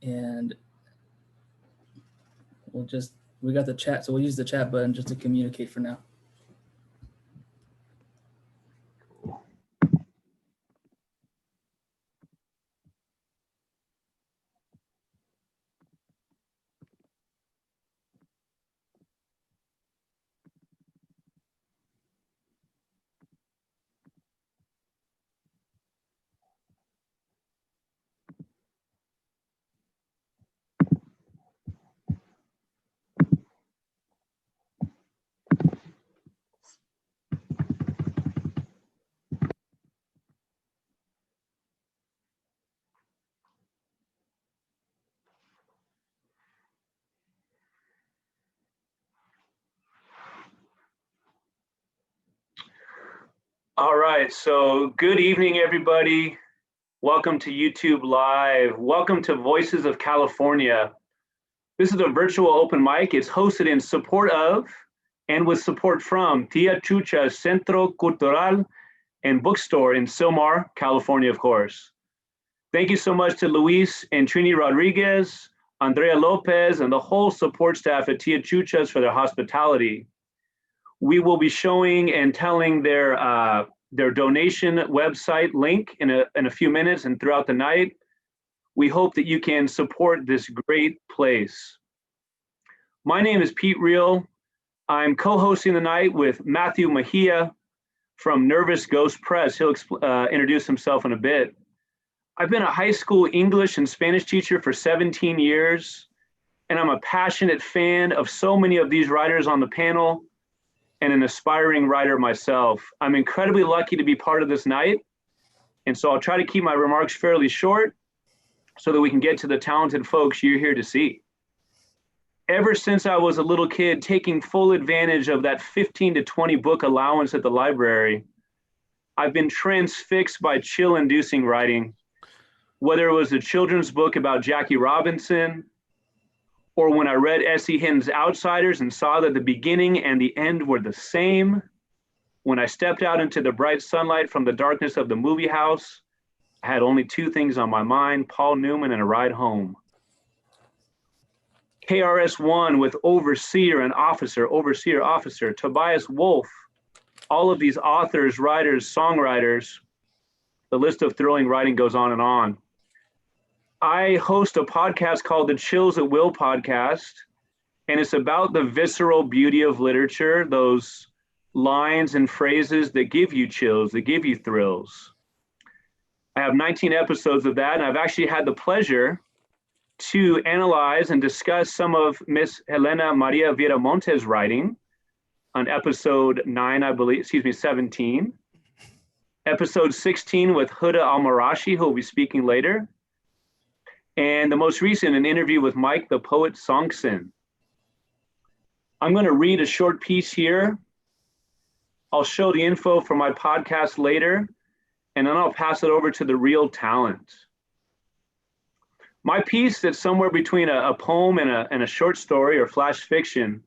And we got the chat, so we'll use the chat button just to communicate for now. All right, so good evening, everybody. Welcome to YouTube Live. Welcome to Voices of California. This is a virtual open mic. It's hosted in support of and with support from Tia Chucha's Centro Cultural and Bookstore in Silmar, California, of course. Thank you so much to Luis and Trini Rodriguez, Andrea Lopez, and the whole support staff at Tia Chucha's for their hospitality. We will be showing and telling their donation website link in a few minutes and throughout the night. We hope that you can support this great place. My name is Pete Reel. I'm co-hosting the night with Matthew Mejia from Nervous Ghost Press. He'll introduce himself in a bit. I've been a high school English and Spanish teacher for 17 years, and I'm a passionate fan of so many of these writers on the panel, and an aspiring writer myself. I'm incredibly lucky to be part of this night, and so I'll try to keep my remarks fairly short so that we can get to the talented folks you're here to see. Ever since I was a little kid, taking full advantage of that 15 to 20 book allowance at the library, I've been transfixed by chill-inducing writing, whether it was a children's book about Jackie Robinson, or when I read S.E. Hinton's Outsiders and saw that the beginning and the end were the same, when I stepped out into the bright sunlight from the darkness of the movie house, I had only two things on my mind: Paul Newman and a ride home. KRS-One with Overseer and Officer, Overseer, Officer, Tobias Wolff, all of these authors, writers, songwriters, the list of thrilling writing goes on and on. I host a podcast called the Chills at Will podcast, and it's about the visceral beauty of literature, those lines and phrases that give you chills, that give you thrills. I have 19 episodes of that, and I've actually had the pleasure to analyze and discuss some of Miss Helena Maria Viramontes' writing on episode 17. Episode 16 with Huda Al-Marashi, who will be speaking later. And the most recent, an interview with Mike the Poet Songson. I'm going to read a short piece here. I'll show the info for my podcast later, and then I'll pass it over to the real talent. My piece, that's somewhere between a poem and a short story or flash fiction,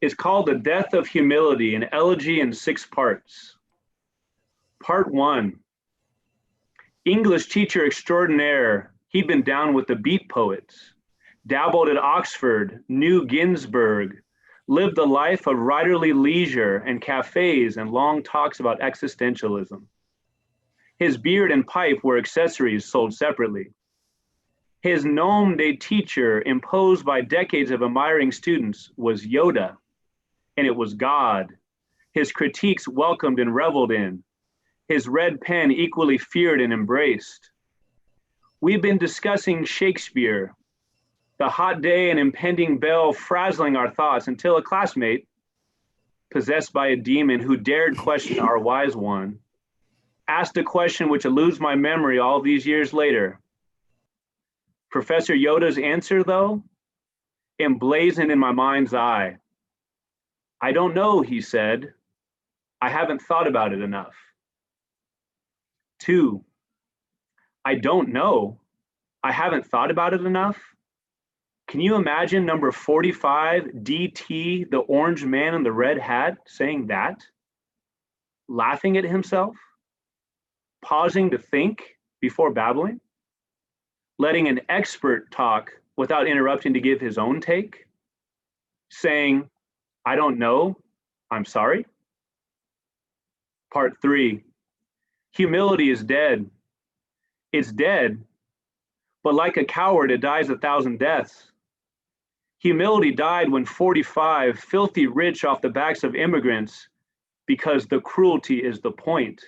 is called The Death of Humility, an elegy in 6 parts. Part 1, English teacher extraordinaire. He'd been down with the beat poets, dabbled at Oxford, knew Ginsberg, lived a life of writerly leisure and cafes and long talks about existentialism. His beard and pipe were accessories sold separately. His nom de teacher, imposed by decades of admiring students, was Yoda, and it was God. His critiques welcomed and reveled in. His red pen equally feared and embraced. We've been discussing Shakespeare, the hot day and impending bell frazzling our thoughts until a classmate, possessed by a demon who dared question our wise one, asked a question which eludes my memory all these years later. Professor Yoda's answer, though, emblazoned in my mind's eye. I don't know, he said. I haven't thought about it enough. 2, I don't know. I haven't thought about it enough. Can you imagine number 45, DT, the orange man in the red hat, saying that? Laughing at himself? Pausing to think before babbling? letting an expert talk without interrupting to give his own take, saying, I don't know, I'm sorry. Part 3, humility is dead. It's dead, but like a coward, it dies 1,000 deaths. Humility died when 45, filthy rich off the backs of immigrants, because the cruelty is the point,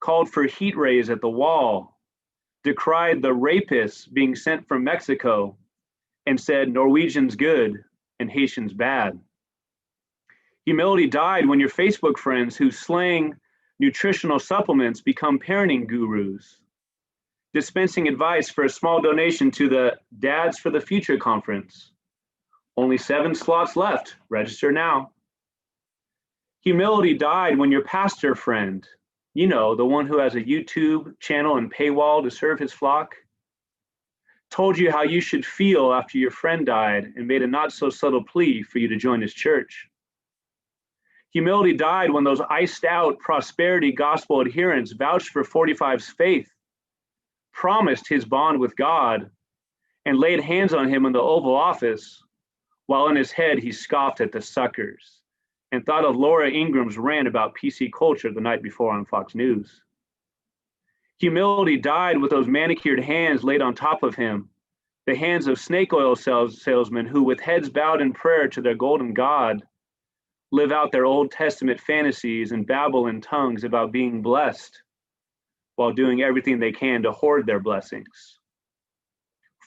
called for heat rays at the wall, decried the rapists being sent from Mexico, and said Norwegians good and Haitians bad. Humility died when your Facebook friends who slang nutritional supplements become parenting gurus, dispensing advice for a small donation to the Dads for the Future conference. Only 7 slots left. Register now. Humility died when your pastor friend, you know, the one who has a YouTube channel and paywall to serve his flock, told you how you should feel after your friend died and made a not so subtle plea for you to join his church. Humility died when those iced out prosperity gospel adherents vouched for 45's faith, promised his bond with God, and laid hands on him in the Oval Office, while in his head he scoffed at the suckers and thought of Laura Ingram's rant about PC culture the night before on Fox News. Humility died with those manicured hands laid on top of him, the hands of snake oil salesmen who, with heads bowed in prayer to their golden God, live out their Old Testament fantasies and babble in tongues about being blessed while doing everything they can to hoard their blessings.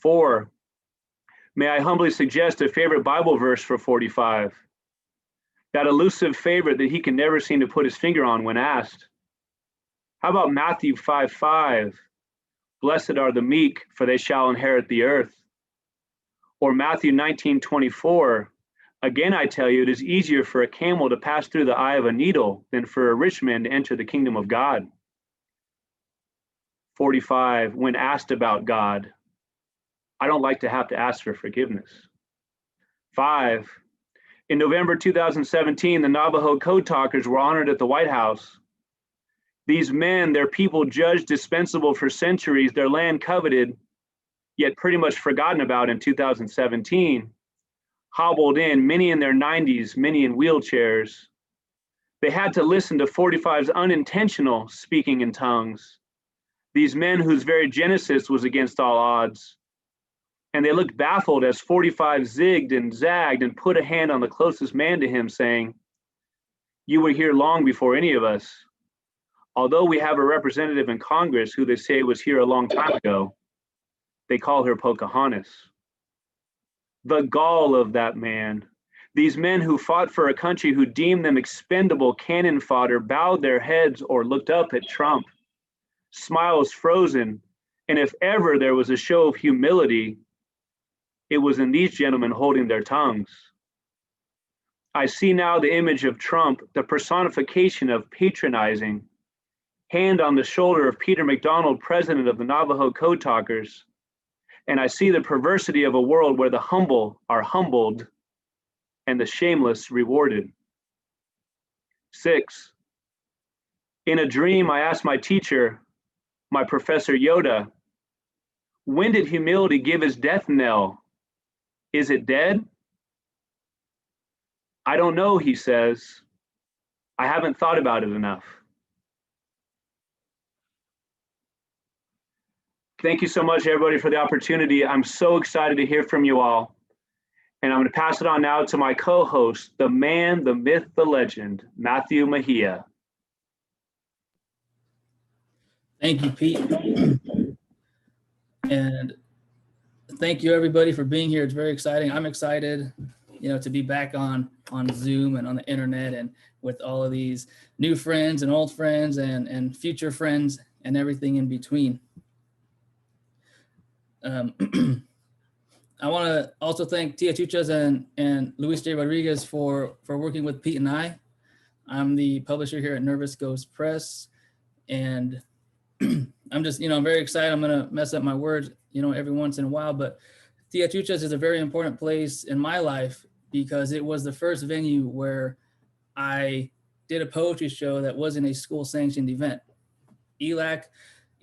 4, may I humbly suggest a favorite Bible verse for 45, that elusive favorite that he can never seem to put his finger on when asked. How about Matthew 5:5? Blessed are the meek, for they shall inherit the earth. Or Matthew 19:24, again I tell you, it is easier for a camel to pass through the eye of a needle than for a rich man to enter the kingdom of God. 45, when asked about God, I don't like to have to ask for forgiveness. 5, in November 2017, the Navajo Code Talkers were honored at the White House. These men, their people judged dispensable for centuries, their land coveted, yet pretty much forgotten about in 2017, hobbled in, many in their 90s, many in wheelchairs. They had to listen to 45's unintentional speaking in tongues, these men whose very genesis was against all odds. And they looked baffled as 45 zigged and zagged and put a hand on the closest man to him, saying, you were here long before any of us. Although we have a representative in Congress who they say was here a long time ago, they call her Pocahontas. The gall of that man. These men who fought for a country who deemed them expendable cannon fodder bowed their heads or looked up at Trump, smiles frozen, and if ever there was a show of humility, it was in these gentlemen holding their tongues. I see now the image of Trump, the personification of patronizing, hand on the shoulder of Peter McDonald, president of the Navajo Code Talkers, and I see the perversity of a world where the humble are humbled and the shameless rewarded. 6, in a dream, I asked my teacher, my Professor Yoda, when did humility give his death knell? Is it dead? I don't know, he says. I haven't thought about it enough. Thank you so much, everybody, for the opportunity. I'm so excited to hear from you all. And I'm going to pass it on now to my co-host, the man, the myth, the legend, Matthew Mejia. Thank you, Pete. And thank you, everybody, for being here. It's very exciting. I'm excited, to be back on Zoom and on the internet and with all of these new friends and old friends and future friends and everything in between. I want to also thank Tia Chuchas and Luis J. Rodriguez for working with Pete and I. I'm the publisher here at Nervous Ghost Press, and I'm just, I'm very excited. I'm going to mess up my words, every once in a while, but Tia Chuchas is a very important place in my life because it was the first venue where I did a poetry show that wasn't a school sanctioned event. ELAC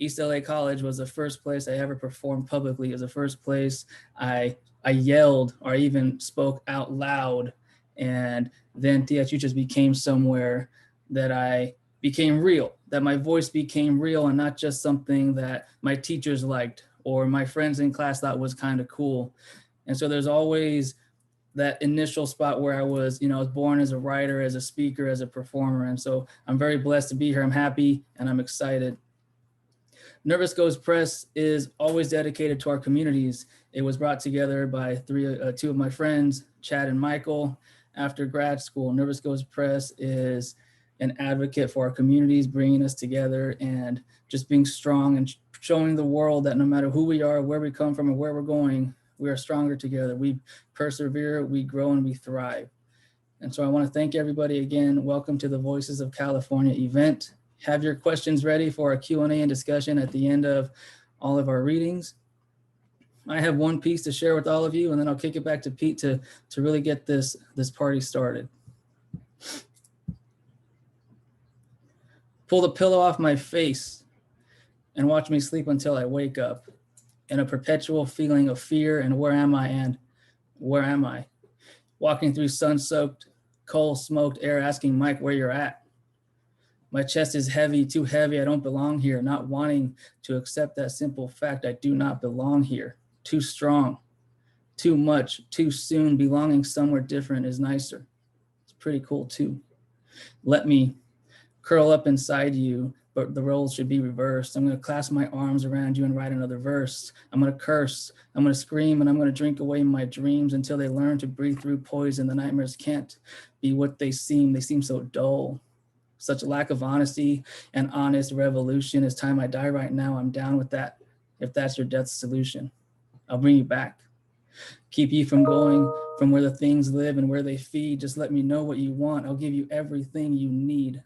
East LA College was the first place I ever performed publicly. It was the first place I yelled or even spoke out loud. And then Tia Chuchas became somewhere that I became real, that my voice became real and not just something that my teachers liked or my friends in class thought was kind of cool. And so there's always that initial spot where I was born as a writer, as a speaker, as a performer. And so I'm very blessed to be here. I'm happy and I'm excited. Nervous Ghost Press is always dedicated to our communities. It was brought together by two of my friends, Chad and Michael, after grad school. Nervous Ghost Press is an advocate for our communities, bringing us together and just being strong and showing the world that no matter who we are, where we come from, and where we're going, we are stronger together. We persevere, we grow, and we thrive. And so I want to thank everybody again. Welcome to the Voices of California event. Have your questions ready for a Q&A and discussion at the end of all of our readings. I have one piece to share with all of you, and then I'll kick it back to Pete to really get this party started. Pull the pillow off my face and watch me sleep until I wake up in a perpetual feeling of fear and where am I and where am I? Walking through sun-soaked, coal-smoked air asking Mike where you're at. My chest is heavy, too heavy, I don't belong here, not wanting to accept that simple fact I do not belong here. Too strong, too much, too soon, belonging somewhere different is nicer. It's pretty cool too. Let me curl up inside you, but the roles should be reversed. I'm gonna clasp my arms around you and write another verse. I'm gonna curse, I'm gonna scream, and I'm gonna drink away my dreams until they learn to breathe through poison. The nightmares can't be what they seem so dull. Such a lack of honesty and honest revolution. It's time I die right now. I'm down with that. If that's your death solution, I'll bring you back. Keep you from going from where the things live and where they feed. Just let me know what you want. I'll give you everything you need.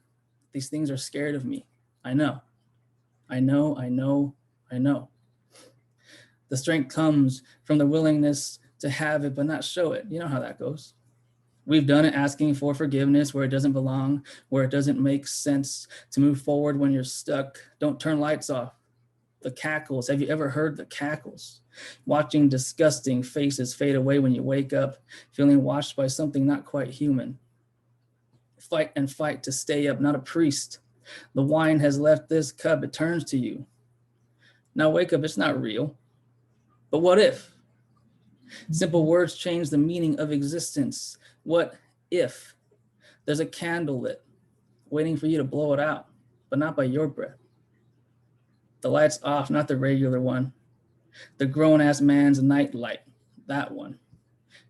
These things are scared of me. I know. The strength comes from the willingness to have it, but not show it. You know how that goes. We've done it asking for forgiveness where it doesn't belong, where it doesn't make sense to move forward when you're stuck. Don't turn lights off. The cackles, have you ever heard the cackles? Watching disgusting faces fade away when you wake up, feeling watched by something not quite human. Fight and fight to stay up, not a priest. The wine has left this cup, it turns to you. Now wake up, it's not real. But what if? Simple words change the meaning of existence. What if there's a candle lit, waiting for you to blow it out, but not by your breath? The light's off, not the regular one. The grown-ass man's night light, that one.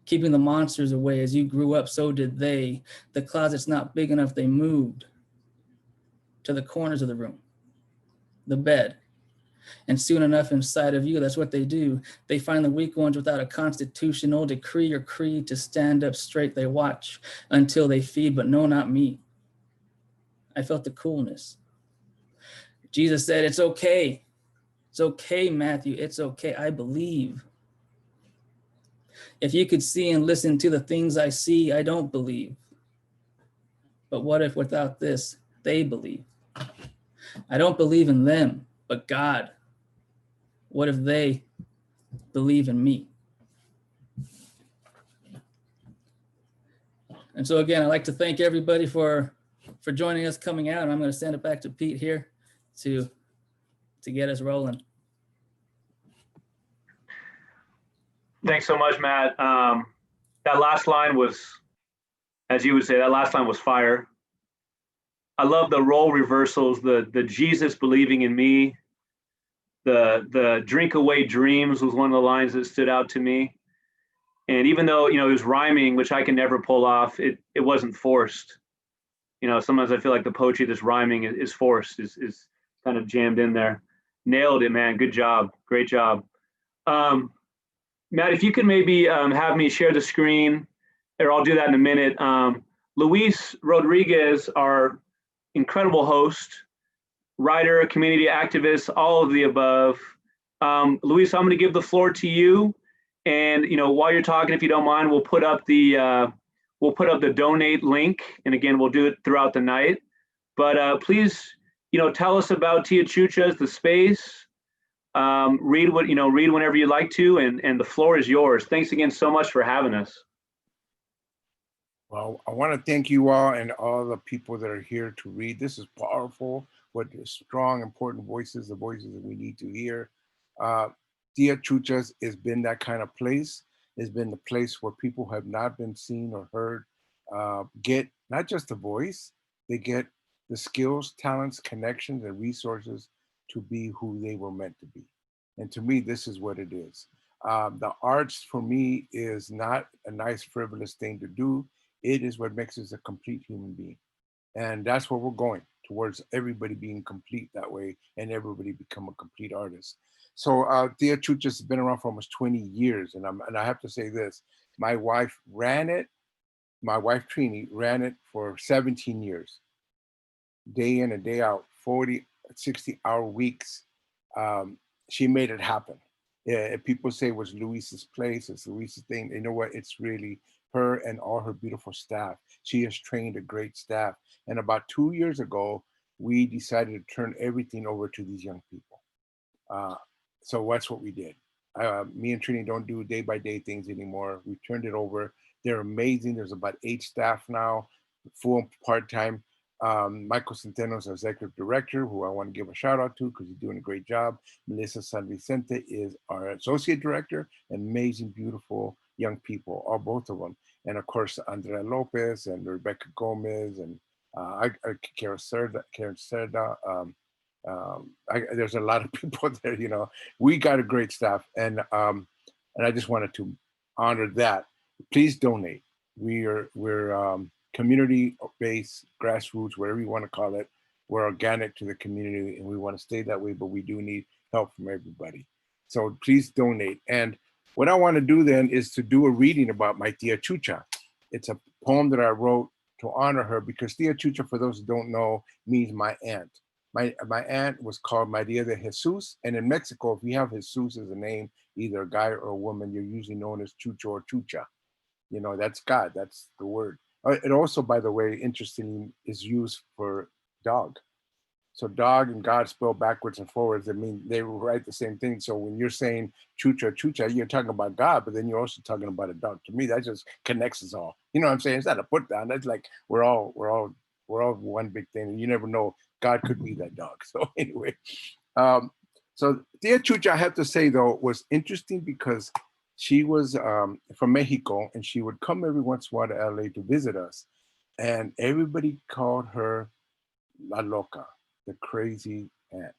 Keeping the monsters away. As you grew up, so did they. The closet's not big enough, they moved to the corners of the room, the bed. And soon enough inside of you, that's what they do. They find the weak ones without a constitutional decree or creed to stand up straight. They watch until they feed, but no, not me. I felt the coolness. Jesus said, it's okay. It's okay, Matthew, it's okay. I believe. If you could see and listen to the things I see, I don't believe. But what if without this, they believe? I don't believe in them, but God. What if they believe in me? And so again, I'd like to thank everybody for joining us, coming out, and I'm going to send it back to Pete here to get us rolling. Thanks so much, Matt. That last line was, as you would say, that last line was fire. I love the role reversals, the Jesus believing in me. The drink away dreams was one of the lines that stood out to me. And even though, it was rhyming, which I can never pull off, it wasn't forced. Sometimes I feel like the poetry that's rhyming is forced, is kind of jammed in there. Nailed it, man. Good job. Great job. Matt, if you could maybe have me share the screen, or I'll do that in a minute. Luis Rodriguez, our incredible host, writer, community activist, all of the above. Luis, I'm going to give the floor to you. And while you're talking, if you don't mind, we'll put up the donate link. And again, we'll do it throughout the night. But please, tell us about Tia Chucha's, the space. Read read whenever you like to, and the floor is yours. Thanks again so much for having us. Well, I want to thank you all and all the people that are here to read. This is powerful, what strong, important voices, the voices that we need to hear. Tia Chucha's has been that kind of place. It's been the place where people have not been seen or heard get not just the voice, they get the skills, talents, connections, and resources to be who they were meant to be. And to me, this is what it is. The arts for me is not a nice frivolous thing to do. It is what makes us a complete human being. And that's where we're going, towards everybody being complete that way and everybody become a complete artist. So Tia Chucha has been around for almost 20 years. And I have to say this, my wife ran it, my wife Trini ran it for 17 years, day in and day out, 40, 60-hour weeks. She made it happen. Yeah, if people say it was Luis's place, it's Luis's thing, you know what, it's really her and all her beautiful staff. She has trained a great staff. And about 2 years ago, we decided to turn everything over to these young people. So that's what we did. Me and Trini don't do day-by-day things anymore. We turned it over. They're amazing. There's about 8 staff now, full part-time. Michael Centeno is our executive director, who I want to give a shout out to because he's doing a great job. Melissa San Vicente is our associate director. Amazing, beautiful young people, all both of them. And of course, Andrea Lopez and Rebecca Gomez and Karen Cerda. There's a lot of people there, you know. We got a great staff, and I just wanted to honor that. Please donate. We're community-based, grassroots, whatever you want to call it. We're organic to the community, and we want to stay that way, but we do need help from everybody. So please donate. And what I want to do then is to do a reading about my Tia Chucha. It's a poem that I wrote to honor her, because Tia Chucha, for those who don't know, means my aunt. My aunt was called Maria de Jesus, and in Mexico, if you have Jesus as a name, either a guy or a woman, you're usually known as Chucho or Chucha. You know, that's God, that's the word. It also, by the way, interestingly, is used for dog. So dog and God spelled backwards and forwards, I mean, they write the same thing. So when you're saying Chucha, Chucha, you're talking about God, but then you're also talking about a dog. To me, that just connects us all. You know what I'm saying? It's not a put down. That's like, we're all one big thing. And you never know, God could be that dog. So anyway, so Tia Chucha, I have to say though, was interesting because she was from Mexico, and she would come every once in a while to LA to visit us. And everybody called her La Loca, the crazy aunt.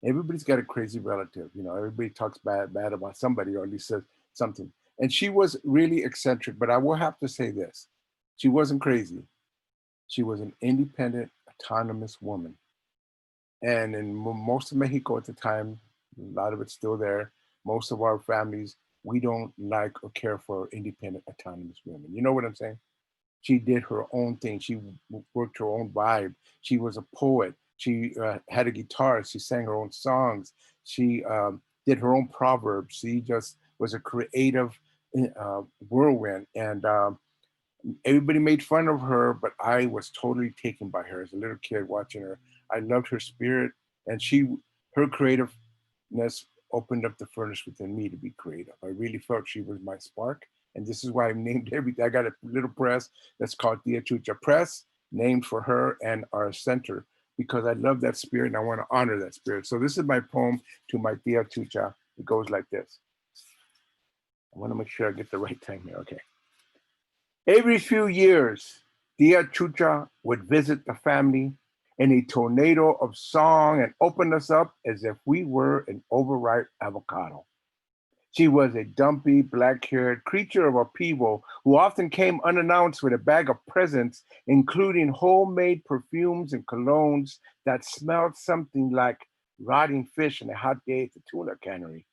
Everybody's got a crazy relative. You know, everybody talks bad about somebody, or at least says something. And she was really eccentric, but I will have to say this. She wasn't crazy. She was an independent, autonomous woman. And in most of Mexico at the time, a lot of it's still there, most of our families, we don't like or care for independent, autonomous women. You know what I'm saying? She did her own thing. She worked her own vibe. She was a poet. She had a guitar. She sang her own songs. She did her own proverbs. She just was a creative whirlwind. And everybody made fun of her, but I was totally taken by her as a little kid watching her. I loved her spirit, and her creativeness opened up the furnace within me to be creative. I really felt she was my spark. And this is why I named everything. I got a little press that's called Tia Chucha Press, named for her and our center, because I love that spirit and I want to honor that spirit. So this is my poem to my Tia Chucha. It goes like this. I want to make sure I get the right time here. Okay. Every few years, Tia Chucha would visit the family in a tornado of song and open us up as if we were an overripe avocado. She was a dumpy, black-haired creature of upheaval who often came unannounced with a bag of presents, including homemade perfumes and colognes that smelled something like rotting fish and a hot day at the tuna cannery.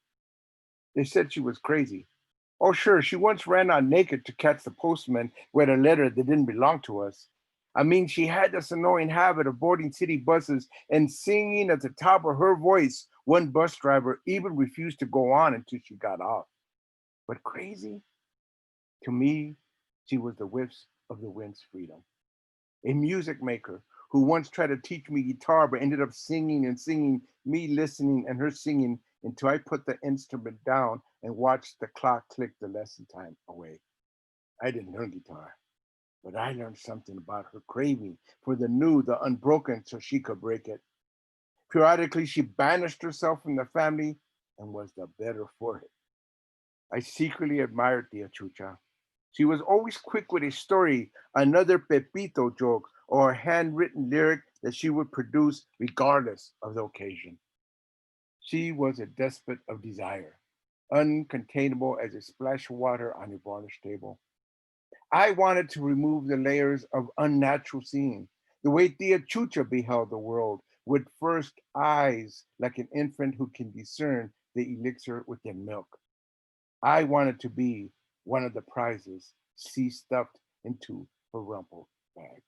They said she was crazy. Oh, sure, she once ran out naked to catch the postman with a letter that didn't belong to us. I mean, she had this annoying habit of boarding city buses and singing at the top of her voice. One bus driver even refused to go on until she got off. But crazy? To me, she was the whips of the wind's freedom. A music maker who once tried to teach me guitar, but ended up singing and singing, me listening and her singing until I put the instrument down and watched the clock click the lesson time away. I didn't learn guitar, but I learned something about her craving for the new, the unbroken, so she could break it. Periodically, she banished herself from the family and was the better for it. I secretly admired Tia Chucha. She was always quick with a story, another Pepito joke, or a handwritten lyric that she would produce regardless of the occasion. She was a despot of desire, uncontainable as a splash of water on a varnished table. I wanted to remove the layers of unnatural seeing, the way Tia Chucha beheld the world, with first eyes like an infant who can discern the elixir within milk. I wanted to be one of the prizes she stuffed into her rumpled bag.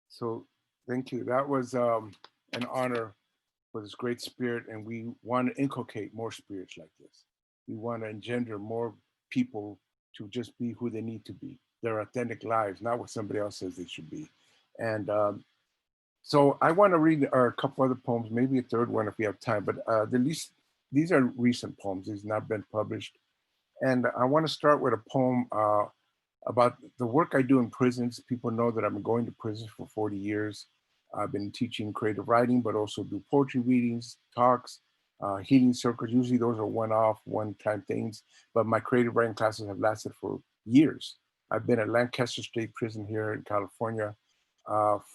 So thank you. That was an honor for this great spirit, and we want to inculcate more spirits like this. We want to engender more people to just be who they need to be, their authentic lives, not what somebody else says they should be. And so I want to read a couple other poems, maybe a third one if we have time, but these are recent poems. These have not been published. And I want to start with a poem about the work I do in prisons. People know that I've been going to prison for 40 years. I've been teaching creative writing, but also do poetry readings, talks, healing circles. Usually those are one-off, one-time things, but my creative writing classes have lasted for years. I've been at Lancaster State Prison here in California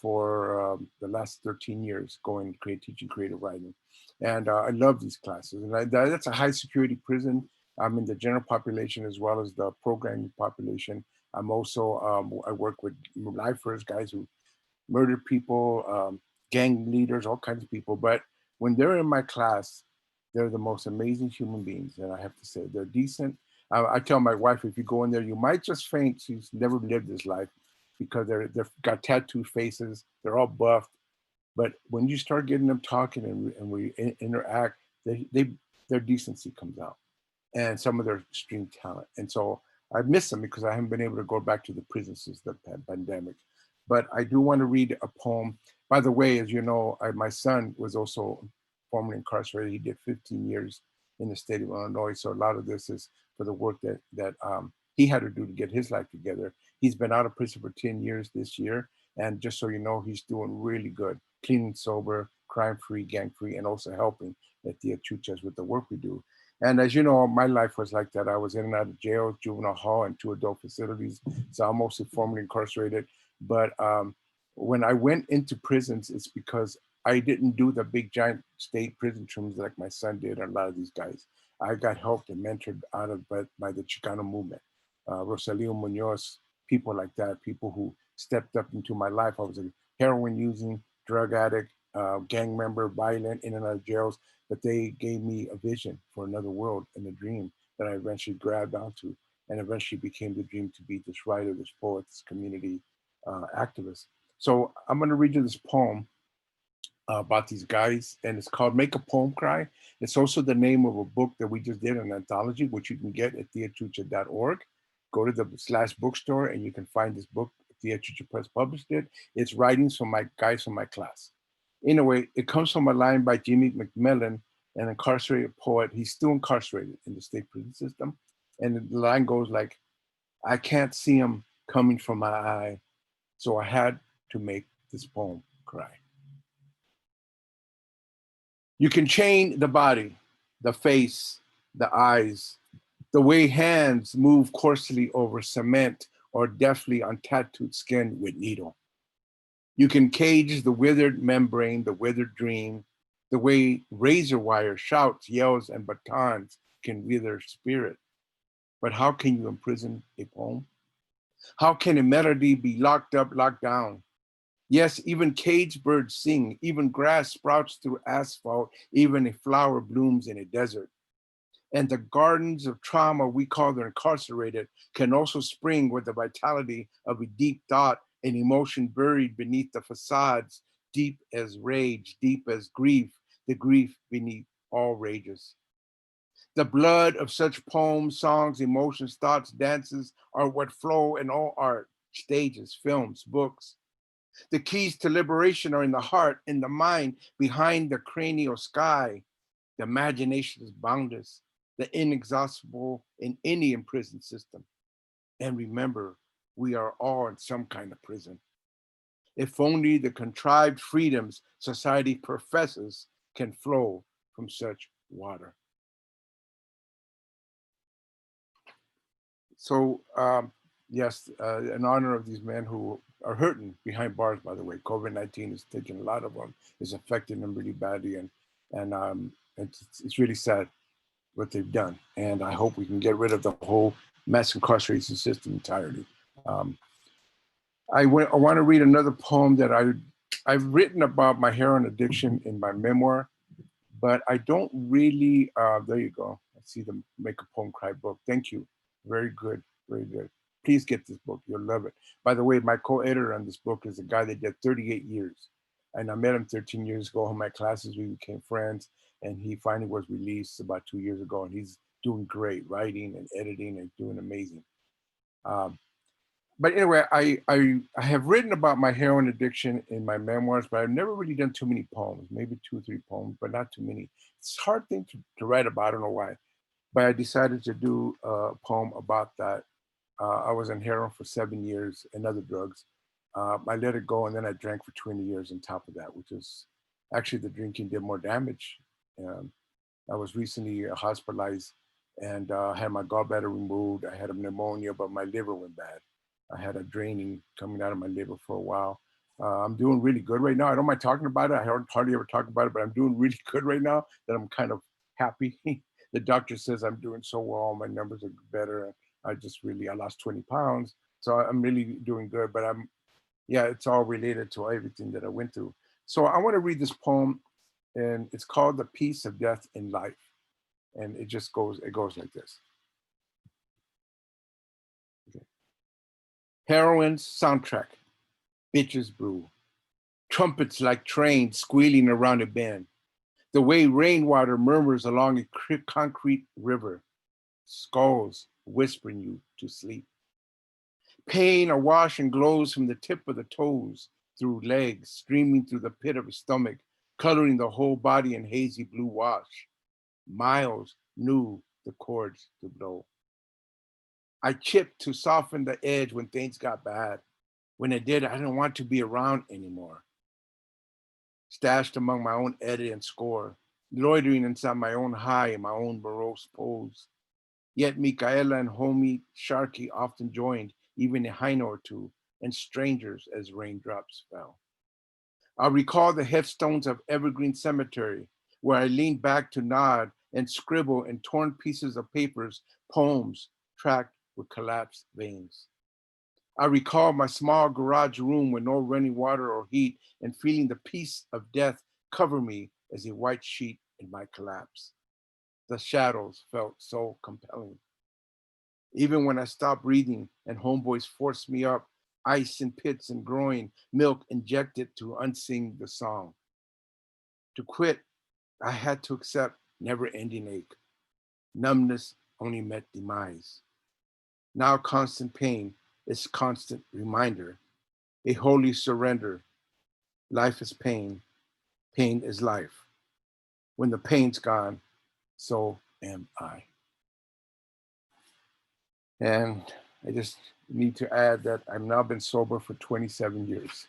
for the last 13 years, going teaching creative writing. And I love these classes. And that's a high security prison. I'm in the general population as well as the programming population. I'm also, I work with lifers, guys who murder people, gang leaders, all kinds of people. But when they're in my class, they're the most amazing human beings. And I have to say, they're decent. I tell my wife, if you go in there, you might just faint. She's never lived this life because they've got tattooed faces. They're all buffed. But when you start getting them talking and we interact, their decency comes out and some of their extreme talent. And so I miss them because I haven't been able to go back to the prison since the pandemic. But I do want to read a poem. By the way, as you know, my son was also formerly incarcerated. He did 15 years in the state of Illinois. So a lot of this is for the work that he had to do to get his life together. He's been out of prison for 10 years this year. And just so you know, he's doing really good, clean and sober, crime-free, gang-free, and also helping at the Chuchas with the work we do. And as you know, my life was like that. I was in and out of jail, juvenile hall, and 2 adult facilities. So I'm mostly formerly incarcerated. But when I went into prisons, it's because I didn't do the big giant state prison terms like my son did, and a lot of these guys. I got helped and mentored out of by the Chicano movement. Rosalio Munoz, people like that, people who stepped up into my life. I was a heroin using, drug addict, gang member, violent, in and out of jails, but they gave me a vision for another world and a dream that I eventually grabbed onto and eventually became the dream to be this writer, this poet, this community activist. So I'm gonna read you this poem about these guys, and it's called Make a Poem Cry. It's also the name of a book that we just did, an anthology, which you can get at theachucha.org. Go to the /bookstore and you can find this book. Tia Chucha Press published it. It's writings from my guys from my class. Anyway, it comes from a line by Jimmy McMillan, an incarcerated poet. He's still incarcerated in the state prison system. And the line goes like, I can't see him coming from my eye, so I had to make this poem cry. You can chain the body, the face, the eyes, the way hands move coarsely over cement or deftly on tattooed skin with needle. You can cage the withered membrane, the withered dream, the way razor wire shouts, yells, and batons can wither spirit. But how can you imprison a poem? How can a melody be locked up, locked down? Yes, even caged birds sing, even grass sprouts through asphalt, even a flower blooms in a desert. And the gardens of trauma we call the incarcerated can also spring with the vitality of a deep thought, an emotion buried beneath the facades, deep as rage, deep as grief, the grief beneath all rages. The blood of such poems, songs, emotions, thoughts, dances are what flow in all art. stages, films, books. The keys to liberation are in the heart, in the mind, behind the cranial sky. The imagination is boundless, the inexhaustible in any imprisoned system. And remember, we are all in some kind of prison. If only the contrived freedoms society professes can flow from such water. So yes, in honor of these men who are hurting behind bars, by the way, COVID-19 is taking a lot of them, is affecting them really badly, and it's really sad what they've done. And I hope we can get rid of the whole mass incarceration system entirely. I want to read another poem that I've written about my heroin addiction in my memoir, but I don't really, there you go. I see the Make a Poem Cry book. Thank you. Very good, very good. Please get this book, you'll love it. By the way, my co-editor on this book is a guy that did 38 years. And I met him 13 years ago in my classes, we became friends, and he finally was released about 2 years ago, and he's doing great, writing and editing and doing amazing. But anyway, I have written about my heroin addiction in my memoirs, but I've never really done too many poems, maybe 2 or 3 poems, but not too many. It's a hard thing to write about, I don't know why. But I decided to do a poem about that. I was on heroin for 7 years and other drugs. I let it go, and then I drank for 20 years on top of that, which is actually the drinking did more damage. I was recently hospitalized and had my gallbladder removed. I had a pneumonia, but my liver went bad. I had a draining coming out of my liver for a while. I'm doing really good right now. I don't mind talking about it. I hardly ever talk about it, but I'm doing really good right now that I'm kind of happy. The doctor says I'm doing so well. My numbers are better. I lost 20 pounds. So I'm really doing good, but yeah, it's all related to everything that I went through. So I want to read this poem, and it's called The Peace of Death in Life. And it goes like this. Okay. Heroin's soundtrack, bitches brew. Trumpets like trains squealing around a bend. The way rainwater murmurs along a concrete river. Skulls whispering you to sleep. Pain awash and glows from the tip of the toes, through legs, streaming through the pit of a stomach, coloring the whole body in hazy blue wash. Miles knew the chords to blow. I chipped to soften the edge when things got bad. When it did, I didn't want to be around anymore. Stashed among my own edit and score, loitering inside my own high and my own morose pose. Yet Micaela and homie Sharky often joined, even a Heino or two, and strangers as raindrops fell. I recall the headstones of Evergreen Cemetery, where I leaned back to nod and scribble in torn pieces of papers, poems tracked with collapsed veins. I recall my small garage room with no running water or heat, and feeling the peace of death cover me as a white sheet in my collapse. The shadows felt so compelling. Even when I stopped breathing and homeboys forced me up, ice in pits and groin, milk injected to unsing the song. To quit, I had to accept never-ending ache. Numbness only meant demise. Now constant pain is constant reminder, a holy surrender. Life is pain, pain is life. When the pain's gone, so am I. And I just need to add that I've now been sober for 27 years.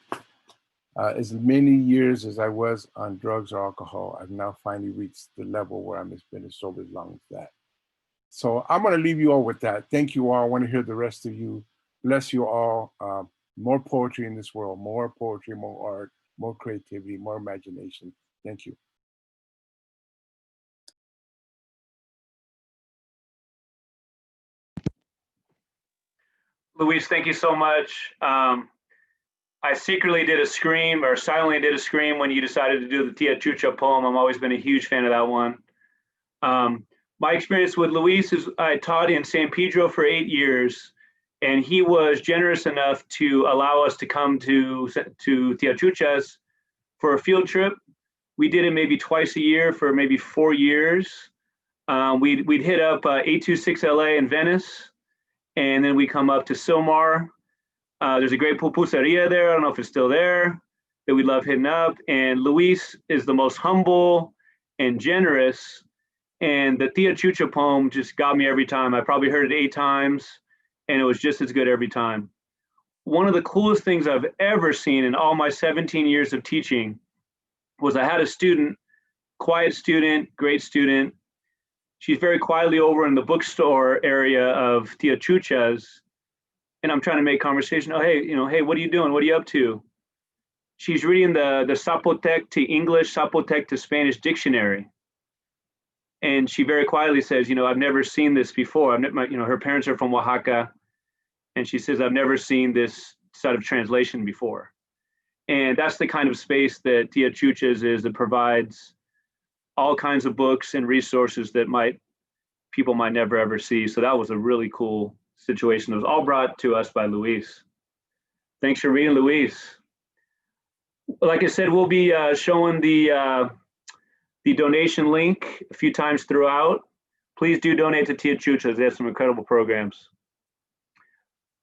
As many years as I was on drugs or alcohol, I've now finally reached the level where I'm been as sober as long as that. So I'm gonna leave you all with that. Thank you all. I wanna hear the rest of you. Bless you all. More poetry in this world, more poetry, more art, more creativity, more imagination. Thank you. Luis, thank you so much. I secretly did a scream, or silently did a scream, when you decided to do the Tia Chucha poem. I've always been a huge fan of that one. My experience with Luis is I taught in San Pedro for 8 years, and he was generous enough to allow us to come to Tia Chucha's for a field trip. We did it maybe twice a year for maybe 4 years. We'd hit up 826 LA in Venice, and then we come up to Silmar. There's a great pupuseria there. I don't know if it's still there, that we love hitting up. And Luis is the most humble and generous. And the Tia Chucha poem just got me every time. I probably heard it 8 times, and it was just as good every time. One of the coolest things I've ever seen in all my 17 years of teaching was I had a student, quiet student, great student. She's very quietly over in the bookstore area of Tia Chucha's, and I'm trying to make conversation. Oh, hey, hey, what are you doing? What are you up to? She's reading the Zapotec to English, Zapotec to Spanish dictionary. And she very quietly says, I've never seen this before. Her parents are from Oaxaca. And she says, I've never seen this set of translation before. And that's the kind of space that Tia Chucha's is, that provides all kinds of books and resources that people might never ever see. So that was a really cool situation. It was all brought to us by Luis. Thanks for reading, Luis. Like I said, we'll be showing the donation link a few times throughout. Please do donate to Tia Chucha's. They have some incredible programs.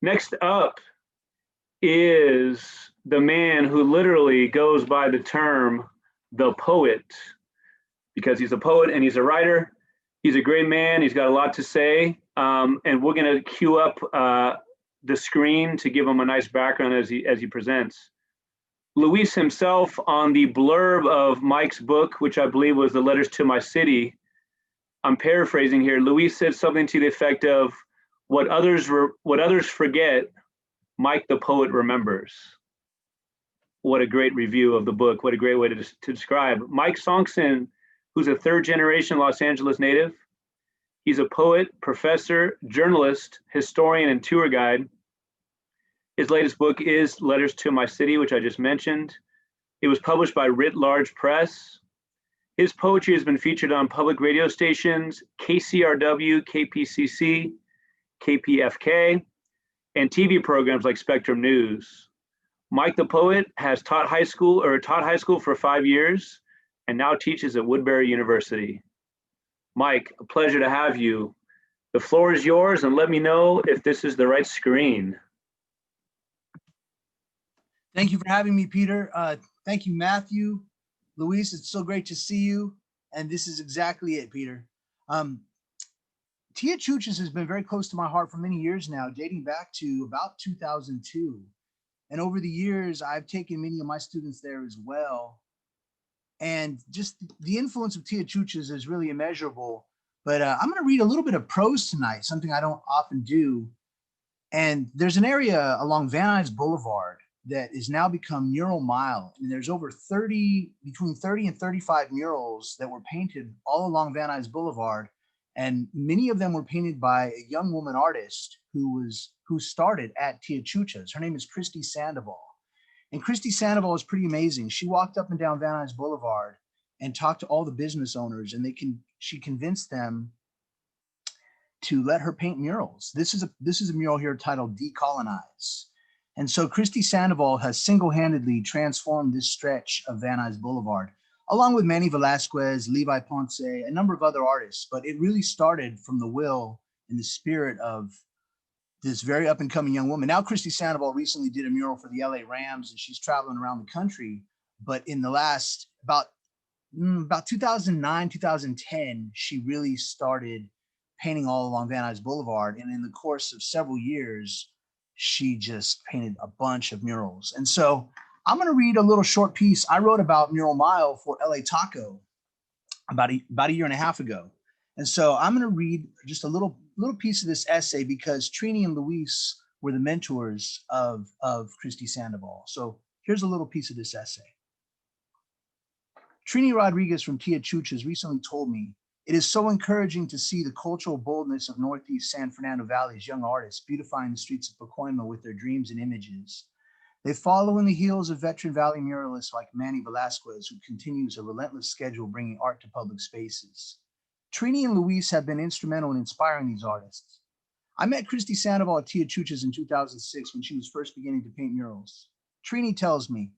Next up is the man who literally goes by the term the poet, because he's a poet and he's a writer. He's a great man. He's got a lot to say. And we're going to cue up the screen to give him a nice background as he presents. Luis himself, on the blurb of Mike's book, which I believe was the Letters to My City, I'm paraphrasing here, Luis said something to the effect of, what others forget, Mike the poet remembers. What a great review of the book. What a great way to describe. Mike Songson, who's a 3rd-generation Los Angeles native. He's a poet, professor, journalist, historian, and tour guide. His latest book is Letters to My City, which I just mentioned. It was published by Writ Large Press. His poetry has been featured on public radio stations, KCRW, KPCC, KPFK, and TV programs like Spectrum News. Mike the poet has taught high school for 5 years and now teaches at Woodbury University. Mike, a pleasure to have you. The floor is yours, and let me know if this is the right screen. Thank you for having me, Peter. Thank you, Matthew. Luis, it's so great to see you. And this is exactly it, Peter. Tia Chucha's has been very close to my heart for many years now, dating back to about 2002. And over the years, I've taken many of my students there as well. And just the influence of Tia Chucha's is really immeasurable. But I'm going to read a little bit of prose tonight, something I don't often do. And there's an area along Van Nuys Boulevard that is now become Mural Mile. And there's over between 30 and 35 murals that were painted all along Van Nuys Boulevard. And many of them were painted by a young woman artist who started at Tia Chucha's. Her name is Christy Sandoval. And Christy Sandoval is pretty amazing. She walked up and down Van Nuys Boulevard and talked to all the business owners, and she convinced them to let her paint murals. This is a mural here titled Decolonize. And so Christy Sandoval has single-handedly transformed this stretch of Van Nuys Boulevard, along with Manny Velasquez, Levi Ponce, a number of other artists. But it really started from the will and the spirit of this very up-and-coming young woman. Now, Christy Sandoval recently did a mural for the LA Rams, and she's traveling around the country. But in the last, about 2009, 2010, she really started painting all along Van Nuys Boulevard. And in the course of several years, she just painted a bunch of murals. And so I'm going to read a little short piece I wrote about Mural Mile for LA Taco about a year and a half ago. And so I'm going to read just a little piece of this essay because Trini and Luis were the mentors of Christy Sandoval. So here's a little piece of this essay. Trini Rodriguez from Tia Chucha's recently told me, "It is so encouraging to see the cultural boldness of Northeast San Fernando Valley's young artists beautifying the streets of Pacoima with their dreams and images. They follow in the heels of veteran Valley muralists like Manny Velasquez, who continues a relentless schedule bringing art to public spaces. Trini and Luis have been instrumental in inspiring these artists. I met Christy Sandoval at Tia Chucha's in 2006 when she was first beginning to paint murals. Trini tells me,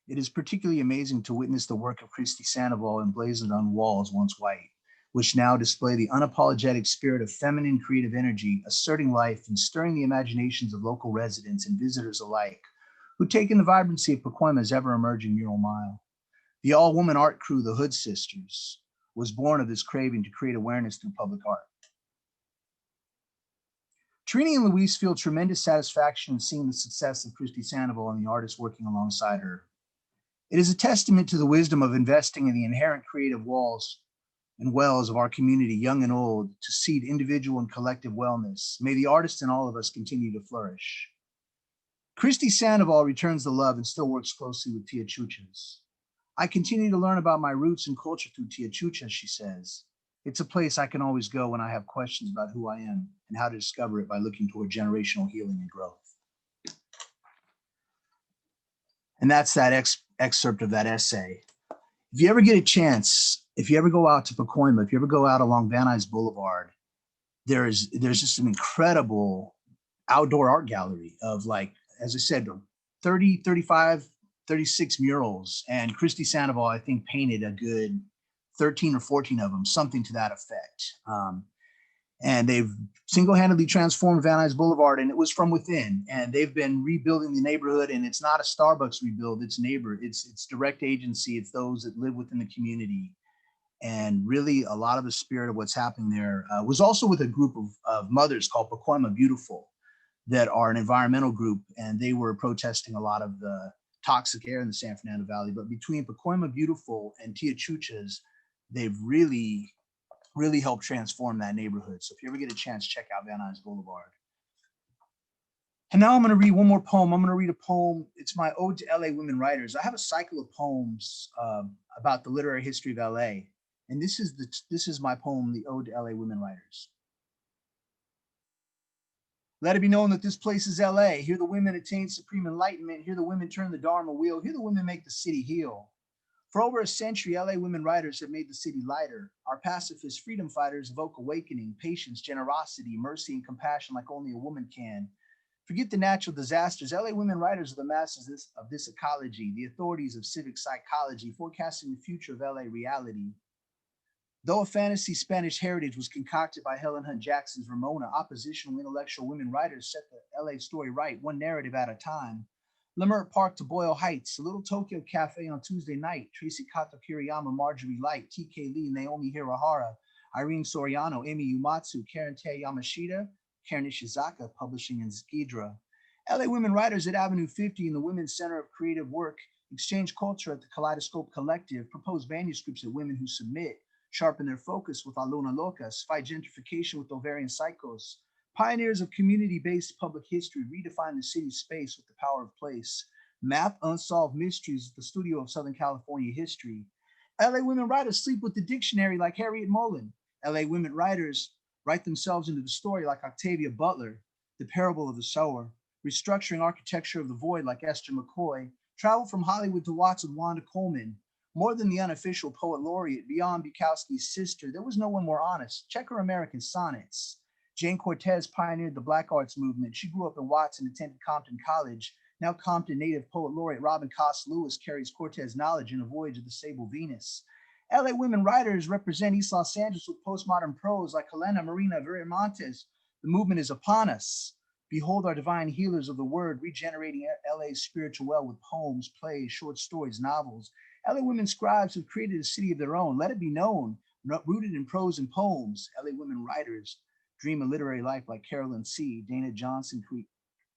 "It is particularly amazing to witness the work of Christy Sandoval emblazoned on walls once white. which now display the unapologetic spirit of feminine creative energy, asserting life and stirring the imaginations of local residents and visitors alike, who take in the vibrancy of Pacoima's ever-emerging mural mile. The all-woman art crew, the Hood Sisters, was born of this craving to create awareness through public art. Trini and Luis feel tremendous satisfaction in seeing the success of Christy Sandoval and the artists working alongside her. It is a testament to the wisdom of investing in the inherent creative walls and wells of our community, young and old, to seed individual and collective wellness. May the artists and all of us continue to flourish. Christy Sandoval returns the love and still works closely with Tia Chuchas. I continue to learn about my roots and culture through Tia Chuchas, she says. It's a place I can always go when I have questions about who I am and how to discover it by looking toward generational healing and growth. And that's that excerpt of that essay. If you ever get a chance, if you ever go out to Pacoima, if you ever go out along Van Nuys Boulevard, there's just an incredible outdoor art gallery of, like, as I said, 30, 35, 36 murals. And Christy Sandoval, I think, painted a good 13 or 14 of them, something to that effect. And they've single-handedly transformed Van Nuys Boulevard, and it was from within. And they've been rebuilding the neighborhood, and it's not a Starbucks rebuild, it's it's direct agency, it's those that live within the community. And really a lot of the spirit of what's happening there was also with a group of mothers called Pacoima Beautiful that are an environmental group, and they were protesting a lot of the toxic air in the San Fernando Valley. But between Pacoima Beautiful and Tia Chuchas, they've really helped transform that neighborhood. So if you ever get a chance, check out Van Nuys Boulevard. And now I'm going to read one more poem. I'm going to read a poem. It's my ode to LA women writers. I have a cycle of poems about the literary history of LA. And this is my poem, the Ode to LA Women Writers. Let it be known that this place is LA. Here the women attain supreme enlightenment. Here the women turn the Dharma wheel. Here the women make the city heal. For over a century, LA women writers have made the city lighter. Our pacifist freedom fighters evoke awakening, patience, generosity, mercy, and compassion like only a woman can. Forget the natural disasters. LA women writers are the masters of this ecology, the authorities of civic psychology, forecasting the future of LA reality. Though a fantasy Spanish heritage was concocted by Helen Hunt Jackson's Ramona, oppositional intellectual women writers set the LA story right, one narrative at a time. Leimert Park to Boyle Heights, a little Tokyo cafe on Tuesday night, Tracy Kato Kiriyama, Marjorie Light, TK Lee, Naomi Hirahara, Irene Soriano, Amy Umatsu, Karen Te Yamashita, Karen Ishizaka, publishing in Skidra. LA women writers at Avenue 50 and the Women's Center of Creative Work exchange culture at the Kaleidoscope Collective, propose manuscripts at Women Who Submit, sharpen their focus with Aluna Locas, fight gentrification with Ovarian Psychos. Pioneers of community-based public history redefine the city's space with the power of place. Map unsolved mysteries at the Studio of Southern California History. LA women writers sleep with the dictionary like Harriet Mullen. LA women writers write themselves into the story like Octavia Butler, The Parable of the Sower. Restructuring architecture of the void like Esther McCoy. Travel from Hollywood to Watts with Wanda Coleman. More than the unofficial poet laureate, beyond Bukowski's sister, there was no one more honest. Check her American sonnets. Jane Cortez pioneered the Black Arts movement. She grew up in Watts and attended Compton College. Now Compton native poet laureate Robin Cost Lewis carries Cortez knowledge in A Voyage of the Sable Venus. LA women writers represent East Los Angeles with postmodern prose like Helena Viramontes. The movement is upon us. Behold our divine healers of the word, regenerating LA's spiritual well with poems, plays, short stories, novels. LA women scribes have created a city of their own. Let it be known, rooted in prose and poems. LA women writers dream a literary life like Carolyn C. Dana Johnson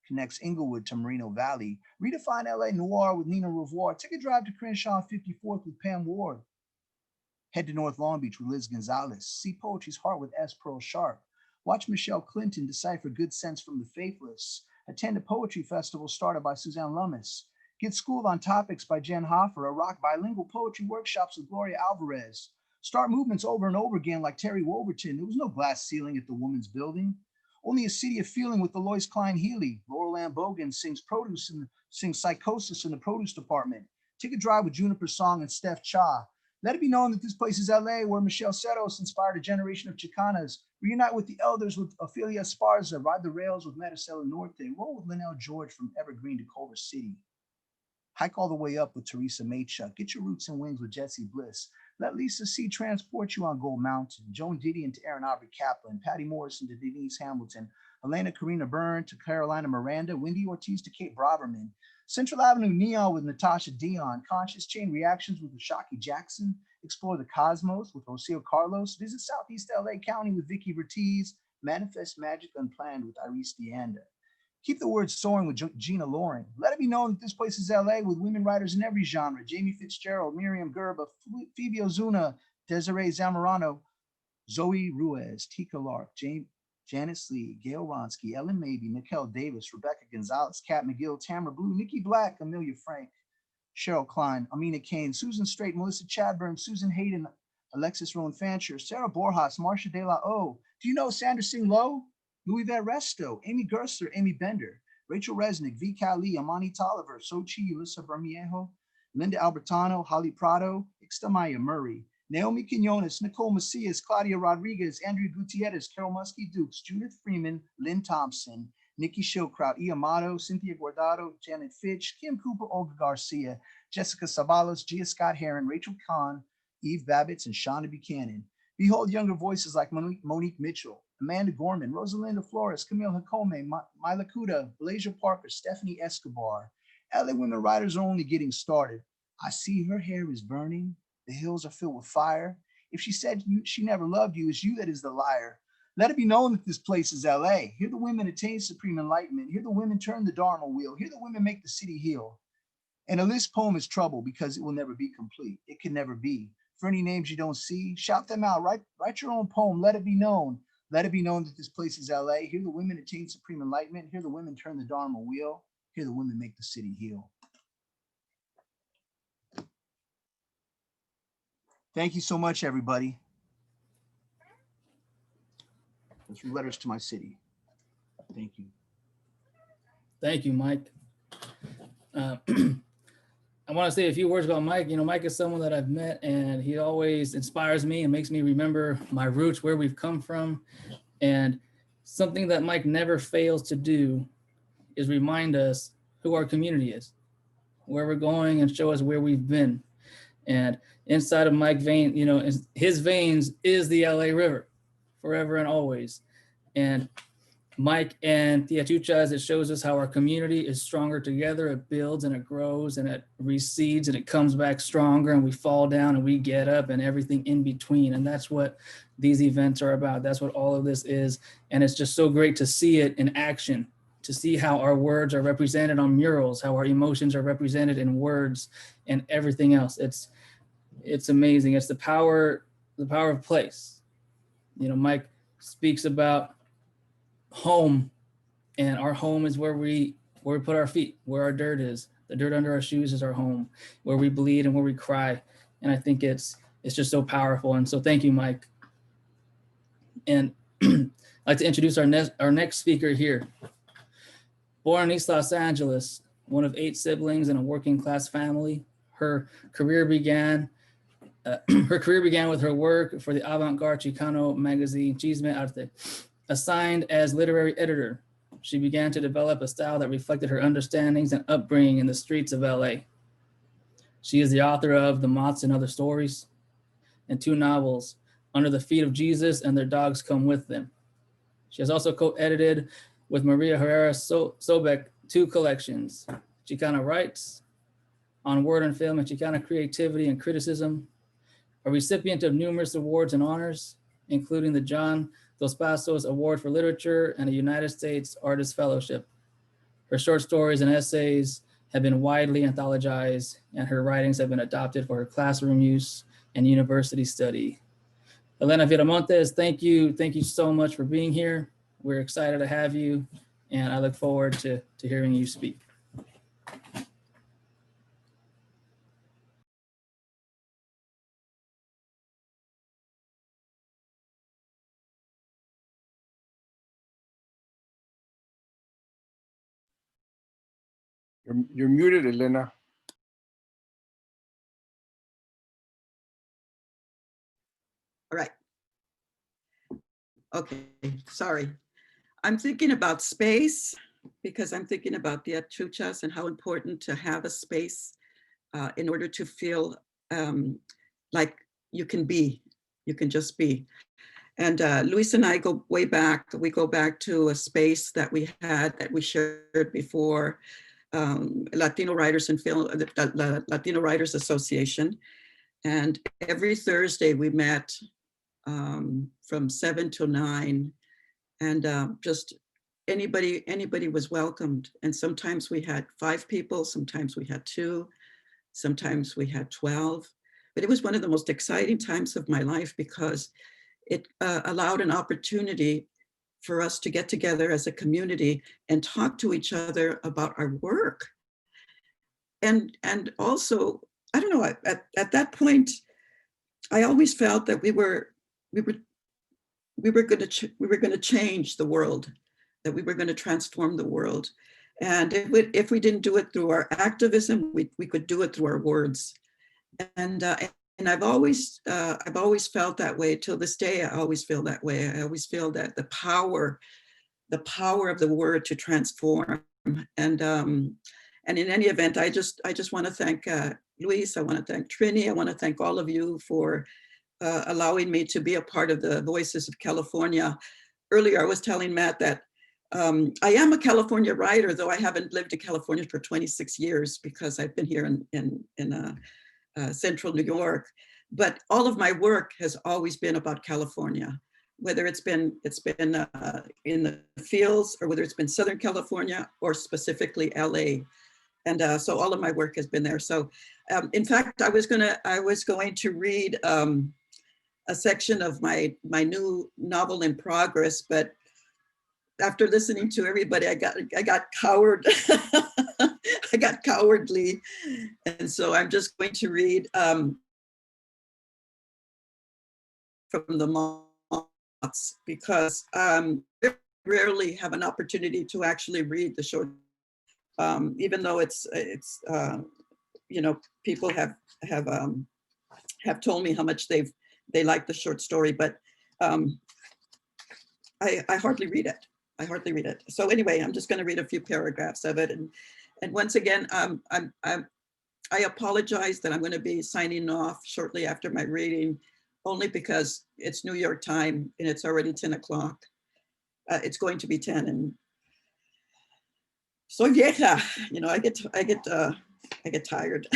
connects Inglewood to Moreno Valley. Redefine LA noir with Nina Revoir. Take a drive to Crenshaw 54th with Pam Ward. Head to North Long Beach with Liz Gonzalez. See Poetry's Heart with S. Pearl Sharp. Watch Michelle Clinton decipher good sense from the faithless. Attend a poetry festival started by Suzanne Lummis. Get schooled on topics by Jen Hoffer, or rock bilingual poetry workshops with Gloria Alvarez. Start movements over and over again like Terry Wolverton. There was no glass ceiling at the Women's Building. Only a city of feeling with Alois Klein Healy. Laurel Ann Bogan sings Psychosis in the produce department. Take a drive with Juniper Song and Steph Cha. Let it be known that this place is LA, where Michelle Serros inspired a generation of Chicanas. Reunite with the elders with Ophelia Esparza. Ride the rails with Maricela Norte. Roll with Linnell George from Evergreen to Culver City. Hike all the way up with Teresa Maychuk. Get your roots and wings with Jesse Bliss. Let Lisa C. transport you on Gold Mountain. Joan Didion to Aaron Aubrey Kaplan. Patty Morrison to Denise Hamilton. Elena Karina Byrne to Carolina Miranda. Wendy Ortiz to Kate Braverman. Central Avenue Neon with Natasha Dion. Conscious Chain Reactions with Ashaki Jackson. Explore the Cosmos with Rocio Carlos. Visit Southeast LA County with Vicky Vertiz. Manifest Magic Unplanned with Iris Deanda. Keep the Word Soaring with Gina Loring. Let it be known that this place is LA with women writers in every genre. Jamie Fitzgerald, Miriam Gerba, Phoebe Ozuna, Desiree Zamorano, Zoe Ruiz, Tika Lark, Janice Lee, Gail Ronsky, Ellen Mabey, Nicole Davis, Rebecca Gonzalez, Kat McGill, Tamara Blue, Nikki Black, Amelia Frank, Cheryl Klein, Amina Kane, Susan Strait, Melissa Chadburn, Susan Hayden, Alexis Rowan Fancher, Sarah Borjas, Marsha De La O. Do you know Sandra Singh Lowe? Louis Resto, Amy Gersler, Amy Bender, Rachel Resnick, V. Cali, Amani Tolliver, Sochi, Alyssa Bermiejo, Linda Albertano, Holly Prado, Ixtamaya Murray, Naomi Quinones, Nicole Macias, Claudia Rodriguez, Andrew Gutierrez, Carol Muskie Dukes, Judith Freeman, Lynn Thompson, Nikki Shilkraut, Iamato, Cynthia Guardado, Janet Fitch, Kim Cooper, Olga Garcia, Jessica Savalos, Gia Scott Heron, Rachel Kahn, Eve Babbitts, and Shonda Buchanan. Behold younger voices like Monique Mitchell, Amanda Gorman, Rosalinda Flores, Camille Hakome, Mila Kuda, Blazer Parker, Stephanie Escobar. LA women writers are only getting started. I see her hair is burning. The hills are filled with fire. If she said she never loved you, it's you that is the liar. Let it be known that this place is LA. Here the women attain supreme enlightenment. Here the women turn the Dharma wheel. Here the women make the city heal. And a list poem is trouble because it will never be complete. It can never be. For any names you don't see, shout them out. Write your own poem. Let it be known. Let it be known that this place is LA. Here the women attain supreme enlightenment. Here the women turn the Dharma wheel. Here the women make the city heal. Thank you so much, everybody. That's from Letters to My City. Thank you. Thank you, Mike. I want to say a few words about Mike. You know, Mike is someone that I've met, and he always inspires me and makes me remember my roots, where we've come from. And something that Mike never fails to do is remind us who our community is, where we're going, and show us where we've been. And inside of Mike's vein, you know, his veins is the LA River, forever and always. And Mike and Tia Chuchas, it shows us how our community is stronger together. It builds and it grows and it recedes and it comes back stronger, and we fall down and we get up and everything in between. And that's what these events are about. That's what all of this is. And it's just so great to see it in action, to see how our words are represented on murals, how our emotions are represented in words and everything else. It's amazing. It's the power of place. You know, Mike speaks about home, and our home is where we put our feet, where our dirt is. The dirt under our shoes is our home, where we bleed and where we cry. And I think it's just so powerful. And so thank you, Mike. And I'd like to introduce our next speaker here. Born in East Los Angeles, one of 8 siblings in a working class family, her career began with her work for the avant-garde Chicano magazine Chisme Arte. Assigned as literary editor, she began to develop a style that reflected her understandings and upbringing in the streets of LA. She is the author of The Moths and Other Stories and 2 novels, Under the Feet of Jesus and Their Dogs Come With Them. She has also co-edited with Maria Herrera Sobek 2 collections, Chicana Rights, On Word and Film and Chicana Creativity and Criticism, a recipient of numerous awards and honors, including the John Dos Passos Award for Literature and a United States Artist Fellowship. Her short stories and essays have been widely anthologized, and her writings have been adopted for her classroom use and university study. Helena Viramontes, thank you so much for being here. We're excited to have you, and I look forward to hearing you speak. You're muted, Elena. All right. Okay, sorry. I'm thinking about space because I'm thinking about the Chuchas and how important to have a space in order to feel like you can be, you can just be. And Luis and I go way back. We go back to a space that we had, that we shared before, Latino Writers and Film, the Latino Writers Association. And every Thursday we met from 7 to 9, and just anybody was welcomed. And sometimes we had 5 people, sometimes we had 2, sometimes we had 12. But it was one of the most exciting times of my life, because it allowed an opportunity for us to get together as a community and talk to each other about our work. And also, I don't know, at that point, I always felt that we were going to change the world, that we were going to transform the world. And if we didn't do it through our activism, we could do it through our words. And I've always felt that way till this day. I always feel that way. I always feel that the power of the word to transform. And in any event, I just want to thank Luis. I want to thank Trini. I want to thank all of you for allowing me to be a part of the Voices of California. Earlier, I was telling Matt that I am a California writer, though I haven't lived in California for 26 years, because I've been here in Central New York. But all of my work has always been about California, whether it's been in the fields, or whether it's been Southern California, or specifically LA. And so all of my work has been there. So in fact, I was going to read a section of my new novel in progress, but after listening to everybody, I got coward. I got cowardly. And so I'm just going to read from the Moths, because I rarely have an opportunity to actually read the short, even though it's you know, people have told me how much they like the short story, but I hardly read it. I hardly read it. So anyway, I'm just going to read a few paragraphs of it. And once again, I apologize that I'm going to be signing off shortly after my reading, only because it's New York time and it's already 10 o'clock. It's going to be 10, and so vieja, you know, I get tired.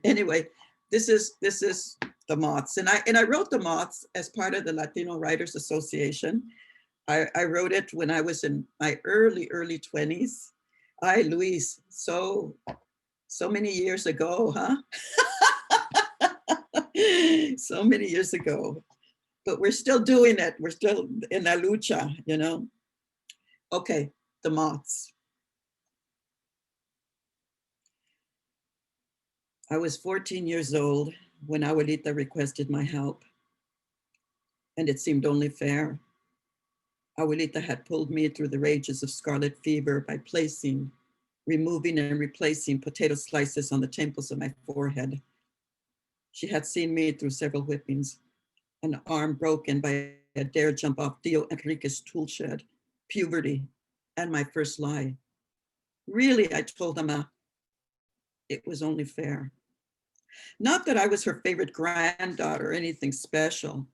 Anyway, this is the Moths, and I wrote the Moths as part of the Latino Writers Association. I wrote it when I was in my early 20s. Ay, Luis, so many years ago, huh? So many years ago, but we're still doing it. We're still in la lucha, you know? Okay, the Moths. I was 14 years old when Abuelita requested my help, and it seemed only fair. Abuelita had pulled me through the rages of scarlet fever by placing, removing, and replacing potato slices on the temples of my forehead. She had seen me through several whippings, an arm broken by a dare jump off Tio Enrique's tool shed, puberty, and my first lie. Really, I told Mama, it was only fair. Not that I was her favorite granddaughter or anything special.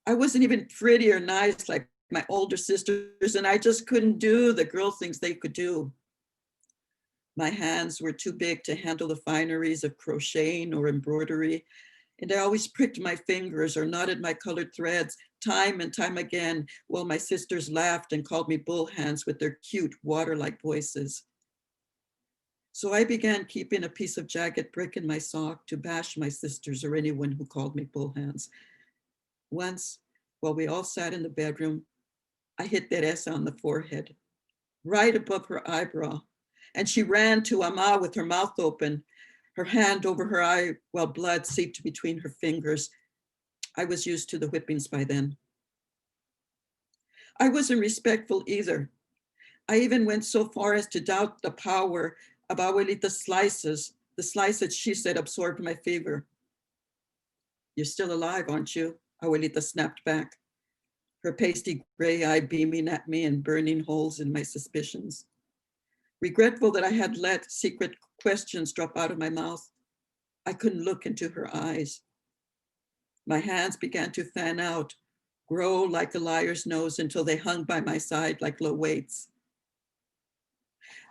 I wasn't even pretty or nice like my older sisters, and I just couldn't do the girl things they could do. My hands were too big to handle the fineries of crocheting or embroidery, and I always pricked my fingers or knotted my colored threads time and time again, while my sisters laughed and called me bull hands with their cute water-like voices. So I began keeping a piece of jagged brick in my sock to bash my sisters or anyone who called me bull hands. Once, while we all sat in the bedroom, I hit Teresa on the forehead, right above her eyebrow, and she ran to Ama with her mouth open, her hand over her eye while blood seeped between her fingers. I was used to the whippings by then. I wasn't respectful either. I even went so far as to doubt the power of Abuelita's slices, the slices she said absorbed my fever. You're still alive, aren't you? Abuelita snapped back, her pasty gray eye beaming at me and burning holes in my suspicions. Regretful that I had let secret questions drop out of my mouth, I couldn't look into her eyes. My hands began to fan out, grow like a liar's nose until they hung by my side like low weights.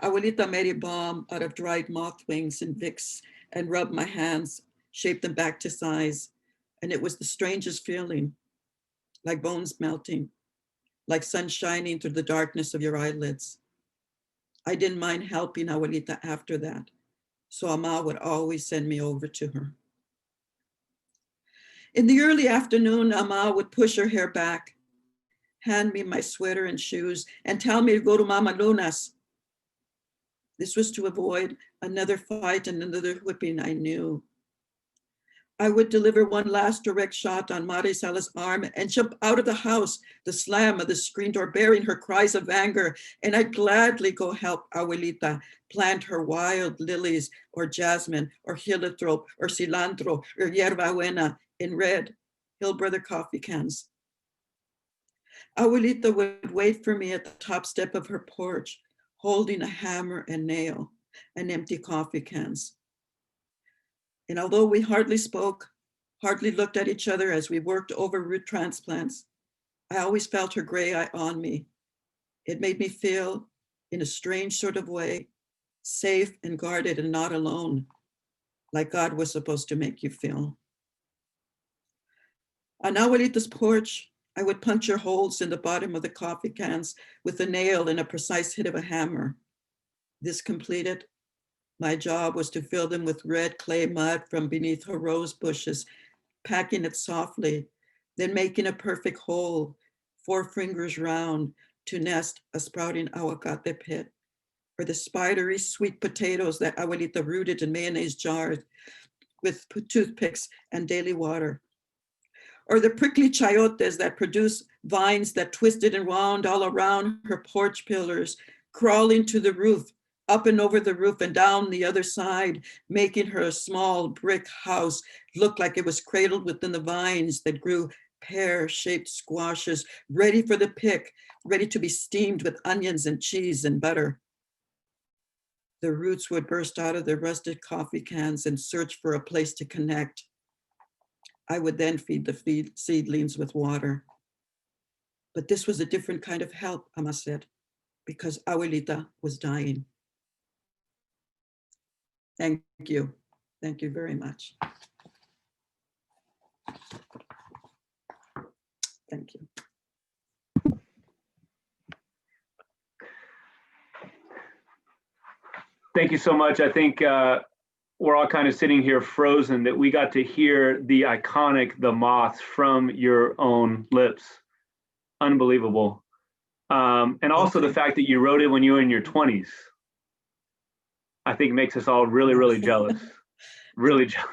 Abuelita made a balm out of dried moth wings and Vicks and rubbed my hands, shaped them back to size. And it was the strangest feeling, like bones melting, like sun shining through the darkness of your eyelids. I didn't mind helping Abuelita after that, so Ama would always send me over to her. In the early afternoon, Ama would push her hair back, hand me my sweater and shoes, and tell me to go to Mama Luna's. This was to avoid another fight and another whipping I knew. I would deliver one last direct shot on Marisela's arm and jump out of the house, the slam of the screen door bearing her cries of anger, and I'd gladly go help Abuelita plant her wild lilies or jasmine or heliotrope or cilantro or yerba buena in red Hill Brother coffee cans. Abuelita would wait for me at the top step of her porch, holding a hammer and nail and empty coffee cans. And although we hardly spoke, hardly looked at each other as we worked over root transplants, I always felt her gray eye on me. It made me feel, in a strange sort of way, safe and guarded and not alone, like God was supposed to make you feel. On Abuelita's porch, I would puncture holes in the bottom of the coffee cans with a nail and a precise hit of a hammer. This completed, my job was to fill them with red clay mud from beneath her rose bushes, packing it softly, then making a perfect hole, 4 fingers round, to nest a sprouting aguacate pit, or the spidery sweet potatoes that Abuelita rooted in mayonnaise jars with toothpicks and daily water, or the prickly chayotes that produce vines that twisted and wound all around her porch pillars, crawling to the roof, up and over the roof and down the other side, making her a small brick house look like it was cradled within the vines that grew pear-shaped squashes, ready for the pick, ready to be steamed with onions and cheese and butter. The roots would burst out of their rusted coffee cans and search for a place to connect. I would then feed the seedlings with water. But this was a different kind of help, Ama said, because Abuelita was dying. Thank you. Thank you very much. Thank you. Thank you so much. I think we're all kind of sitting here frozen that we got to hear the iconic The Moth from your own lips. Unbelievable. And also the fact that you wrote it when you were in your 20s, I think makes us all really, really jealous. Really jealous.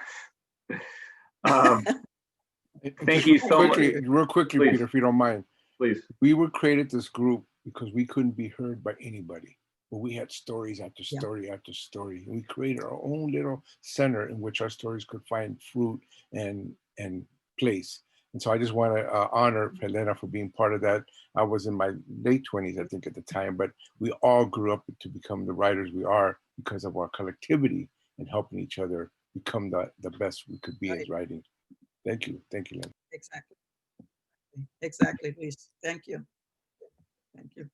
Thank you so much. Real quickly, Please. Peter, if you don't mind. Please. We were created this group because we couldn't be heard by anybody. But we had stories after story after story. And we created our own little center in which our stories could find fruit and place. And so I just want to honor Helena for being part of that. I was in my late 20s, I think, at the time, but we all grew up to become the writers we are because of our collectivity and helping each other become the best we could be as writing. Thank you. Thank you, Helena. Exactly. Exactly, Luis. Thank you. Thank you.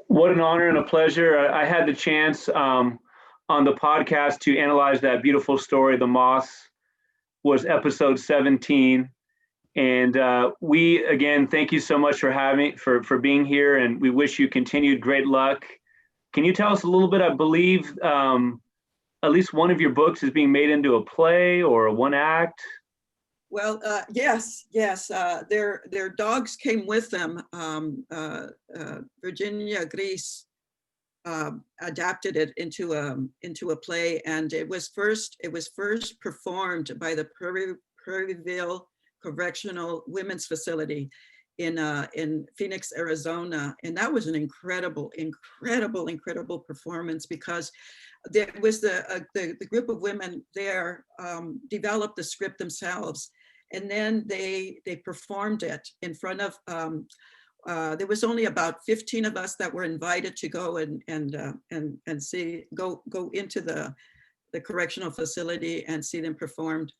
What an honor and a pleasure. I had the chance on the podcast to analyze that beautiful story. The Moth was episode 17. And we, again, thank you so much for being here, and we wish you continued great luck. Can you tell us a little bit? I believe at least one of your books is being made into a play or a one act. Well, yes. Their dogs came with them. Virginia Gris adapted it into a play, and it was first performed by the Prairieville Correctional Women's Facility in Phoenix, Arizona, and that was an incredible performance because there was the group of women there developed the script themselves, and then they performed it in front of. There was only about 15 of us that were invited to go and go into the correctional facility and see them performed.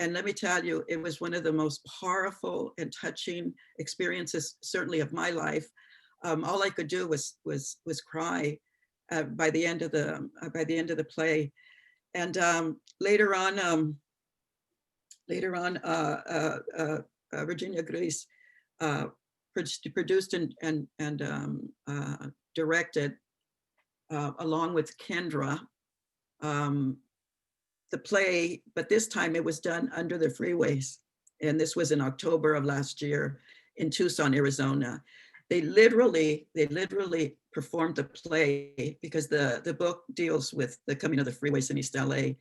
And let me tell you, it was one of the most powerful and touching experiences, certainly of my life. All I could do was cry by the end of the play. And later on, Virginia Grace produced and directed, along with Kendra, the play, but this time it was done under the freeways. And this was in October of last year in Tucson, Arizona. They literally performed the play because the book deals with the coming of the freeways in East LA.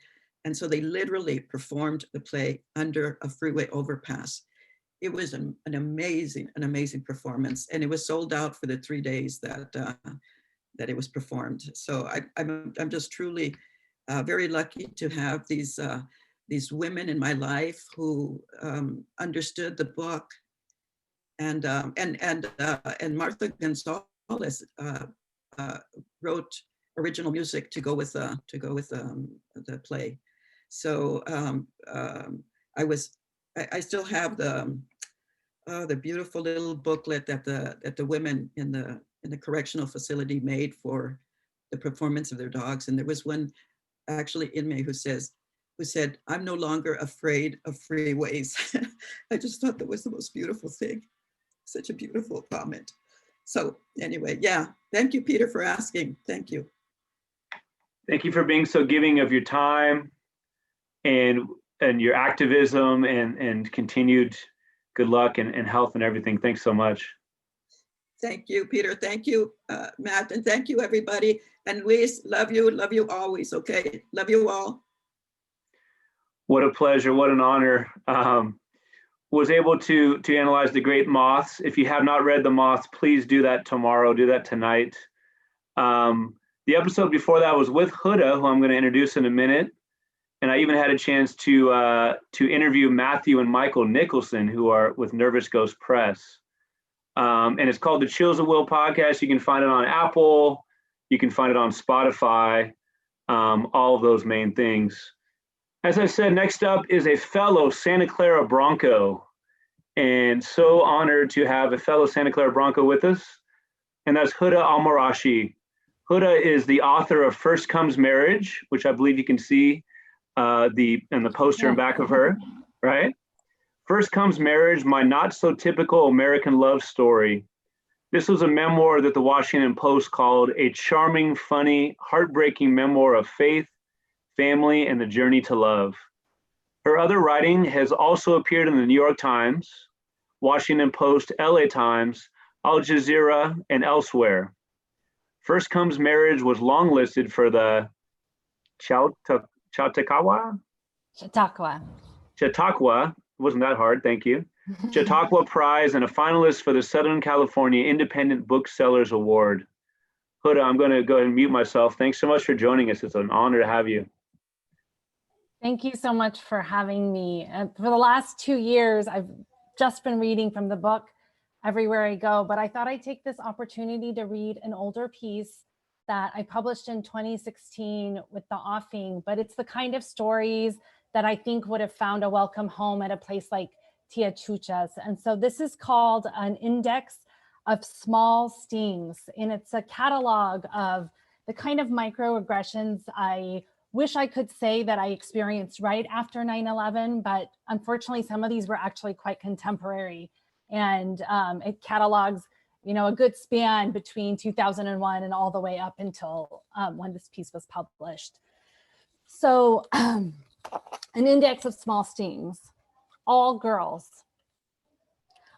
And so they literally performed the play under a freeway overpass. It was an amazing performance, and it was sold out for the 3 days that it was performed. So I'm just truly very lucky to have these women in my life who understood the book, and Martha Gonzalez wrote original music to go with the play. So I still have the beautiful little booklet that the women in the correctional facility made for the performance of their dogs. And there was one actually inmate who said, "I'm no longer afraid of freeways." I just thought that was the most beautiful thing. Such a beautiful comment. So anyway, yeah, thank you, Peter, for asking. Thank you. Thank you for being so giving of your time and your activism and continued good luck and health and everything. Thanks so much. Thank you, Peter. Thank you, Matt. And thank you, everybody. And Luis, love you always, okay? Love you all. What a pleasure, what an honor. Was able to analyze The Great Moths. If you have not read The Moths, please do that tomorrow, do that tonight. The episode before that was with Huda, who I'm gonna introduce in a minute. And I even had a chance to interview Matthew and Michael Nicholson, who are with Nervous Ghost Press. And it's called the Chills at Will podcast. You can find it on Apple. You can find it on Spotify, all of those main things. As I said, next up is a fellow Santa Clara Bronco. And so honored to have a fellow Santa Clara Bronco with us. And that's Huda Al-Marashi. Huda is the author of First Comes Marriage, which I believe you can see in the poster in back of her, right? First Comes Marriage, my not so typical American love story. This was a memoir that the Washington Post called a charming, funny, heartbreaking memoir of faith, family, and the journey to love. Her other writing has also appeared in the New York Times, Washington Post, LA Times, Al Jazeera, and elsewhere. First Comes Marriage was longlisted for the Chautauqua, wasn't that hard, thank you. Chautauqua Prize and a finalist for the Southern California Independent Booksellers Award. Huda, I'm going to go ahead and mute myself. Thanks so much for joining us. It's an honor to have you. Thank you so much for having me. For the last 2 years, I've just been reading from the book everywhere I go, but I thought I'd take this opportunity to read an older piece that I published in 2016 with the offing, but it's the kind of stories that I think would have found a welcome home at a place like Tia Chucha's. And so this is called An Index of Small Stings, and it's a catalog of the kind of microaggressions I wish I could say that I experienced right after 9/11, but unfortunately some of these were actually quite contemporary. And it catalogs, you know, a good span between 2001 and all the way up until when this piece was published. So an index of small stings, all girls.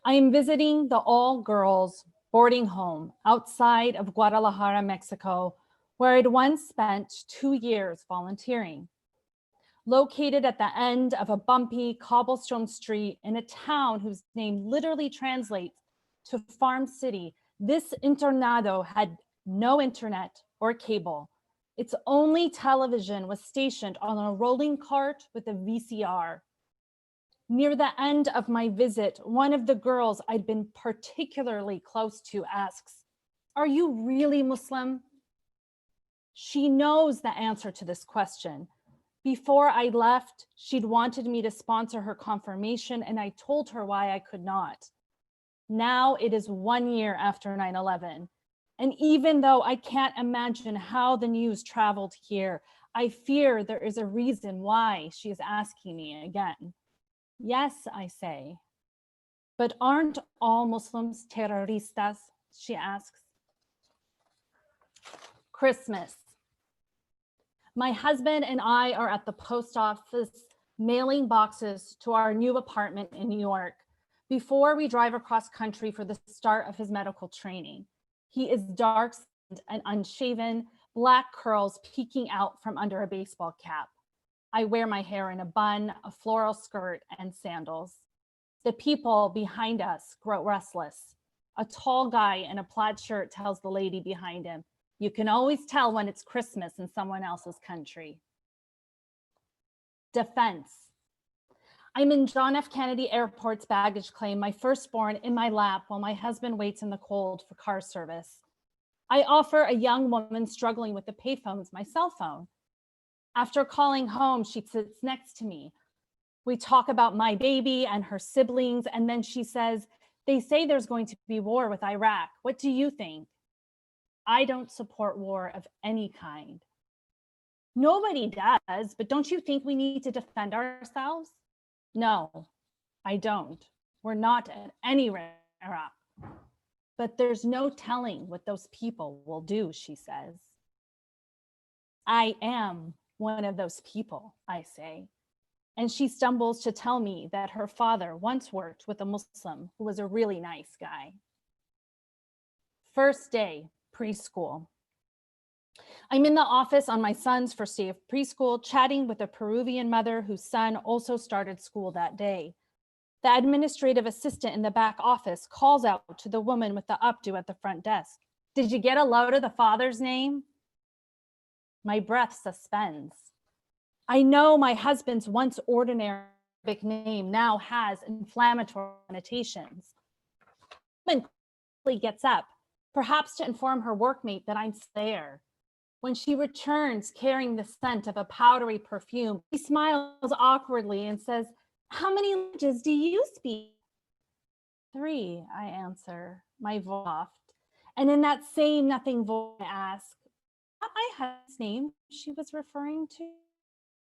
I am visiting the all girls boarding home outside of Guadalajara, Mexico, where I'd once spent 2 years volunteering. Located at the end of a bumpy cobblestone street in a town whose name literally translates to Farm City, this internado had no internet or cable. Its only television was stationed on a rolling cart with a VCR. Near the end of my visit, one of the girls I'd been particularly close to asks, "Are you really Muslim?" She knows the answer to this question. Before I left, she'd wanted me to sponsor her confirmation, and I told her why I could not. Now it is 1 year after 9/11. And even though I can't imagine how the news traveled here, I fear there is a reason why she is asking me again. Yes, I say. But aren't all Muslims terroristas? She asks. Christmas. My husband and I are at the post office mailing boxes to our new apartment in New York before we drive across country for the start of his medical training. He is dark-skinned and unshaven, black curls peeking out from under a baseball cap. I wear my hair in a bun, a floral skirt, and sandals. The people behind us grow restless. A tall guy in a plaid shirt tells the lady behind him, "You can always tell when it's Christmas in someone else's country." Defense. I'm in John F. Kennedy Airport's baggage claim, my firstborn in my lap while my husband waits in the cold for car service. I offer a young woman struggling with the payphones my cell phone. After calling home, she sits next to me. We talk about my baby and her siblings, and then she says, "They say there's going to be war with Iraq. What do you think?" I don't support war of any kind. Nobody does, but don't you think we need to defend ourselves? No, I don't. We're not at any risk in Iraq. But there's no telling what those people will do, she says. I am one of those people, I say. And she stumbles to tell me that her father once worked with a Muslim who was a really nice guy. First day, preschool. I'm in the office on my son's first day of preschool, chatting with a Peruvian mother whose son also started school that day. The administrative assistant in the back office calls out to the woman with the updo at the front desk. "Did you get a load of the father's name?" My breath suspends. I know my husband's once ordinary Arabic name now has inflammatory connotations. The woman quickly gets up, perhaps to inform her workmate that I'm there. When she returns carrying the scent of a powdery perfume, he smiles awkwardly and says, "How many languages do you speak?" 3, I answer, my voice soft. And in that same nothing voice, I ask, "Not my husband's name she was referring to?"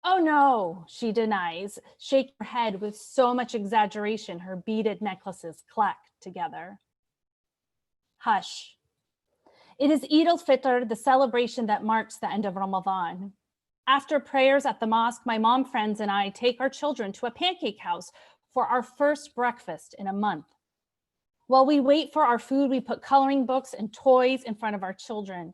"Oh no," she denies, shaking her head with so much exaggeration her beaded necklaces clack together. Hush. It is Eid al-Fitr, the celebration that marks the end of Ramadan. After prayers at the mosque, my mom friends and I take our children to a pancake house for our first breakfast in a month. While we wait for our food, we put coloring books and toys in front of our children.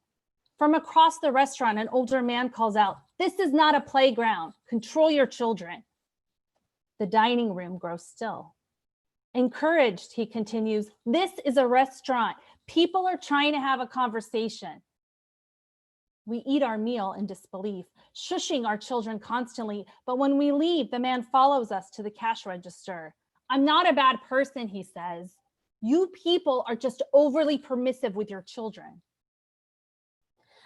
From across the restaurant, an older man calls out, "This is not a playground. Control your children." The dining room grows still. Encouraged, he continues, "This is a restaurant. People are trying to have a conversation." We eat our meal in disbelief, shushing our children constantly, but when we leave, the man follows us to the cash register. "I'm not a bad person," he says. "You people are just overly permissive with your children."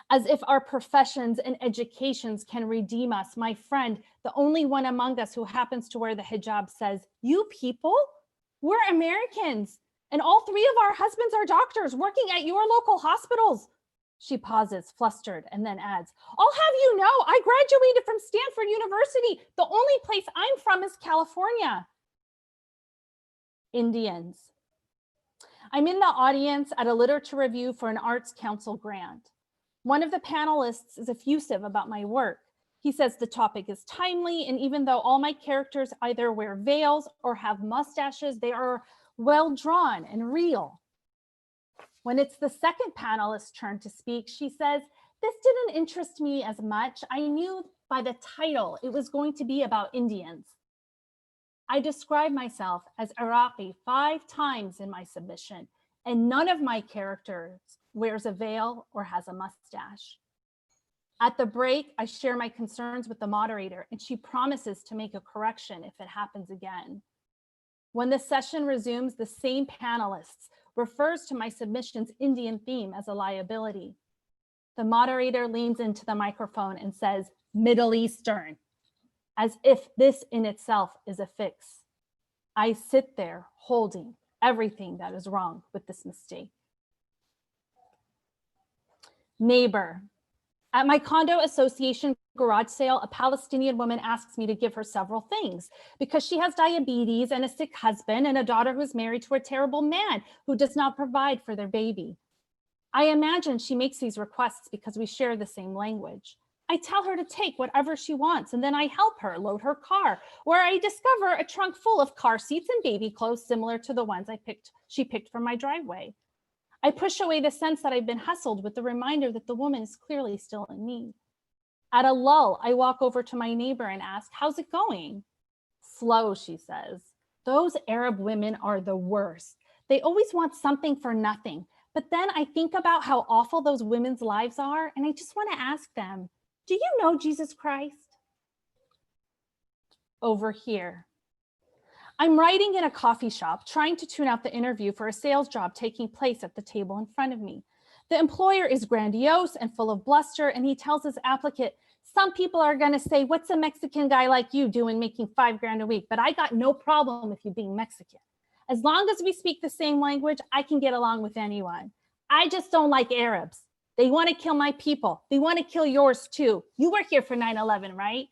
As if our professions and educations can redeem us, my friend, the only one among us who happens to wear the hijab, says, "You people? We're Americans, and all 3 of our husbands are doctors working at your local hospitals." She pauses, flustered, and then adds, "I'll have you know, I graduated from Stanford University. The only place I'm from is California." Indians. I'm in the audience at a literature review for an Arts Council grant. One of the panelists is effusive about my work. He says the topic is timely, and even though all my characters either wear veils or have mustaches, they are well drawn and real. When it's the second panelist's turn to speak, she says, "This didn't interest me as much. I knew by the title it was going to be about Indians." I describe myself as Iraqi 5 times in my submission, and none of my characters wears a veil or has a mustache. At the break, I share my concerns with the moderator, and she promises to make a correction if it happens again. When the session resumes, the same panelists refers to my submission's Indian theme as a liability. The moderator leans into the microphone and says, "Middle Eastern," as if this in itself is a fix. I sit there holding everything that is wrong with this mistake. Neighbor. At my condo association garage sale, a Palestinian woman asks me to give her several things because she has diabetes and a sick husband and a daughter who's married to a terrible man who does not provide for their baby. I imagine she makes these requests because we share the same language. I tell her to take whatever she wants, and then I help her load her car, where I discover a trunk full of car seats and baby clothes similar to the ones she picked from my driveway. I push away the sense that I've been hustled with the reminder that the woman is clearly still in need. At a lull, I walk over to my neighbor and ask, how's it going? Slow, she says. Those Arab women are the worst. They always want something for nothing. But then I think about how awful those women's lives are, and I just want to ask them, do you know Jesus Christ? Over here. I'm writing in a coffee shop, trying to tune out the interview for a sales job taking place at the table in front of me. The employer is grandiose and full of bluster, and he tells his applicant, some people are gonna say, what's a Mexican guy like you doing making $5 grand a week? But I got no problem with you being Mexican. As long as we speak the same language, I can get along with anyone. I just don't like Arabs. They want to kill my people. They want to kill yours too. You were here for 9/11, right?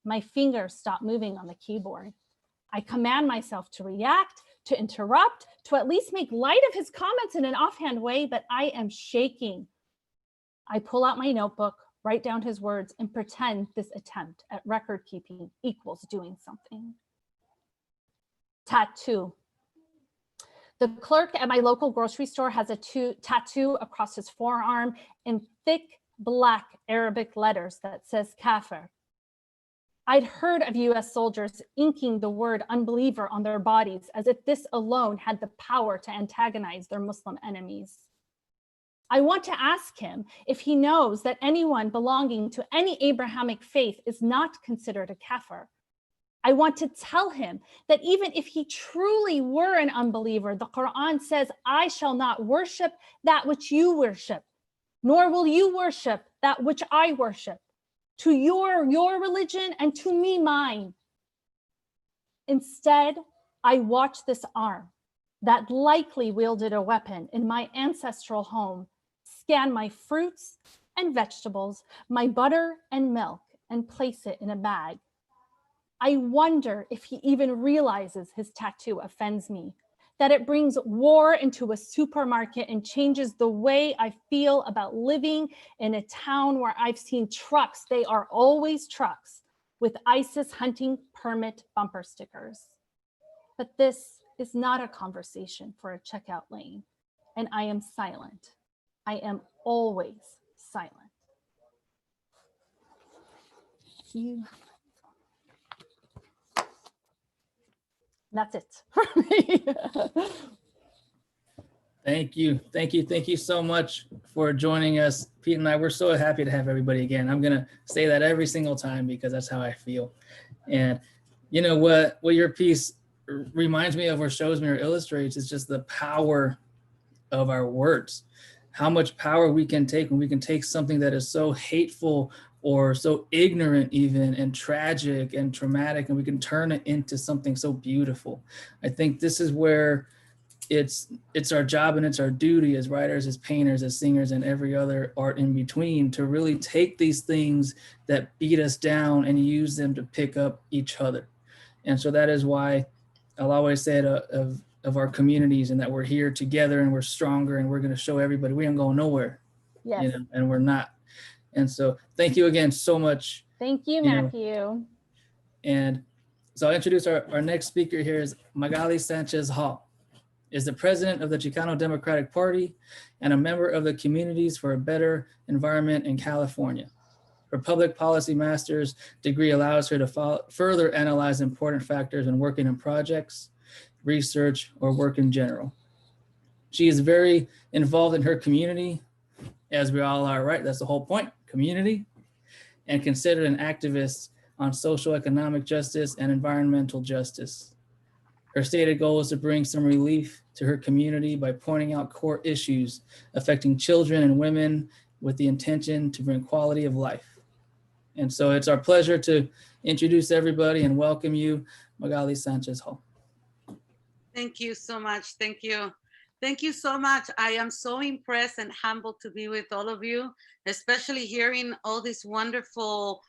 My fingers stop moving on the keyboard. I command myself to react, to interrupt, to at least make light of his comments in an offhand way, but I am shaking. I pull out my notebook, write down his words, and pretend this attempt at record keeping equals doing something. Tattoo. The clerk at my local grocery store has a tattoo across his forearm in thick black Arabic letters that says kafir. I'd heard of US soldiers inking the word unbeliever on their bodies as if this alone had the power to antagonize their Muslim enemies. I want to ask him if he knows that anyone belonging to any Abrahamic faith is not considered a kafir. I want to tell him that even if he truly were an unbeliever, the Quran says, I shall not worship that which you worship, nor will you worship that which I worship. To your religion and to me mine. Instead, I watch this arm that likely wielded a weapon in my ancestral home scan my fruits and vegetables, my butter and milk, and place it in a bag. I wonder if he even realizes his tattoo offends me, that it brings war into a supermarket and changes the way I feel about living in a town where I've seen trucks, they are always trucks, with ISIS hunting permit bumper stickers. But this is not a conversation for a checkout lane, and I am silent. I am always silent. Thank you. That's it for me. Thank you. Thank you. Thank you so much for joining us. Pete and I, we're so happy to have everybody again. I'm going to say that every single time because that's how I feel. And you know what your piece reminds me of or shows me or illustrates is just the power of our words. How much power we can take when we can take something that is so hateful or so ignorant even and tragic and traumatic, and we can turn it into something so beautiful. I think this is where it's our job and it's our duty as writers, as painters, as singers, and every other art in between to really take these things that beat us down and use them to pick up each other. And so that is why I'll always say it of our communities, and that we're here together and we're stronger and we're going to show everybody we ain't going nowhere. Yes. You know, and we're not. And so thank you again so much. Thank you, Matthew. And so I'll introduce our next speaker here is Magali Sanchez Hall, is the president of the Chicano Democratic Party and a member of the Communities for a Better Environment in California. Her public policy master's degree allows her to further analyze important factors when working in projects, research, or work in general. She is very involved in her community, as we all are, right? That's the whole point, community, and considered an activist on social economic justice and environmental justice. Her stated goal is to bring some relief to her community by pointing out core issues affecting children and women with the intention to bring quality of life. And so it's our pleasure to introduce everybody and welcome you, Magali Sanchez Hall. Thank you so much. Thank you. Thank you so much. I am so impressed and humbled to be with all of you, especially hearing all these wonderful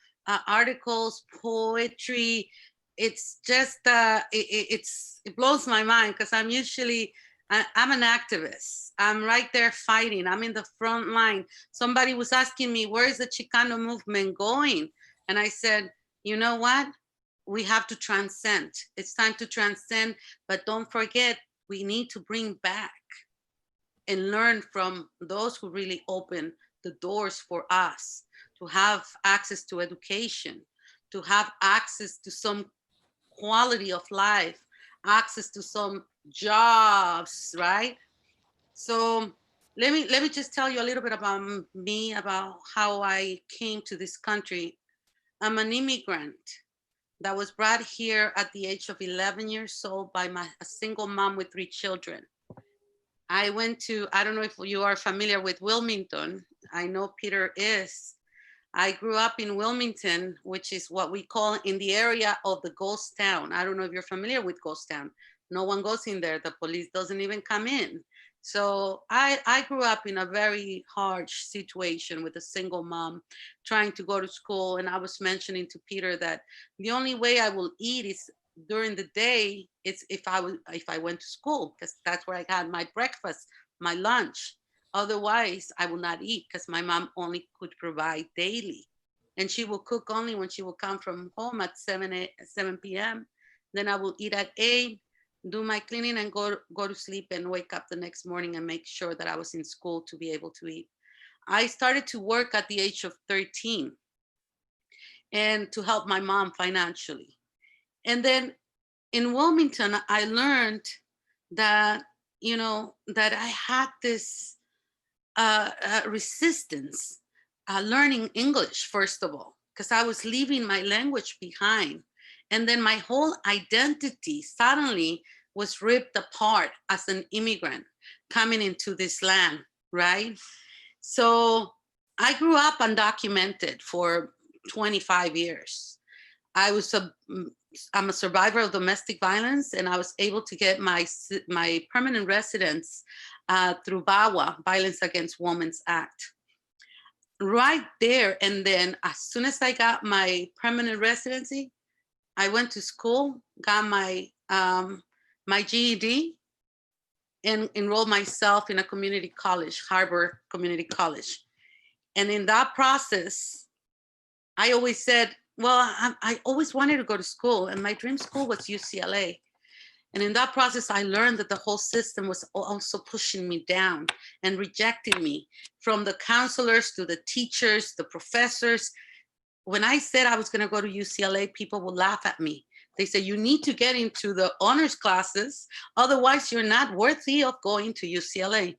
articles, poetry. It's just, it blows my mind because I'm an activist. I'm right there fighting. I'm in the front line. Somebody was asking me, where is the Chicano movement going? And I said, you know what? We have to transcend. It's time to transcend, but don't forget, we need to bring back and learn from those who really open the doors for us to have access to education, to have access to some quality of life, access to some jobs, right? So let me just tell you a little bit about me, about how I came to this country. I'm an immigrant that was brought here at the age of 11 years old by a single mom with 3 children. I went to, I don't know if you are familiar with Wilmington. I know Peter is. I grew up in Wilmington, which is what we call in the area of the ghost town. I don't know if you're familiar with ghost town. No one goes in there. The police doesn't even come in. So I grew up in a very harsh situation with a single mom trying to go to school. And I was mentioning to Peter that the only way I will eat is during the day. It's if I went to school, because that's where I had my breakfast, my lunch. Otherwise, I will not eat because my mom only could provide daily. And she will cook only when she will come from home at 7 p.m. Then I will eat at 8, do my cleaning and go to sleep and wake up the next morning and make sure that I was in school to be able to eat. I started to work at the age of 13 and to help my mom financially. And then in Wilmington, I learned that, that I had this resistance learning English, first of all, because I was leaving my language behind. And then my whole identity suddenly was ripped apart as an immigrant coming into this land, right? So I grew up undocumented for 25 years. I'm a survivor of domestic violence, and I was able to get my permanent residence through VAWA, Violence Against Women's Act. Right there, and then as soon as I got my permanent residency, I went to school, got my my GED, and enrolled myself in a community college, Harbor Community College. And in that process, I always said, well, I always wanted to go to school, and my dream school was UCLA. And in that process, I learned that the whole system was also pushing me down and rejecting me, from the counselors to the teachers, the professors. When I said I was going to go to UCLA, people would laugh at me. They say, you need to get into the honors classes, otherwise you're not worthy of going to UCLA.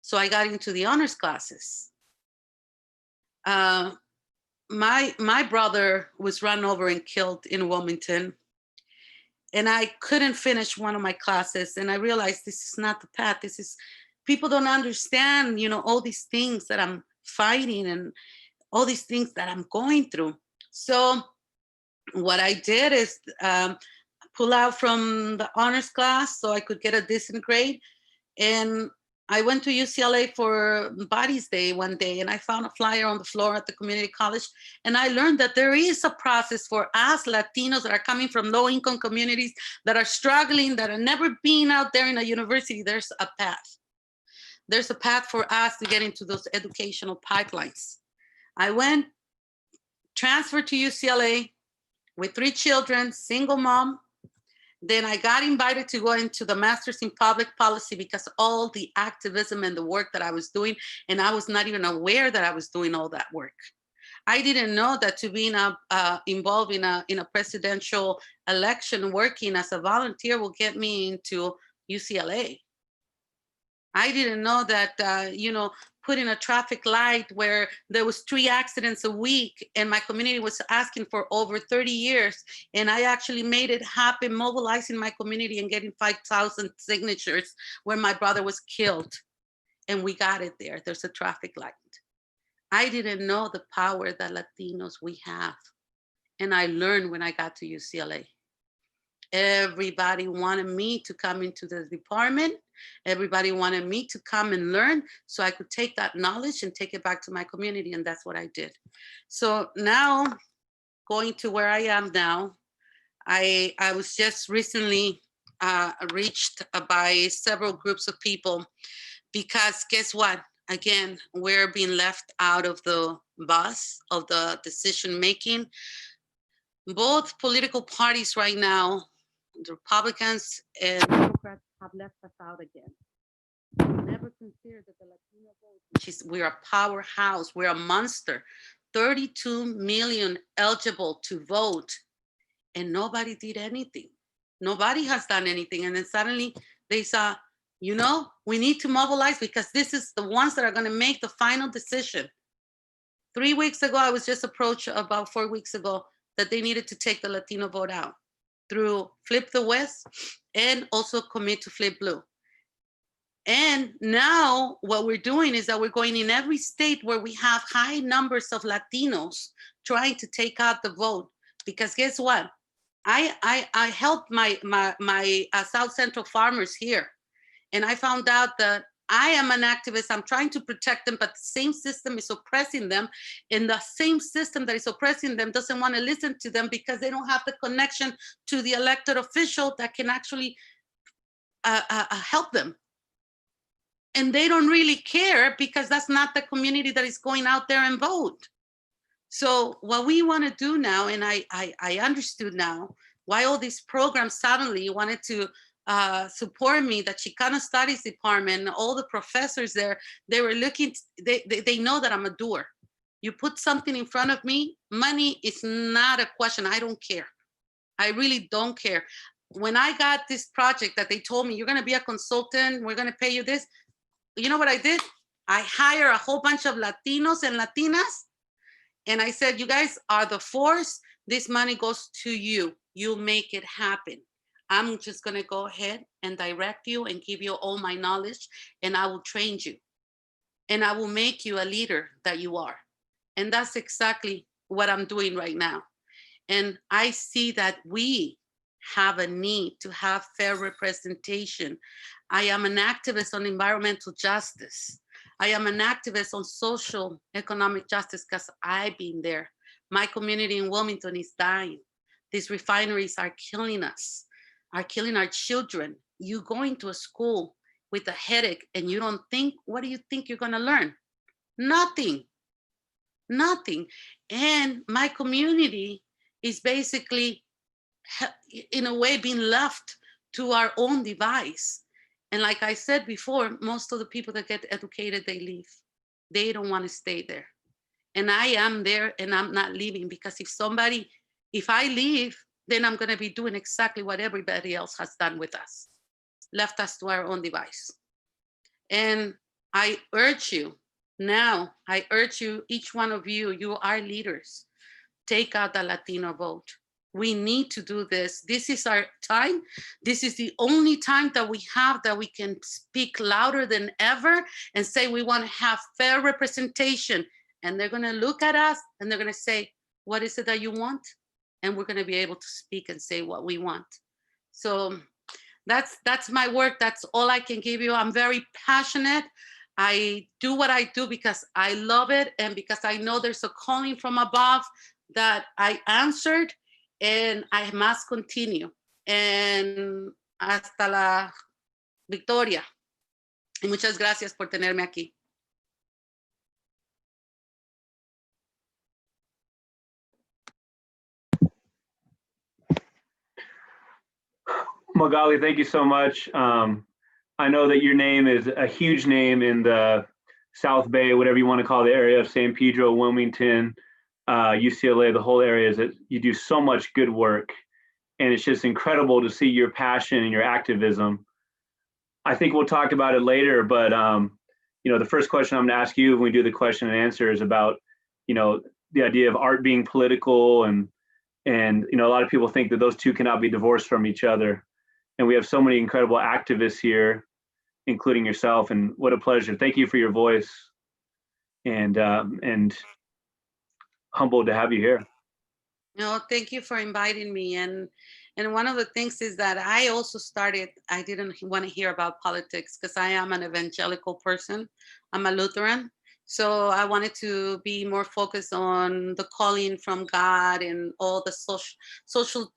So I got into the honors classes. My brother was run over and killed in Wilmington, and I couldn't finish one of my classes. And I realized this is not the path. People don't understand, all these things that I'm fighting and all these things that I'm going through. So what I did is pull out from the honors class so I could get a decent grade. And I went to UCLA for Bodies Day one day, and I found a flyer on the floor at the community college. And I learned that there is a process for us Latinos that are coming from low-income communities, that are struggling, that have never been out there in a university. There's a path. There's a path for us to get into those educational pipelines. I went, transferred to UCLA with 3 children, single mom. Then I got invited to go into the Master's in Public Policy because all the activism and the work that I was doing, and I was not even aware that I was doing all that work. I didn't know that to be involved in a presidential election, working as a volunteer, will get me into UCLA. I didn't know that, putting a traffic light where there was 3 accidents a week, and my community was asking for over 30 years. And I actually made it happen, mobilizing my community and getting 5,000 signatures where my brother was killed. And we got it there. There's a traffic light. I didn't know the power that Latinos we have. and I learned when I got to UCLA. Everybody wanted me to come into the department. Everybody wanted me to come and learn so I could take that knowledge and take it back to my community, and that's what I did. So now, going to where I am now, I was just recently reached by several groups of people, because guess what? Again, we're being left out of the bus of the decision making. Both political parties right now, the Republicans and Democrats, have left us out again. Never considered that the Latino vote, which is, we're a powerhouse, we're a monster, 32 million eligible to vote, and nobody did anything. Nobody has done anything. And then suddenly they saw, you know, we need to mobilize because this is the ones that are going to make the final decision. 3 weeks ago, I was just approached about 4 weeks ago that they needed to take the Latino vote out through Flip the West and also commit to Flip Blue. And now what we're doing is that we're going in every state where we have high numbers of Latinos trying to take out the vote. Because guess what? I helped my South Central farmers here. And I found out that I am an activist. I'm trying to protect them, but the same system is oppressing them. And the same system that is oppressing them doesn't want to listen to them because they don't have the connection to the elected official that can actually help them. And they don't really care because that's not the community that is going out there and vote. So what we want to do now, and I understood now why all these programs suddenly wanted to support me, the Chicano Studies Department, all the professors there, they were looking, they know that I'm a doer. You put something in front of me, money is not a question. I don't care. I really don't care. When I got this project that they told me, you're going to be a consultant, we're going to pay you this. You know what I did? I hired a whole bunch of Latinos and Latinas. And I said, you guys are the force. This money goes to you. You make it happen. I'm just going to go ahead and direct you and give you all my knowledge, and I will train you. And I will make you a leader that you are. And that's exactly what I'm doing right now. And I see that we have a need to have fair representation. I am an activist on environmental justice. I am an activist on social economic justice because I've been there. My community in Wilmington is dying. These refineries are killing us, are killing our children. You go into a school with a headache and you don't think, what do you think you're gonna learn? Nothing, nothing. And my community is basically, in a way, being left to our own device. And like I said before, most of the people that get educated, they leave. They don't want to stay there. And I am there and I'm not leaving, because if I leave, then I'm going to be doing exactly what everybody else has done with us, left us to our own device. And I urge you now, each one of you, you are leaders, take out the Latino vote. We need to do this. This is our time. This is the only time that we have that we can speak louder than ever and say we want to have fair representation. And they're going to look at us and they're going to say, what is it that you want? And we're going to be able to speak and say what we want. So that's my work. That's all I can give you. I'm very passionate. I do what I do because I love it and because I know there's a calling from above that I answered. And I must continue. And hasta la victoria. Y muchas gracias por tenerme aquí. Magali, thank you so much. I know that your name is a huge name in the South Bay, whatever you want to call the area of San Pedro, Wilmington, UCLA, the whole area. Is that you do so much good work, and it's just incredible to see your passion and your activism. I think we'll talk about it later, but you know, the first question I'm going to ask you when we do the question and answer is about, you know, the idea of art being political, and you know, a lot of people think that those two cannot be divorced from each other. And we have so many incredible activists here, including yourself, and what a pleasure. Thank you for your voice, and humbled to have you here. No, thank you for inviting me. And one of the things is that I also started, I didn't want to hear about politics because I am an evangelical person. I'm a Lutheran. So I wanted to be more focused on the calling from God and all the social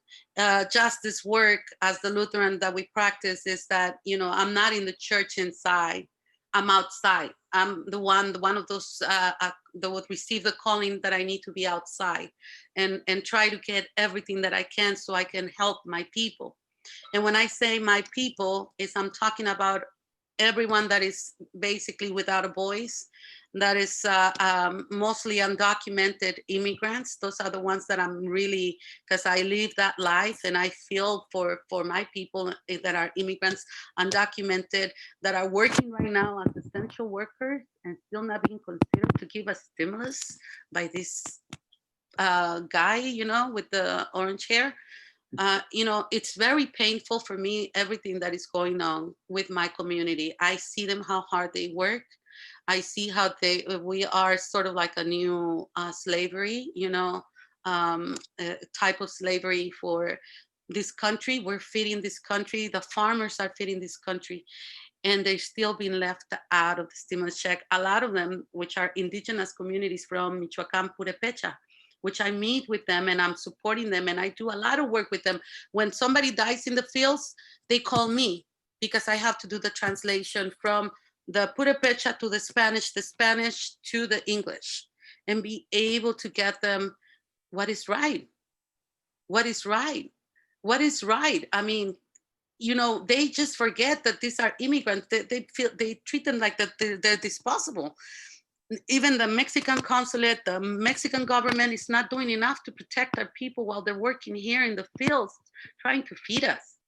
justice work as the Lutheran that we practice is that, you know, I'm not in the church inside. I'm outside. I'm the one of those that would receive the calling that I need to be outside and try to get everything that I can so I can help my people. And when I say my people, is I'm talking about everyone that is basically without a voice, that is mostly undocumented immigrants. Those are the ones that I'm really, because I live that life and I feel for my people that are immigrants, undocumented, that are working right now as essential workers and still not being considered to give a stimulus by this guy, you know, with the orange hair. You know, it's very painful for me, everything that is going on with my community. I see them, how hard they work. I see how we are sort of like a new slavery, you know, type of slavery for this country. We're feeding this country. The farmers are feeding this country and they're still being left out of the stimulus check. A lot of them, which are indigenous communities from Michoacan, Purepecha, which I meet with them and I'm supporting them and I do a lot of work with them. When somebody dies in the fields, they call me because I have to do the translation from the Purepecha to the Spanish to the English, and be able to get them what is right, what is right, what is right. I mean, you know, they just forget that these are immigrants. They treat them like that they're disposable. Even the Mexican consulate, the Mexican government is not doing enough to protect our people while they're working here in the fields, trying to feed us,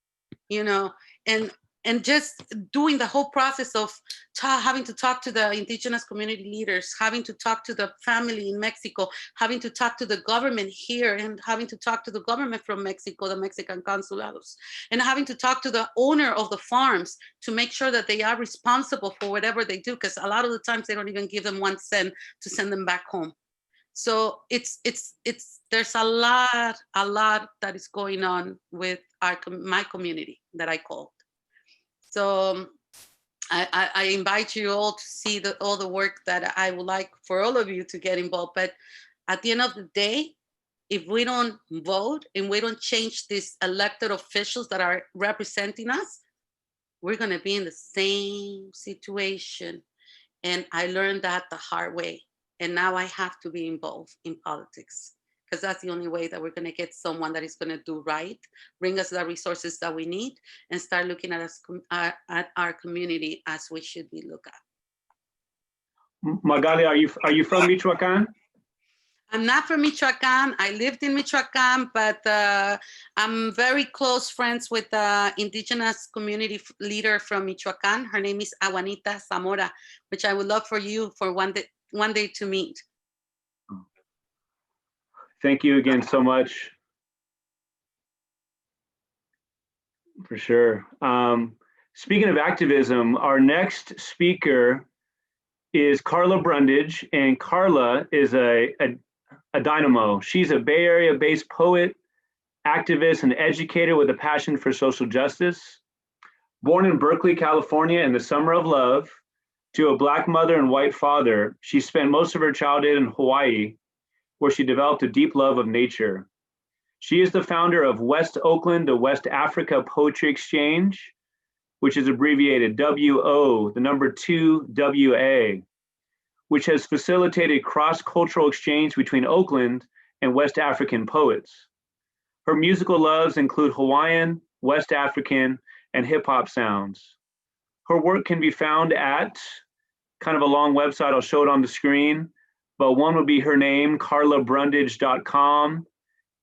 you know, and just doing the whole process of having to talk to the indigenous community leaders, having to talk to the family in Mexico, having to talk to the government here, and having to talk to the government from Mexico, the Mexican consulados, and having to talk to the owner of the farms to make sure that they are responsible for whatever they do, because a lot of the times they don't even give them 1 cent to send them back home. So there's a lot that is going on with my community that I called. So I invite you all to see all the work that I would like for all of you to get involved. But at the end of the day, if we don't vote and we don't change these elected officials that are representing us, we're going to be in the same situation. And I learned that the hard way. And now I have to be involved in politics, because that's the only way that we're going to get someone that is going to do right, bring us the resources that we need, and start looking at us at our community as we should be looked at. Magali, are you from Michoacan? I'm not from Michoacan. I lived in Michoacan, but I'm very close friends with the indigenous community leader from Michoacan. Her name is Juanita Zamora, which I would love for you for one day to meet. Thank you again so much. For sure. Speaking of activism, our next speaker is Carla Brundage, and Carla is a dynamo. She's a Bay Area-based poet, activist, and educator with a passion for social justice. Born in Berkeley, California in the summer of love, to a Black mother and white father, she spent most of her childhood in Hawaii, where she developed a deep love of nature. She is the founder of West Oakland to West Africa Poetry Exchange, which is abbreviated WO, the number 2 WA, which has facilitated cross-cultural exchange between Oakland and West African poets. Her musical loves include Hawaiian, West African, and hip-hop sounds. Her work can be found at kind of a long website. I'll show it on the screen, but one would be her name, carlabrundage.com,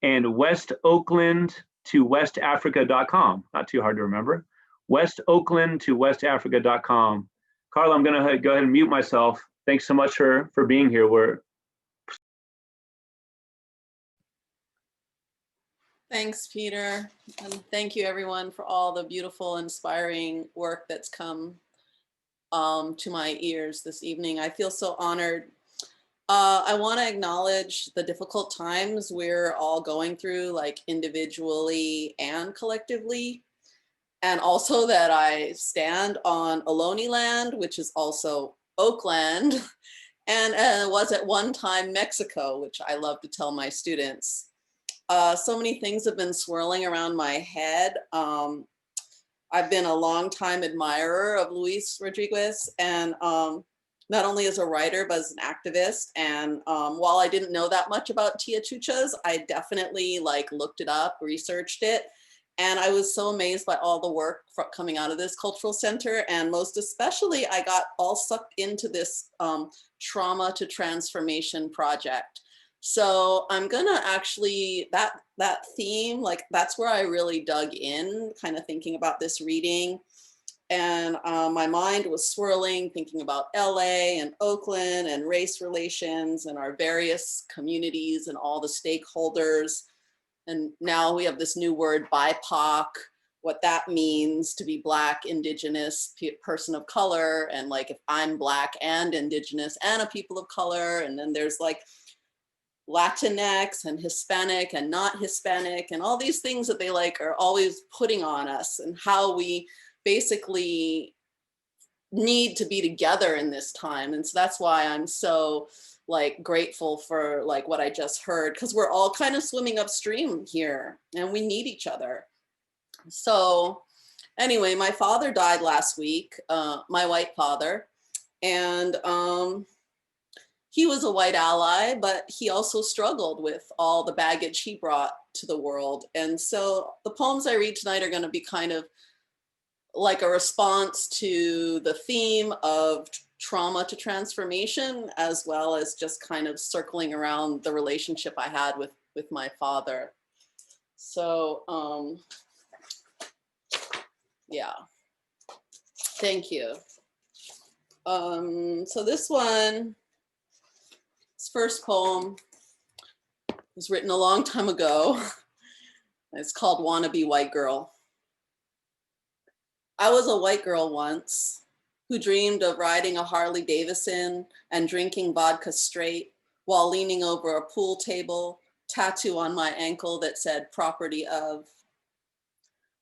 and West Oakland to westafrica.com. Not too hard to remember. West Oakland to westafrica.com. Carla, I'm going to go ahead and mute myself. Thanks so much for being here. Thanks, Peter. And thank you, everyone, for all the beautiful, inspiring work that's come to my ears this evening. I feel so honored. I want to acknowledge the difficult times we're all going through, like individually and collectively. And also that I stand on Ohlone land, which is also Oakland, and was at one time Mexico, which I love to tell my students. So many things have been swirling around my head. I've been a long time admirer of Luis Rodriguez, and not only as a writer, but as an activist. And while I didn't know that much about Tia Chuchas, I definitely like looked it up, researched it. And I was so amazed by all the work coming out of this cultural center. And most especially, I got all sucked into this trauma to transformation project. So I'm gonna actually, that theme, like that's where I really dug in, kind of thinking about this reading. And my mind was swirling, thinking about LA and Oakland and race relations and our various communities and all the stakeholders. And now we have this new word, BIPOC, what that means to be Black, Indigenous, person of color. And like, if I'm Black and Indigenous and a people of color, and then there's like Latinx and Hispanic and not Hispanic and all these things that they like are always putting on us, and how we basically need to be together in this time. And so that's why I'm so like grateful for like what I just heard, because we're all kind of swimming upstream here and we need each other. So anyway, my father died last week, my white father, and he was a white ally, but he also struggled with all the baggage he brought to the world. And so the poems I read tonight are going to be kind of like a response to the theme of trauma to transformation, as well as just kind of circling around the relationship I had with my father. So yeah, thank you. So this one, this first poem was written a long time ago. It's called Wannabe White Girl. I was a white girl once who dreamed of riding a Harley Davidson and drinking vodka straight while leaning over a pool table, tattoo on my ankle that said property of.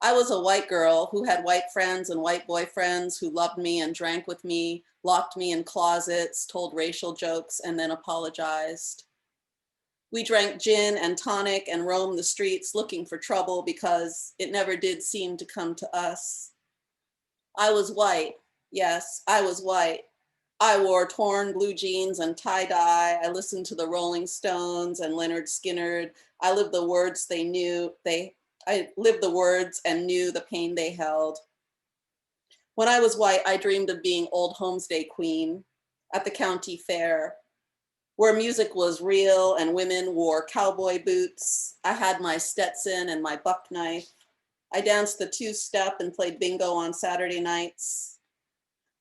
I was a white girl who had white friends and white boyfriends who loved me and drank with me, locked me in closets, told racial jokes, and then apologized. We drank gin and tonic and roamed the streets looking for trouble because it never did seem to come to us. I was white. Yes, I was white. I wore torn blue jeans and tie-dye. I listened to the Rolling Stones and Leonard Skinner. I lived the words they knew. I lived the words and knew the pain they held. When I was white, I dreamed of being Old Homestead Queen at the county fair, where music was real and women wore cowboy boots. I had my Stetson and my buck knife. I danced the two-step and played bingo on Saturday nights.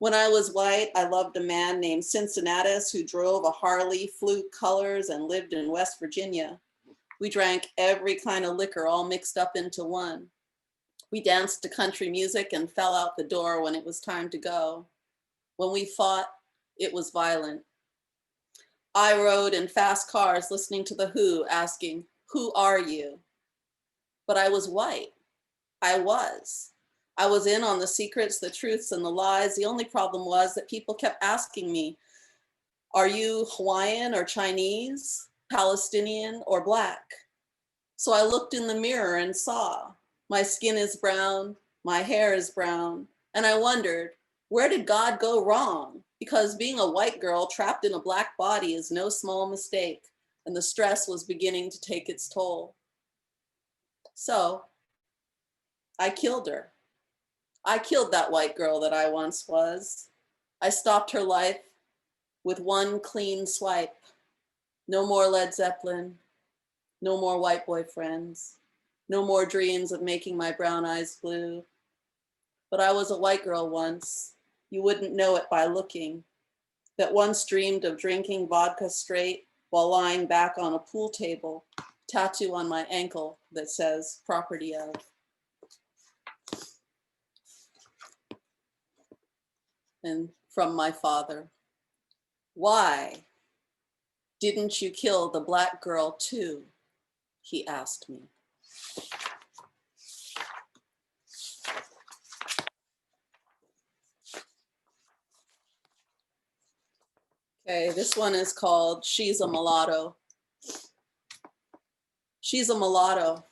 When I was white, I loved a man named Cincinnatus who drove a Harley, flew colors, and lived in West Virginia. We drank every kind of liquor all mixed up into one. We danced to country music and fell out the door when it was time to go. When we fought, it was violent. I rode in fast cars listening to The Who, asking, "Who are you?" But I was white. I was in on the secrets, the truths, and the lies. The only problem was that people kept asking me, "Are you Hawaiian or Chinese, Palestinian or Black?" So I looked in the mirror and saw, my skin is brown, my hair is brown, and I wondered, where did God go wrong? Because being a white girl trapped in a Black body is no small mistake, and the stress was beginning to take its toll. So I killed her. I killed that white girl that I once was. I stopped her life with one clean swipe. No more Led Zeppelin, no more white boyfriends, no more dreams of making my brown eyes blue. But I was a white girl once. You wouldn't know it by looking. That once dreamed of drinking vodka straight while lying back on a pool table, tattoo on my ankle that says property of. And from my father. Why? Didn't you kill the Black girl too? He asked me. Okay, this one is called She's a Mulatto. She's a mulatto.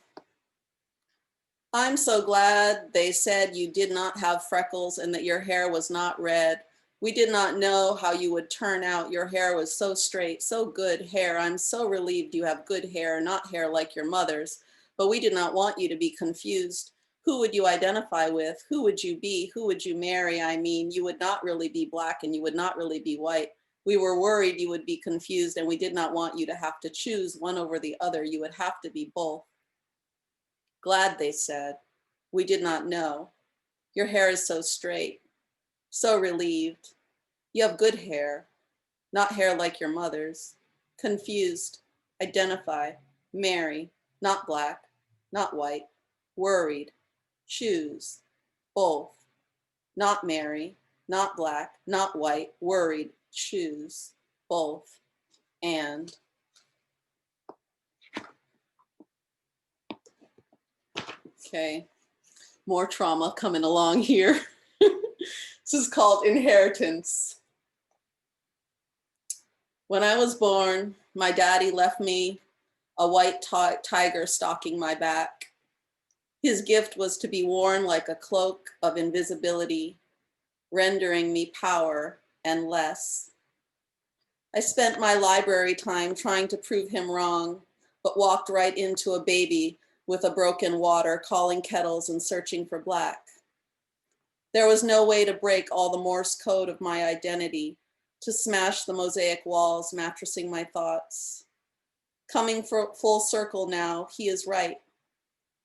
I'm so glad they said you did not have freckles and that your hair was not red. We did not know how you would turn out. Your hair was so straight, so good hair. I'm so relieved you have good hair, not hair like your mother's. But we did not want you to be confused. Who would you identify with? Who would you be? Who would you marry? I mean, you would not really be Black and you would not really be white. We were worried you would be confused and we did not want you to have to choose one over the other. You would have to be both. Glad, they said. We did not know. Your hair is so straight. So relieved. You have good hair, not hair like your mother's. Confused, identify, marry, not Black, not white. Worried, choose, both. Not marry, not Black, not white. Worried, choose, both. And okay, more trauma coming along here. This is called Inheritance. When I was born, my daddy left me a white tiger stalking my back. His gift was to be worn like a cloak of invisibility, rendering me power and less. I spent my library time trying to prove him wrong, but walked right into a baby with a broken water, calling kettles and searching for Black. There was no way to break all the Morse code of my identity, to smash the mosaic walls, mattressing my thoughts. Coming for full circle now, he is right.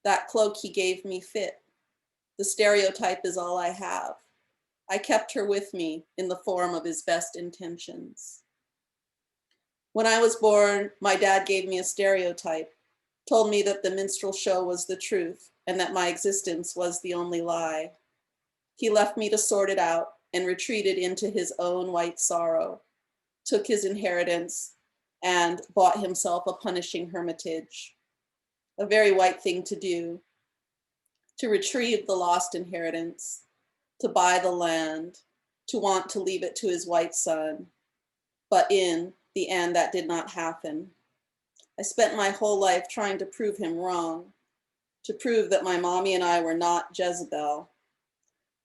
That cloak he gave me fit. The stereotype is all I have. I kept her with me in the form of his best intentions. When I was born, my dad gave me a stereotype, told me that the minstrel show was the truth and that my existence was the only lie. He left me to sort it out and retreated into his own white sorrow, took his inheritance and bought himself a punishing hermitage. A very white thing to do, to retrieve the lost inheritance, to buy the land, to want to leave it to his white son. But in the end, that did not happen. I spent my whole life trying to prove him wrong, to prove that my mommy and I were not Jezebel,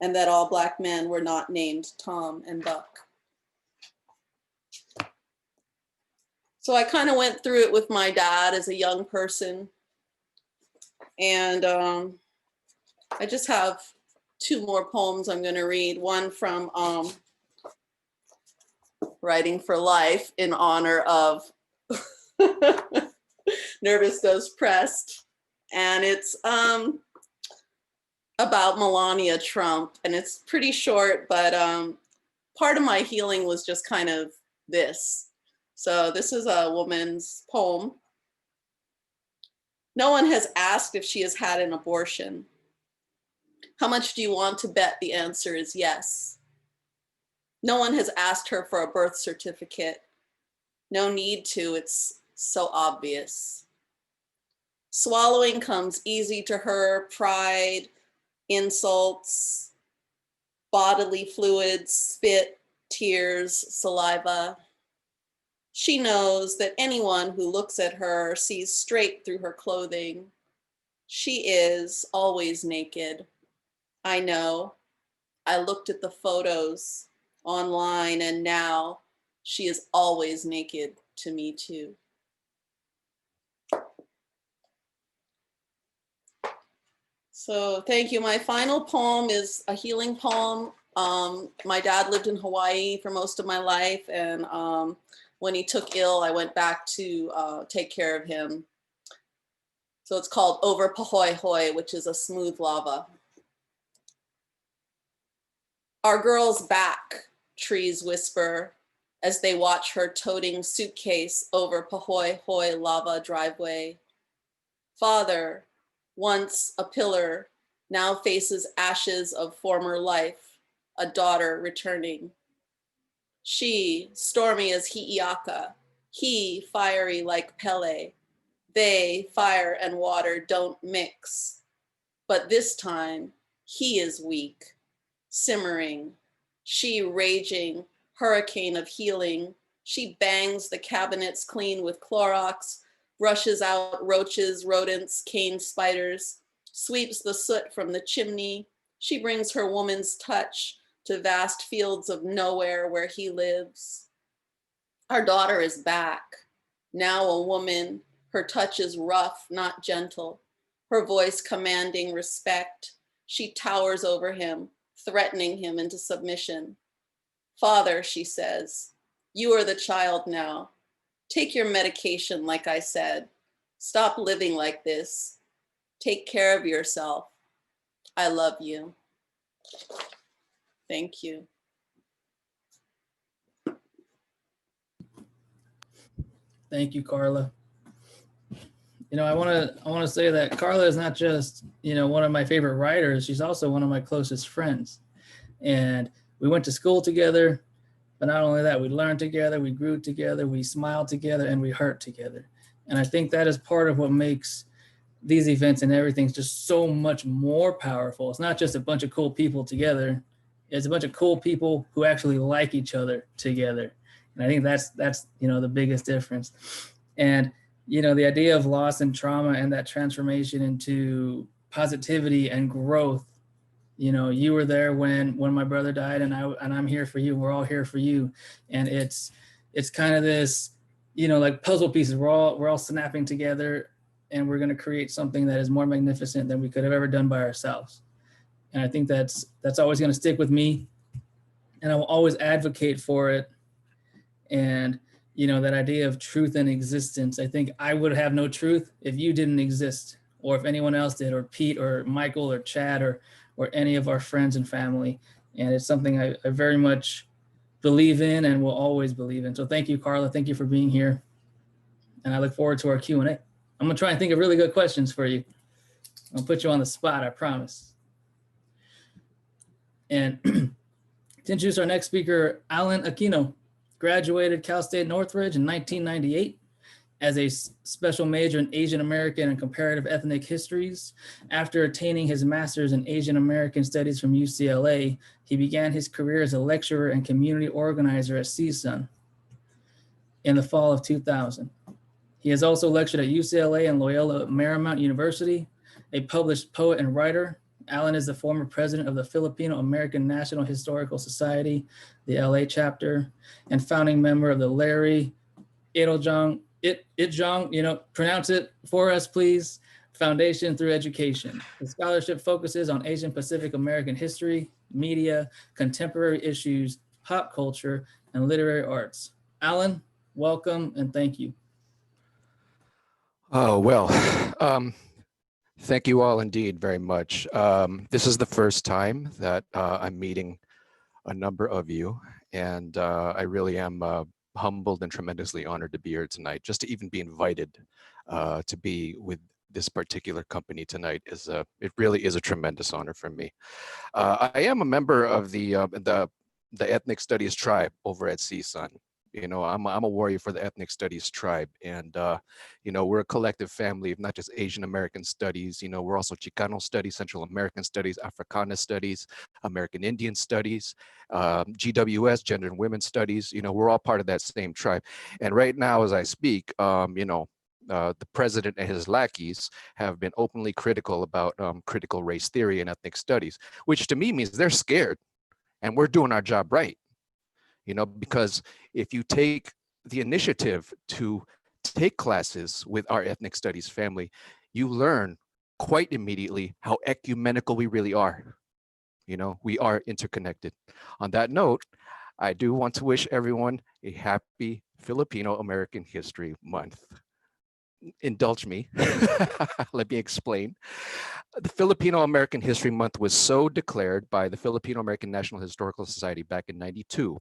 and that all Black men were not named Tom and Buck. So I kind of went through it with my dad as a young person. And I just have two more poems I'm going to read. One from Writing for Life in honor of Nervous Goes Pressed. And it's about Melania Trump. And it's pretty short, but part of my healing was just kind of this. So this is a woman's poem. No one has asked if she has had an abortion. How much do you want to bet the answer is yes? No one has asked her for a birth certificate. No need to, it's so obvious. Swallowing comes easy to her, pride, insults, bodily fluids, spit, tears, saliva. She knows that anyone who looks at her sees straight through her clothing. She is always naked. I know. I looked at the photos online and now she is always naked to me too. So thank you. My final poem is a healing poem. My dad lived in Hawaii for most of my life, and when he took ill, I went back to take care of him. So it's called Over Pahoehoe, which is a smooth lava. Our girl's back, trees whisper, as they watch her toting suitcase over Pahoehoe lava driveway. Father, once a pillar, now faces ashes of former life, a daughter returning. She, stormy as Hi'iaka, He fiery like Pele. They, fire and water, don't mix. But this time, he is weak, simmering. She raging, hurricane of healing. She bangs the cabinets clean with Clorox, brushes out roaches, rodents, cane spiders, sweeps the soot from the chimney. She brings her woman's touch to vast fields of nowhere where he lives. Our daughter is back, now a woman. Her touch is rough, not gentle. Her voice commanding respect. She towers over him, threatening him into submission. Father, she says, you are the child now. Take your medication, like I said. Stop living like this. Take care of yourself. I love you. Thank you. Thank you, Carla. You know, I want to say that Carla is not just, you know, one of my favorite writers. She's also one of my closest friends. And we went to school together, but not only that, we learned together, we grew together, we smiled together, and we hurt together. And I think that is part of what makes these events and everything just so much more powerful. It's not just a bunch of cool people together. It's a bunch of cool people who actually like each other together. And I think that's you know, the biggest difference. And you know, the idea of loss and trauma and that transformation into positivity and growth. You know, you were there when my brother died, and I'm here for you. We're all here for you. And it's kind of this, you know, like puzzle pieces. We're all snapping together, and we're going to create something that is more magnificent than we could have ever done by ourselves. And I think that's always going to stick with me, and I will always advocate for it. And you know, that idea of truth and existence. I think I would have no truth if you didn't exist, or if anyone else did, or Pete or Michael or Chad or any of our friends and family. And it's something I very much believe in and will always believe in. So thank you, Carla. Thank you for being here. And I look forward to our Q&A. I'm gonna try and think of really good questions for you. I'll put you on the spot, I promise. And to introduce our next speaker, Alan Aquino. Graduated Cal State Northridge in 1998 as a special major in Asian American and comparative ethnic histories. After attaining his master's in Asian American studies from UCLA, he began his career as a lecturer and community organizer at CSUN in the fall of 2000. He has also lectured at UCLA and Loyola Marymount University. A published poet and writer, Alan is the former president of the Filipino American National Historical Society, the LA chapter, and founding member of the Larry Itjong, you know, pronounce it for us, please, Foundation Through Education. The scholarship focuses on Asian Pacific American history, media, contemporary issues, pop culture, and literary arts. Alan, welcome and thank you. Oh, well, thank you all indeed very much. This is the first time that I'm meeting a number of you, and I really am humbled and tremendously honored to be here tonight. Just to even be invited to be with this particular company tonight it really is a tremendous honor for me. I am a member of the Ethnic Studies tribe over at CSUN. You know, I'm a warrior for the Ethnic Studies tribe, and you know, we're a collective family of not just Asian American studies. You know, we're also Chicano studies, Central American studies, Africana studies, American Indian studies, GWS, gender and women's studies. You know, we're all part of that same tribe. And right now, as I speak, you know, the president and his lackeys have been openly critical about critical race theory and ethnic studies, which to me means they're scared, and we're doing our job right. You know, because if you take the initiative to take classes with our ethnic studies family, you learn quite immediately how ecumenical we really are. You know, we are interconnected. On that note, I do want to wish everyone a happy Filipino American History Month. Indulge me. Let me explain. The Filipino American History Month was so declared by the Filipino American National Historical Society back in '92,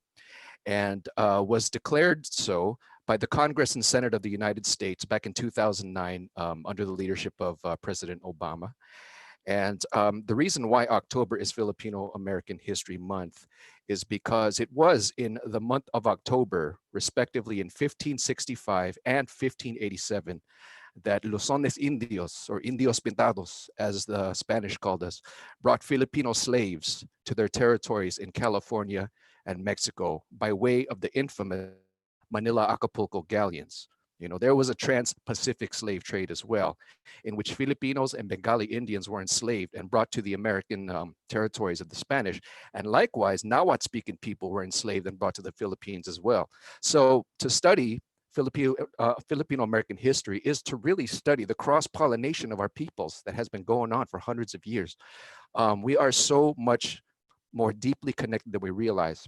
and was declared so by the Congress and Senate of the United States back in 2009 under the leadership of President Obama. And the reason why October is Filipino American History Month is because it was in the month of October, respectively in 1565 and 1587, that Luzones Indios, or Indios Pintados, as the Spanish called us, brought Filipino slaves to their territories in California and Mexico by way of the infamous Manila Acapulco galleons. You know, there was a trans-Pacific slave trade as well, in which Filipinos and Bengali Indians were enslaved and brought to the American territories of the Spanish. And likewise, Nahuatl-speaking people were enslaved and brought to the Philippines as well. So to study Filipino-American history is to really study the cross-pollination of our peoples that has been going on for hundreds of years. We are so much more deeply connected than we realize.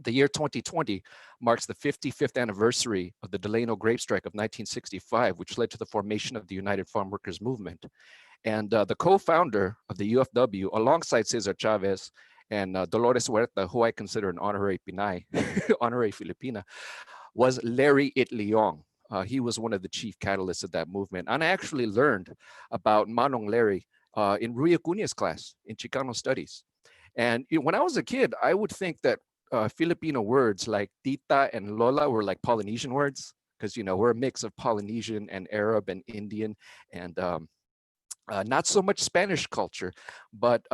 The year 2020 marks the 55th anniversary of the Delano grape strike of 1965, which led to the formation of the United Farm Workers Movement. And the co-founder of the UFW, alongside Cesar Chavez and Dolores Huerta, who I consider an honorary Pinay, honorary Filipina, was Larry It Leong. He was one of the chief catalysts of that movement. And I actually learned about Manong Larry in Rui Acuña's class in Chicano Studies. And when I was a kid, I would think that Filipino words like tita and lola were like Polynesian words, because, you know, we're a mix of Polynesian and Arab and Indian, and not so much Spanish culture, but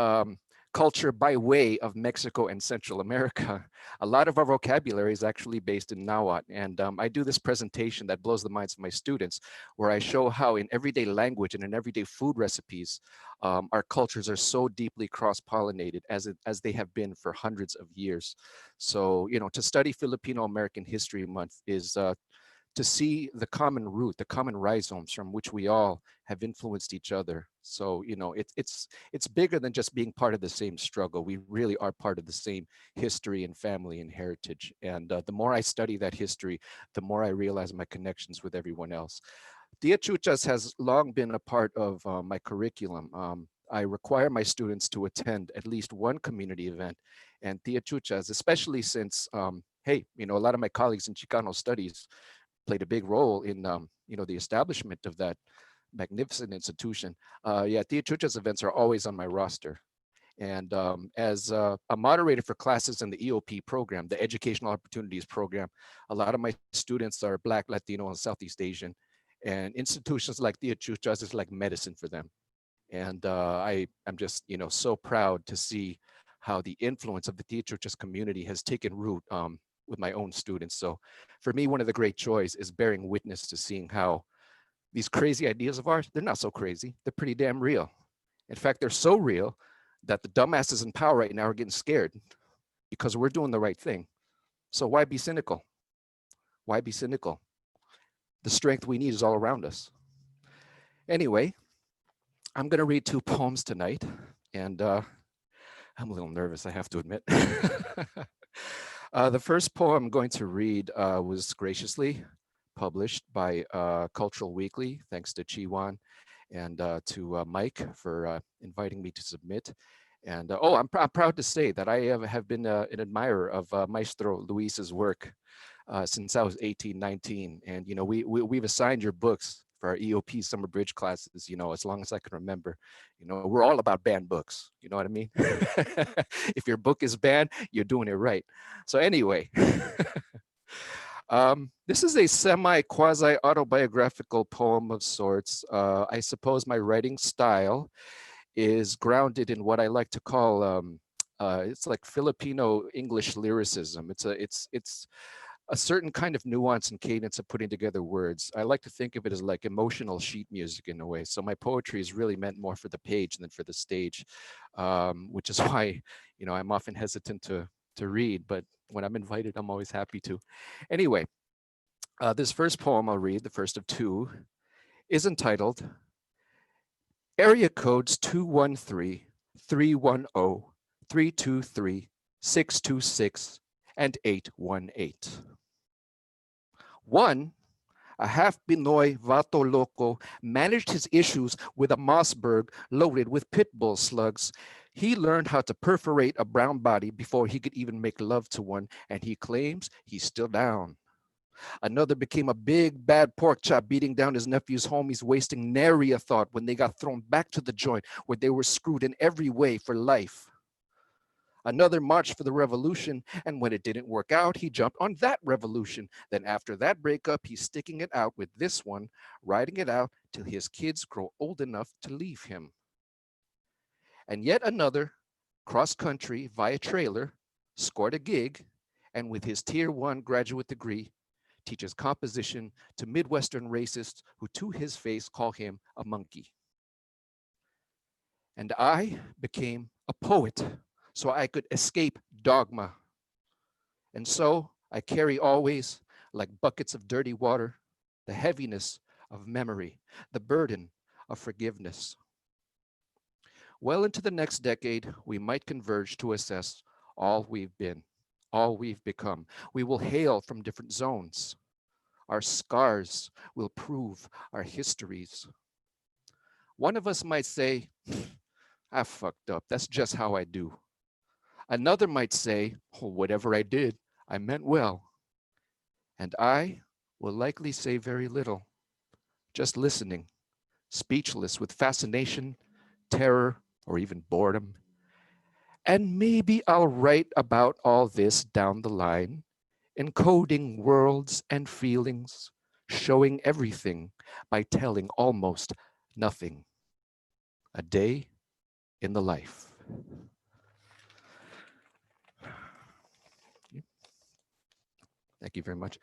culture by way of Mexico and Central America. A lot of our vocabulary is actually based in Nahuatl. And I do this presentation that blows the minds of my students, where I show how in everyday language and in everyday food recipes, our cultures are so deeply cross-pollinated as they have been for hundreds of years. So, you know, to study Filipino American History Month is to see the common root, the common rhizomes from which we all have influenced each other. So, you know, it's bigger than just being part of the same struggle. We really are part of the same history and family and heritage. And the more I study that history, the more I realize my connections with everyone else. Tia Chuchas has long been a part of my curriculum. I require my students to attend at least one community event. And Tia Chuchas, especially since, hey, you know, a lot of my colleagues in Chicano studies played a big role in, you know, the establishment of that magnificent institution. Yeah, Tia Chuchas events are always on my roster. And as a moderator for classes in the EOP program, the Educational Opportunities Program, a lot of my students are Black, Latino, and Southeast Asian. And institutions like Tia Chuchas is like medicine for them. And I'm just, you know, so proud to see how the influence of the Tia Chuchas community has taken root with my own students. So for me, one of the great joys is bearing witness to seeing how these crazy ideas of ours, they're not so crazy, they're pretty damn real. In fact, they're so real that the dumbasses in power right now are getting scared because we're doing the right thing. So why be cynical? Why be cynical? The strength we need is all around us. Anyway, I'm gonna read 2 poems tonight, and I'm a little nervous, I have to admit. The first poem I'm going to read was graciously published by Cultural Weekly, thanks to Chiwan and to Mike for inviting me to submit. And oh, I'm proud to say that I have been an admirer of Maestro Luis's work since I was 18, 19. And, you know, we've assigned your books for our EOP summer bridge classes, you know, as long as I can remember. You know, we're all about banned books, you know what I mean? If your book is banned, you're doing it right. So anyway, this is a semi-quasi autobiographical poem of sorts. I suppose my writing style is grounded in what I like to call, it's like Filipino English lyricism. It's a certain kind of nuance and cadence of putting together words. I like to think of it as like emotional sheet music in a way. So my poetry is really meant more for the page than for the stage, which is why, you know, I'm often hesitant to read, but when I'm invited, I'm always happy to. Anyway, this first poem I'll read, the first of 2, is entitled Area Codes 213, 310, 323, 626, and 818. 1, a half Pinoy Vato Loco managed his issues with a Mossberg loaded with pit bull slugs. He learned how to perforate a brown body before he could even make love to one, and he claims he's still down. Another became a big bad pork chop, beating down his nephew's homies, wasting nary a thought when they got thrown back to the joint where they were screwed in every way for life. Another marched for the revolution, and when it didn't work out, he jumped on that revolution. Then after that breakup, he's sticking it out with this one, riding it out till his kids grow old enough to leave him. And yet another, cross country via trailer, scored a gig, and with his tier 1 graduate degree, teaches composition to Midwestern racists who to his face call him a monkey. And I became a poet so I could escape dogma. And so I carry always, like buckets of dirty water, the heaviness of memory, the burden of forgiveness. Well into the next decade, we might converge to assess all we've been, all we've become. We will hail from different zones. Our scars will prove our histories. One of us might say, I fucked up, that's just how I do. Another might say, oh, whatever I did, I meant well. And I will likely say very little, just listening, speechless with fascination, terror, or even boredom. And maybe I'll write about all this down the line, encoding worlds and feelings, showing everything by telling almost nothing. A day in the life. Thank you very much.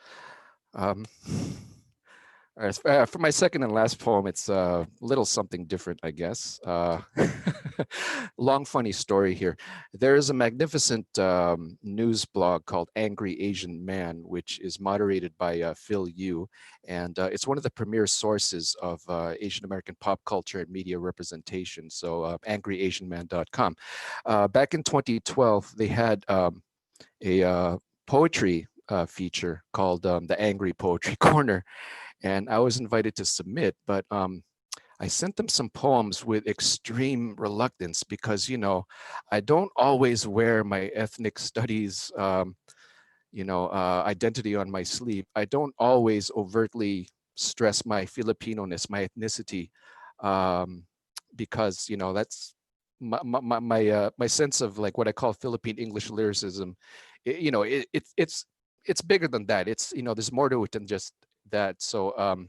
For my second and last poem, it's a little something different, I guess. Long, funny story here. There is a magnificent news blog called Angry Asian Man, which is moderated by Phil Yu. And it's one of the premier sources of Asian American pop culture and media representation. So angryasianman.com. Back in 2012, they had a poetry feature called the Angry Poetry Corner. And I was invited to submit, but I sent them some poems with extreme reluctance because, you know, I don't always wear my ethnic studies, identity on my sleeve. I don't always overtly stress my Filipino-ness, my ethnicity, because, you know, that's my sense of like what I call Philippine English lyricism. It's bigger than that. It's, you know, there's more to it than just that. So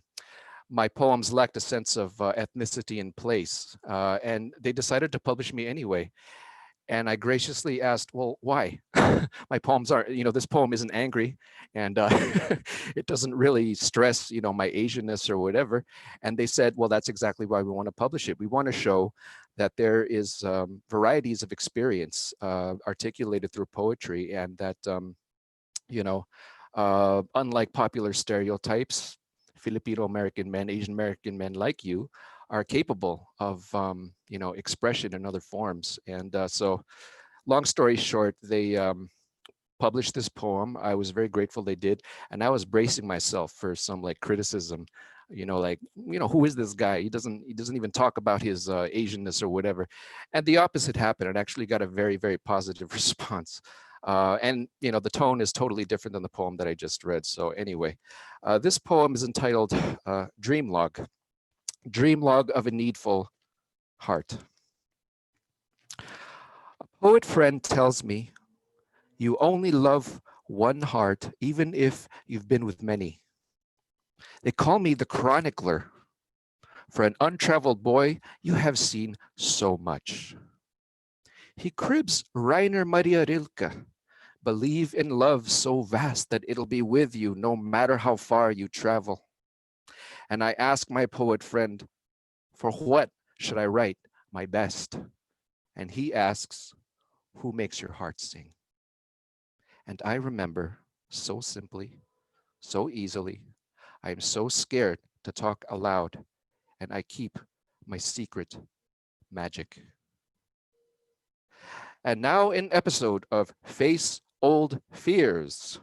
my poems lacked a sense of ethnicity in place, and they decided to publish me anyway. And I graciously asked, well, why? My poems aren't, you know, this poem isn't angry, and it doesn't really stress, you know, my Asianness or whatever. And they said, well, that's exactly why we want to publish it. We want to show that there is varieties of experience articulated through poetry, and that, unlike popular stereotypes, Filipino American men, Asian American men like you are capable of, expression in other forms. And so long story short, they published this poem. I was very grateful they did. And I was bracing myself for some like criticism, who is this guy? He doesn't even talk about his Asianness or whatever. And the opposite happened. It actually got a very, very positive response. And the tone is totally different than the poem that I just read. So anyway, this poem is entitled Dream Log of a Needful Heart. A poet friend tells me, you only love one heart, even if you've been with many. They call me the chronicler. For an untraveled boy, you have seen so much. He cribs Rainer Maria Rilke. Believe in love so vast that it'll be with you no matter how far you travel. And I ask my poet friend, for what should I write my best? And he asks, who makes your heart sing? And I remember so simply, so easily, I am so scared to talk aloud, and I keep my secret magic. And now an episode of Face Old Fears.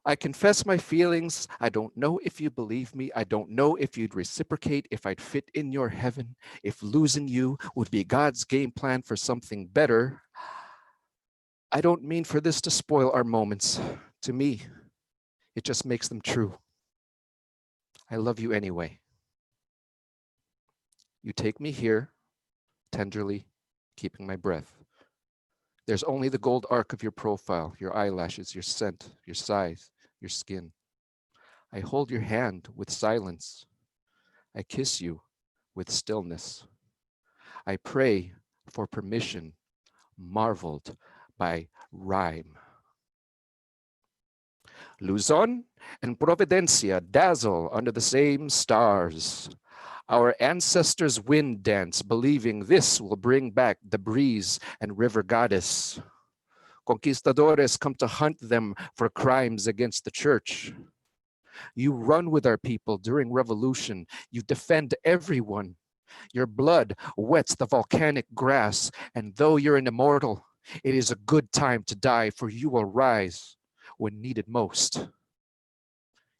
I confess my feelings. I don't know if you believe me. I don't know if you'd reciprocate, if I'd fit in your heaven, if losing you would be God's game plan for something better. I don't mean for this to spoil our moments. To me, It just makes them true. I love you anyway. You take me here, tenderly, keeping my breath. There's only the gold arc of your profile, your eyelashes, your scent, your size, your skin. I hold your hand with silence. I kiss you with stillness. I pray for permission, marveled by rhyme. Luzon and Providencia dazzle under the same stars. Our ancestors wind dance, believing this will bring back the breeze and river goddess. Conquistadores come to hunt them for crimes against the church. You run with our people during revolution. You defend everyone. Your blood wets the volcanic grass, and though you're an immortal, it is a good time to die, for you will rise when needed most.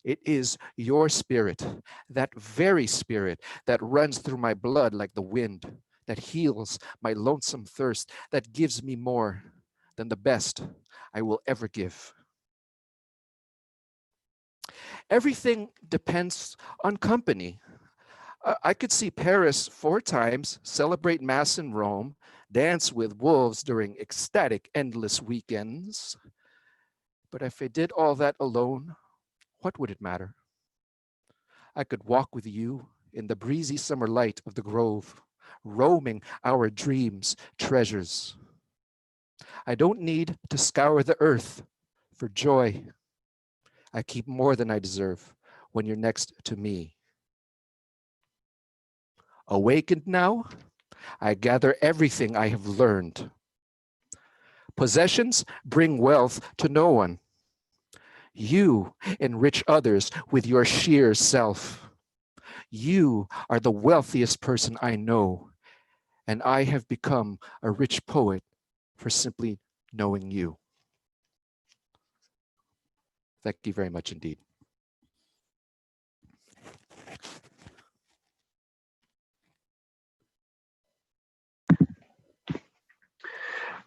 It is your spirit, that very spirit that runs through my blood like the wind, that heals my lonesome thirst, that gives me more than the best I will ever give. Everything depends on company. I could see Paris 4 times, celebrate Mass in Rome, dance with wolves during ecstatic, endless weekends. But if I did all that alone, what would it matter? I could walk with you in the breezy summer light of the grove, roaming our dreams, treasures. I don't need to scour the earth for joy. I keep more than I deserve when you're next to me. Awakened now, I gather everything I have learned. Possessions bring wealth to no one. You enrich others with your sheer self. You are the wealthiest person I know, and I have become a rich poet for simply knowing you. Thank you very much indeed.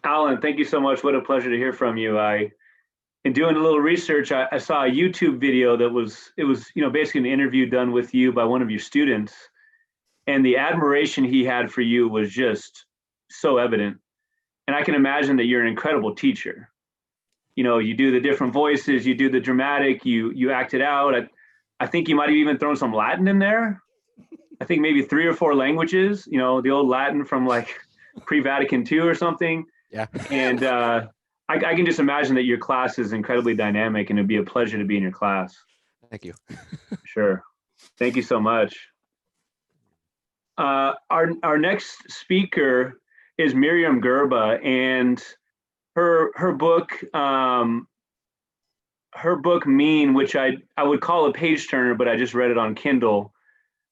Alan, thank you so much. What a pleasure to hear from you. In doing a little research, I saw a YouTube video that was basically an interview done with you by one of your students, and the admiration he had for you was just so evident. And I can imagine that you're an incredible teacher. You do the different voices, you do the dramatic, you act it out. I think you might have even thrown some Latin in there. I think maybe 3 or 4 languages, the old Latin from like pre-Vatican II or something. Yeah. And I can just imagine that your class is incredibly dynamic, and it'd be a pleasure to be in your class. Thank you. Sure. Thank you so much. Our next speaker is Miriam Gerba, and her book Mean, which I would call a page turner, but I just read it on Kindle.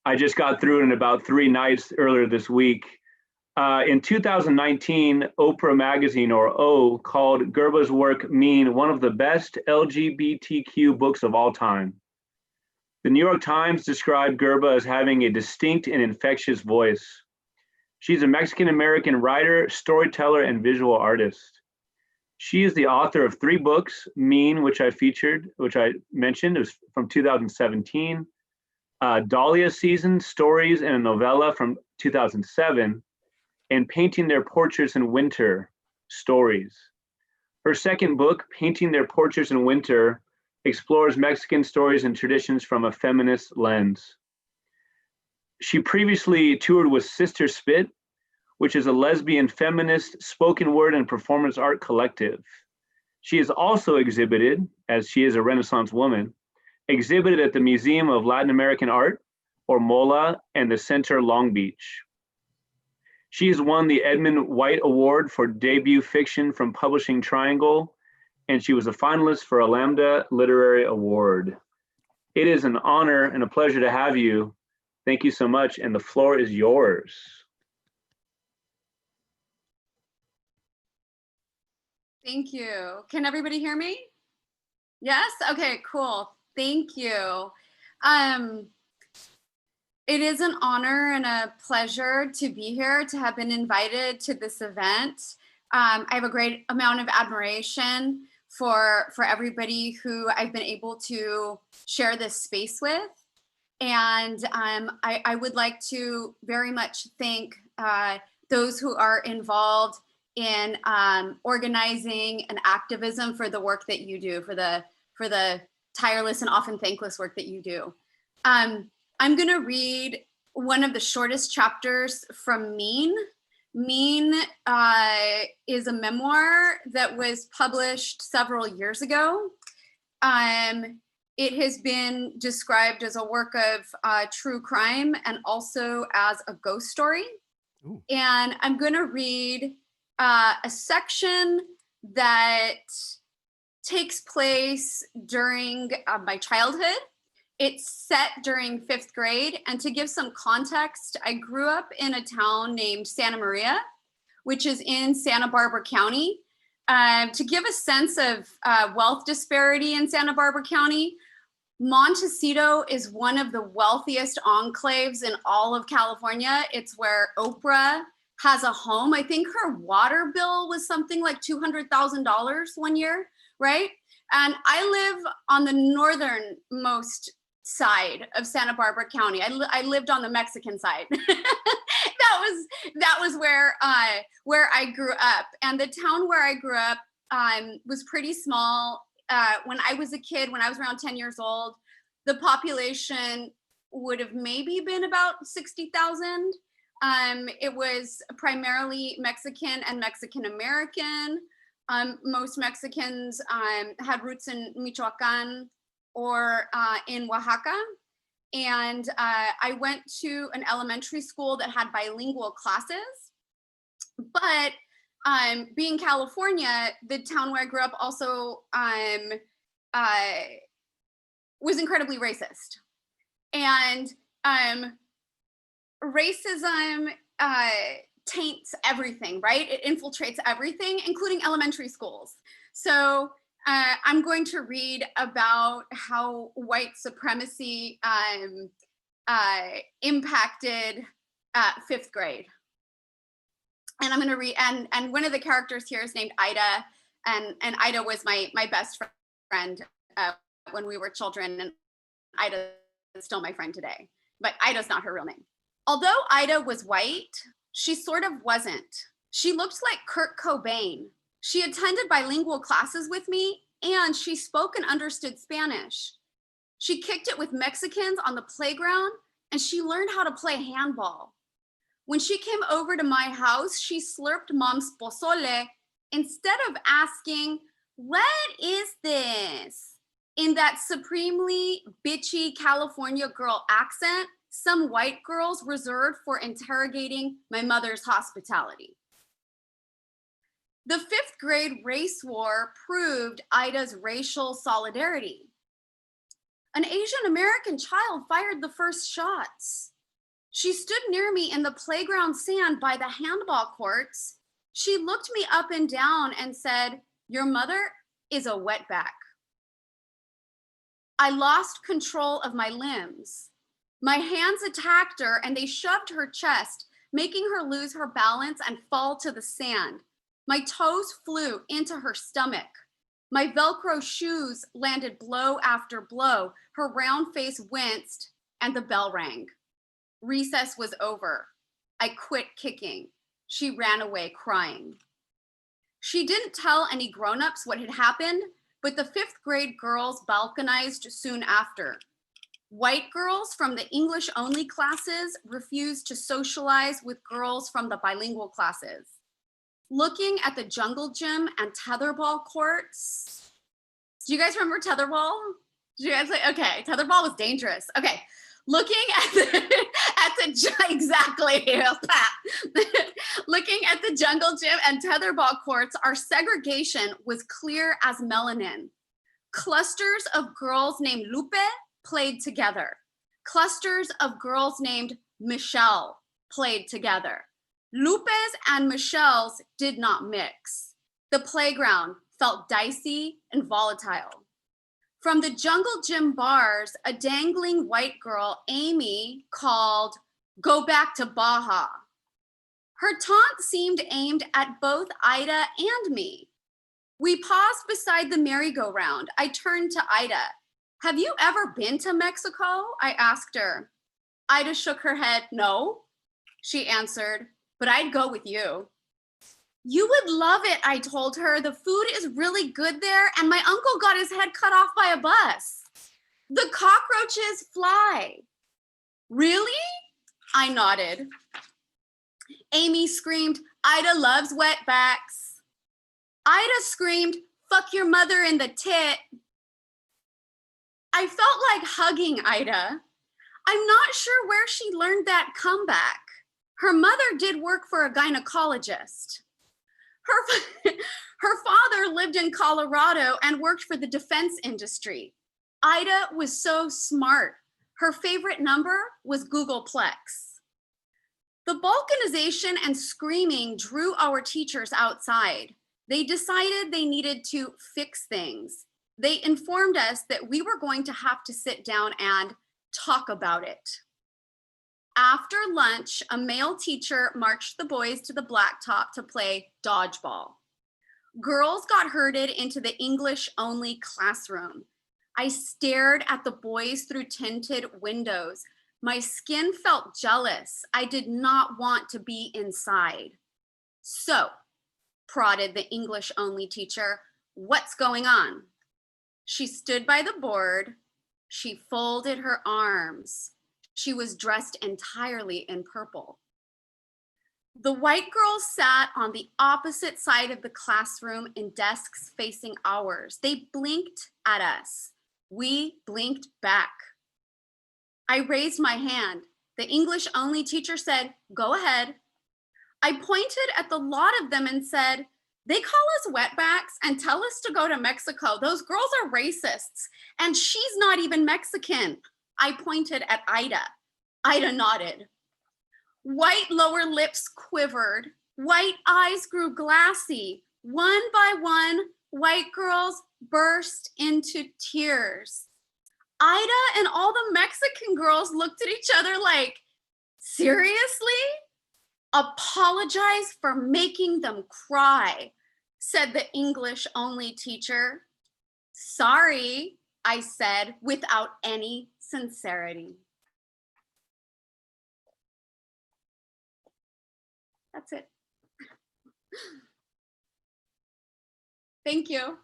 I just got through it in about 3 nights earlier this week. In 2019, Oprah magazine, or O, called Gerba's work Mean one of the best LGBTQ books of all time. The New York Times described Gerba as having a distinct and infectious voice. She's a Mexican-American writer, storyteller, and visual artist. She is the author of 3 books, Mean, which I mentioned, it was from 2017, Dahlia Season, Stories and a Novella from 2007, and Painting Their Portraits in Winter, Stories. Her second book, Painting Their Portraits in Winter, explores Mexican stories and traditions from a feminist lens. She previously toured with Sister Spit, which is a lesbian feminist spoken word and performance art collective. She has also exhibited, as she is a Renaissance woman, exhibited at the Museum of Latin American Art, or MOLA, and the Center Long Beach. She has won the Edmund White Award for debut fiction from Publishing Triangle, and she was a finalist for a Lambda Literary Award. It is an honor and a pleasure to have you. Thank you so much, and the floor is yours. Thank you. Can everybody hear me? Yes? Okay, cool. Thank you. It is an honor and a pleasure to be here, to have been invited to this event. I have a great amount of admiration for everybody who I've been able to share this space with. And I would like to very much thank those who are involved in organizing and activism for the work that you do, for the tireless and often thankless work that you do. I'm gonna read one of the shortest chapters from Mean. Mean is a memoir that was published several years ago. It has been described as a work of true crime and also as a ghost story. Ooh. And I'm gonna read a section that takes place during my childhood. It's set during 5th grade. And to give some context, I grew up in a town named Santa Maria, which is in Santa Barbara County. To give a sense of wealth disparity in Santa Barbara County, Montecito is one of the wealthiest enclaves in all of California. It's where Oprah has a home. I think her water bill was something like $200,000 one year, right? And I live on the northernmost side of Santa Barbara County. I lived on the Mexican side. that was where I grew up. And the town where I grew up was pretty small. When I was a kid, when I was around 10 years old, the population would have maybe been about 60,000. It was primarily Mexican and Mexican American. Most Mexicans had roots in Michoacan or in Oaxaca. And I went to an elementary school that had bilingual classes. But being California, the town where I grew up also was incredibly racist. And racism taints everything, right? It infiltrates everything, including elementary schools. So I'm going to read about how white supremacy impacted 5th grade. And I'm going to read, and one of the characters here is named Ida, and Ida was my best friend when we were children, and Ida is still my friend today, but Ida's not her real name. Although Ida was white, she sort of wasn't. She looked like Kurt Cobain. She attended bilingual classes with me, and she spoke and understood Spanish. She kicked it with Mexicans on the playground, and she learned how to play handball. When she came over to my house, she slurped mom's pozole instead of asking, "What is this?" in that supremely bitchy California girl accent some white girls reserved for interrogating my mother's hospitality. The 5th grade race war proved Ida's racial solidarity. An Asian American child fired the first shots. She stood near me in the playground sand by the handball courts. She looked me up and down and said, "Your mother is a wetback." I lost control of my limbs. My hands attacked her and they shoved her chest, making her lose her balance and fall to the sand. My toes flew into her stomach. My Velcro shoes landed blow after blow. Her round face winced and the bell rang. Recess was over. I quit kicking. She ran away crying. She didn't tell any grown-ups what had happened, but the 5th grade girls balkanized soon after. White girls from the English-only classes refused to socialize with girls from the bilingual classes. Looking at the jungle gym and tetherball courts. Do you guys remember tetherball? Do you guys okay, tetherball was dangerous. Okay, looking at the exactly, looking at the jungle gym and tetherball courts, our segregation was clear as melanin. Clusters of girls named Lupe played together. Clusters of girls named Michelle played together. Lupe's and Michelle's did not mix. The playground felt dicey and volatile. From the jungle gym bars, a dangling white girl, Amy, called, "Go back to Baja." Her taunt seemed aimed at both Ida and me. We paused beside the merry-go-round. I turned to Ida. Have you ever been to Mexico? I asked her. Ida shook her head. No, she answered, but I'd go with you. You would love it, I told her. The food is really good there, and my uncle got his head cut off by a bus. The cockroaches fly. Really? I nodded. Amy screamed, Ida loves wetbacks. Ida screamed, fuck your mother in the tit. I felt like hugging Ida. I'm not sure where she learned that comeback. Her mother did work for a gynecologist. Her father lived in Colorado and worked for the defense industry. Ida was so smart. Her favorite number was Googleplex. The balkanization and screaming drew our teachers outside. They decided they needed to fix things. They informed us that we were going to have to sit down and talk about it. After lunch, a male teacher marched the boys to the blacktop to play dodgeball. Girls got herded into the English-only classroom. I stared at the boys through tinted windows. My skin felt jealous. I did not want to be inside. So, prodded the English-only teacher, what's going on? She stood by the board. She folded her arms. She was dressed entirely in purple. The white girls sat on the opposite side of the classroom in desks facing ours. They blinked at us. We blinked back. I raised my hand. The English-only teacher said, go ahead. I pointed at the lot of them and said, they call us wetbacks and tell us to go to Mexico. Those girls are racists, and she's not even Mexican. I pointed at Ida. Ida nodded. White lower lips quivered. White eyes grew glassy. One by one, white girls burst into tears. Ida and all the Mexican girls looked at each other like, seriously? Apologize for making them cry, said the English-only teacher. Sorry, I said without any sincerity. That's it. Thank you.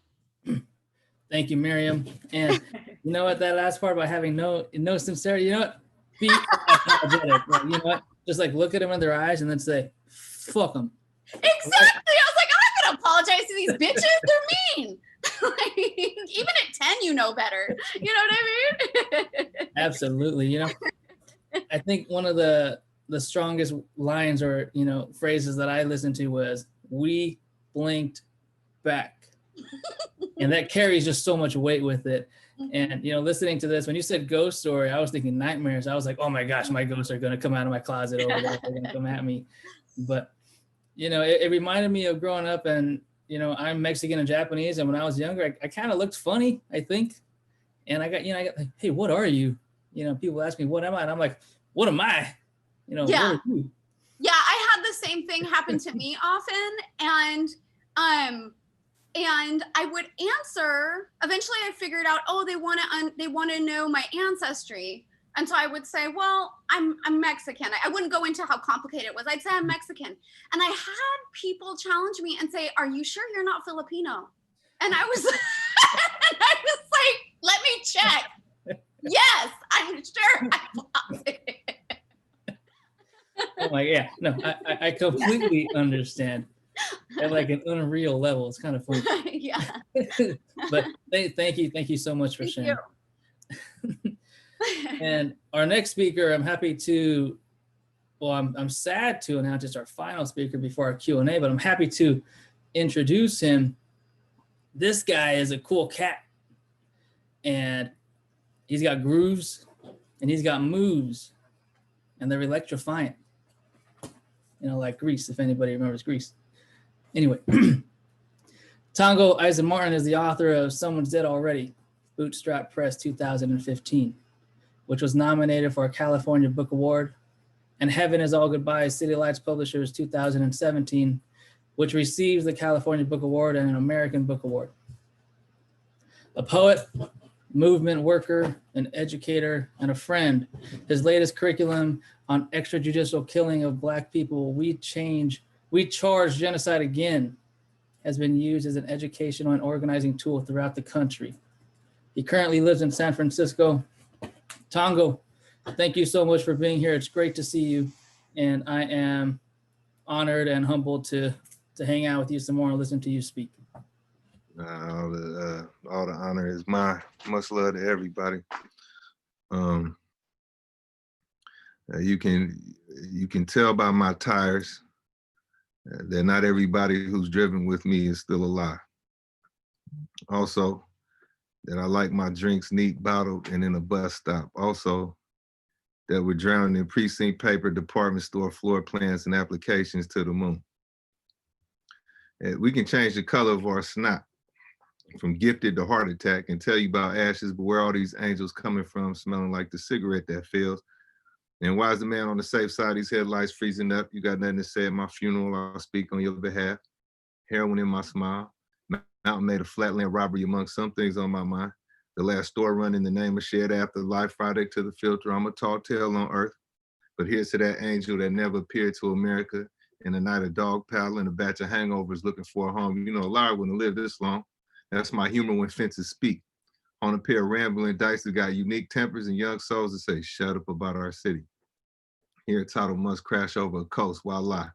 Thank you, Miriam. And you know what, that last part about having no sincerity, you know what? Be apologetic. You know what? Just like look at them in their eyes and then say, fuck them. Exactly. I was like, I'm not gonna apologize to these bitches. They're mean. Like, even at 10, you know better. You know what I mean? Absolutely. You know, I think one of the strongest lines or, you know, phrases that I listened to was, we blinked back. And that carries just so much weight with it. And, you know, listening to this, when you said ghost story, I was thinking nightmares. I was like, oh my gosh, my ghosts are going to come out of my closet over there. They're going to come at me. But, you know, it reminded me of growing up, and, you know, I'm Mexican and Japanese. And when I was younger, I kind of looked funny, I think. And I got like, hey, what are you? You know, people ask me, what am I? And I'm like, what am I? You know, yeah. What are you? Yeah, I had the same thing happen to me often. And I would answer, eventually I figured out, oh, they want to know my ancestry. And so I would say, well, I'm Mexican. I wouldn't go into how complicated it was. I'd say I'm Mexican. And I had people challenge me and say, are you sure you're not Filipino? And I was, and I was like, let me check. Yes, I'm sure I'm I'm like, yeah, no, I completely understand. At like an unreal level. It's kind of funny. Yeah. But thank you so much for sharing. And our next speaker, I'm sad to announce it's our final speaker before our Q&A, but I'm happy to introduce him. This guy is a cool cat, and he's got grooves and he's got moves, and they're electrifying. You know, like Grease, if anybody remembers Grease. Anyway, Tongo Eisen-Martin is the author of Someone's Dead Already, Bootstrap Press 2015, which was nominated for a California Book Award, and Heaven is All Goodbye, City Lights Publishers 2017, which receives the California Book Award and an American Book Award. A poet, movement worker, an educator, and a friend. His latest curriculum on extrajudicial killing of Black people, We Charge Genocide Again, has been used as an educational and organizing tool throughout the country. He currently lives in San Francisco. Tongo, thank you so much for being here. It's great to see you. And I am honored and humbled to hang out with you some more and listen to you speak. All the honor is mine. Much love to everybody. You can tell by my tires that not everybody who's driven with me is still alive. Also, that I like my drinks neat, bottled, and in a bus stop. Also, that we're drowning in precinct paper, department store floor plans, and applications to the moon. We can change the color of our snot from gifted to heart attack and tell you about ashes, but where are all these angels coming from, smelling like the cigarette that fills? And why is the man on the safe side, these headlights freezing up? You got nothing to say at my funeral, I'll speak on your behalf. Heroin in my smile, mountain made of flatland robbery among some things on my mind. The last store run in the name of shared afterlife, Friday to the filter, I'm a tall tale on earth. But here's to that angel that never appeared to America in a night of dog paddle and a batch of hangovers looking for a home. You know, a liar wouldn't live this long. That's my humor when fences speak. On a pair of rambling dice that got unique tempers and young souls that say, shut up about our city. Here a title must crash over a coast while lie.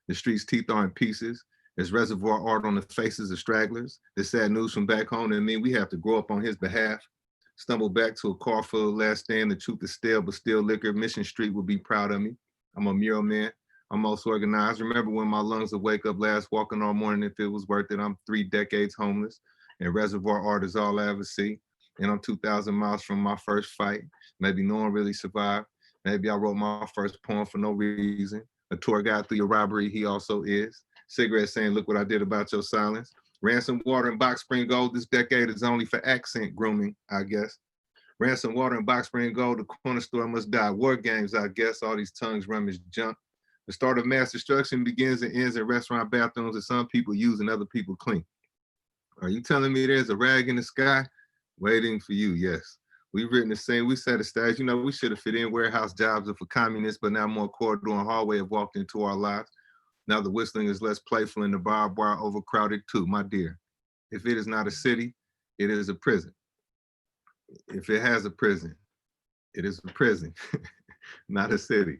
The street's teeth are in pieces. There's reservoir art on the faces of stragglers. There's sad news from back home that mean we have to grow up on his behalf. Stumble back to a car full of last stand. The truth is stale, but still liquor. Mission Street would be proud of me. I'm a mural man. I'm most organized. Remember when my lungs would wake up last walking all morning if it was worth it. I'm 3 decades homeless. And reservoir art is all I ever see. And I'm 2,000 miles from my first fight. Maybe no one really survived. Maybe I wrote my first poem for no reason. A tour guide through your robbery, he also is. Cigarette saying, look what I did about your silence. Ransom water and box spring gold, this decade is only for accent grooming, I guess. Ransom water and box spring gold, the corner store must die. War games, I guess, all these tongues rummage junk. The start of mass destruction begins and ends in restaurant bathrooms that some people use and other people clean. Are you telling me there's a rag in the sky? Waiting for you, yes. We've written the same, we set a stage, you know, we should have fit in warehouse jobs for communists, but now more corridor and hallway have walked into our lives. Now the whistling is less playful and the barbed wire overcrowded too, my dear. If it is not a city, it is a prison. If it has a prison, it is a prison, not a city.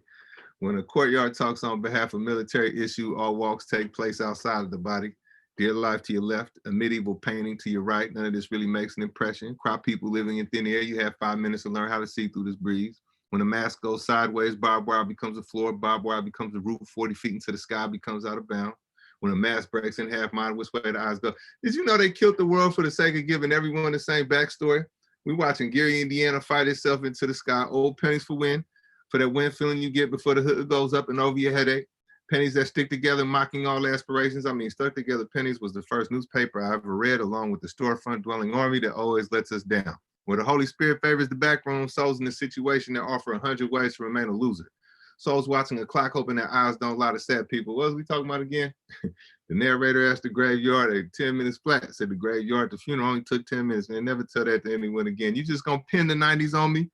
When a courtyard talks on behalf of military issue, all walks take place outside of the body. Dear life to your left, a medieval painting to your right. None of this really makes an impression. Crop people living in thin air, you have 5 minutes to learn how to see through this breeze. When a mask goes sideways, barbed wire becomes a floor, barbed wire becomes a roof, 40 feet into the sky becomes out of bounds. When a mask breaks in half, mind which way the eyes go. Did you know they killed the world for the sake of giving everyone the same backstory? We watching Gary, Indiana fight itself into the sky. Old pennies for wind, for that wind feeling you get before the hood goes up and over your headache. Pennies that stick together, mocking all aspirations. I mean, Stuck Together Pennies was the first newspaper I ever read, along with the storefront dwelling army that always lets us down. Where the Holy Spirit favors the back room, souls in a situation that offer 100 ways to remain a loser. Souls watching a clock, hoping their eyes don't lie to sad people. What was we talking about again? The narrator asked the graveyard at 10 minutes flat, said the graveyard, the funeral only took 10 minutes, and never tell that to anyone again. You just gonna pin the 90s on me?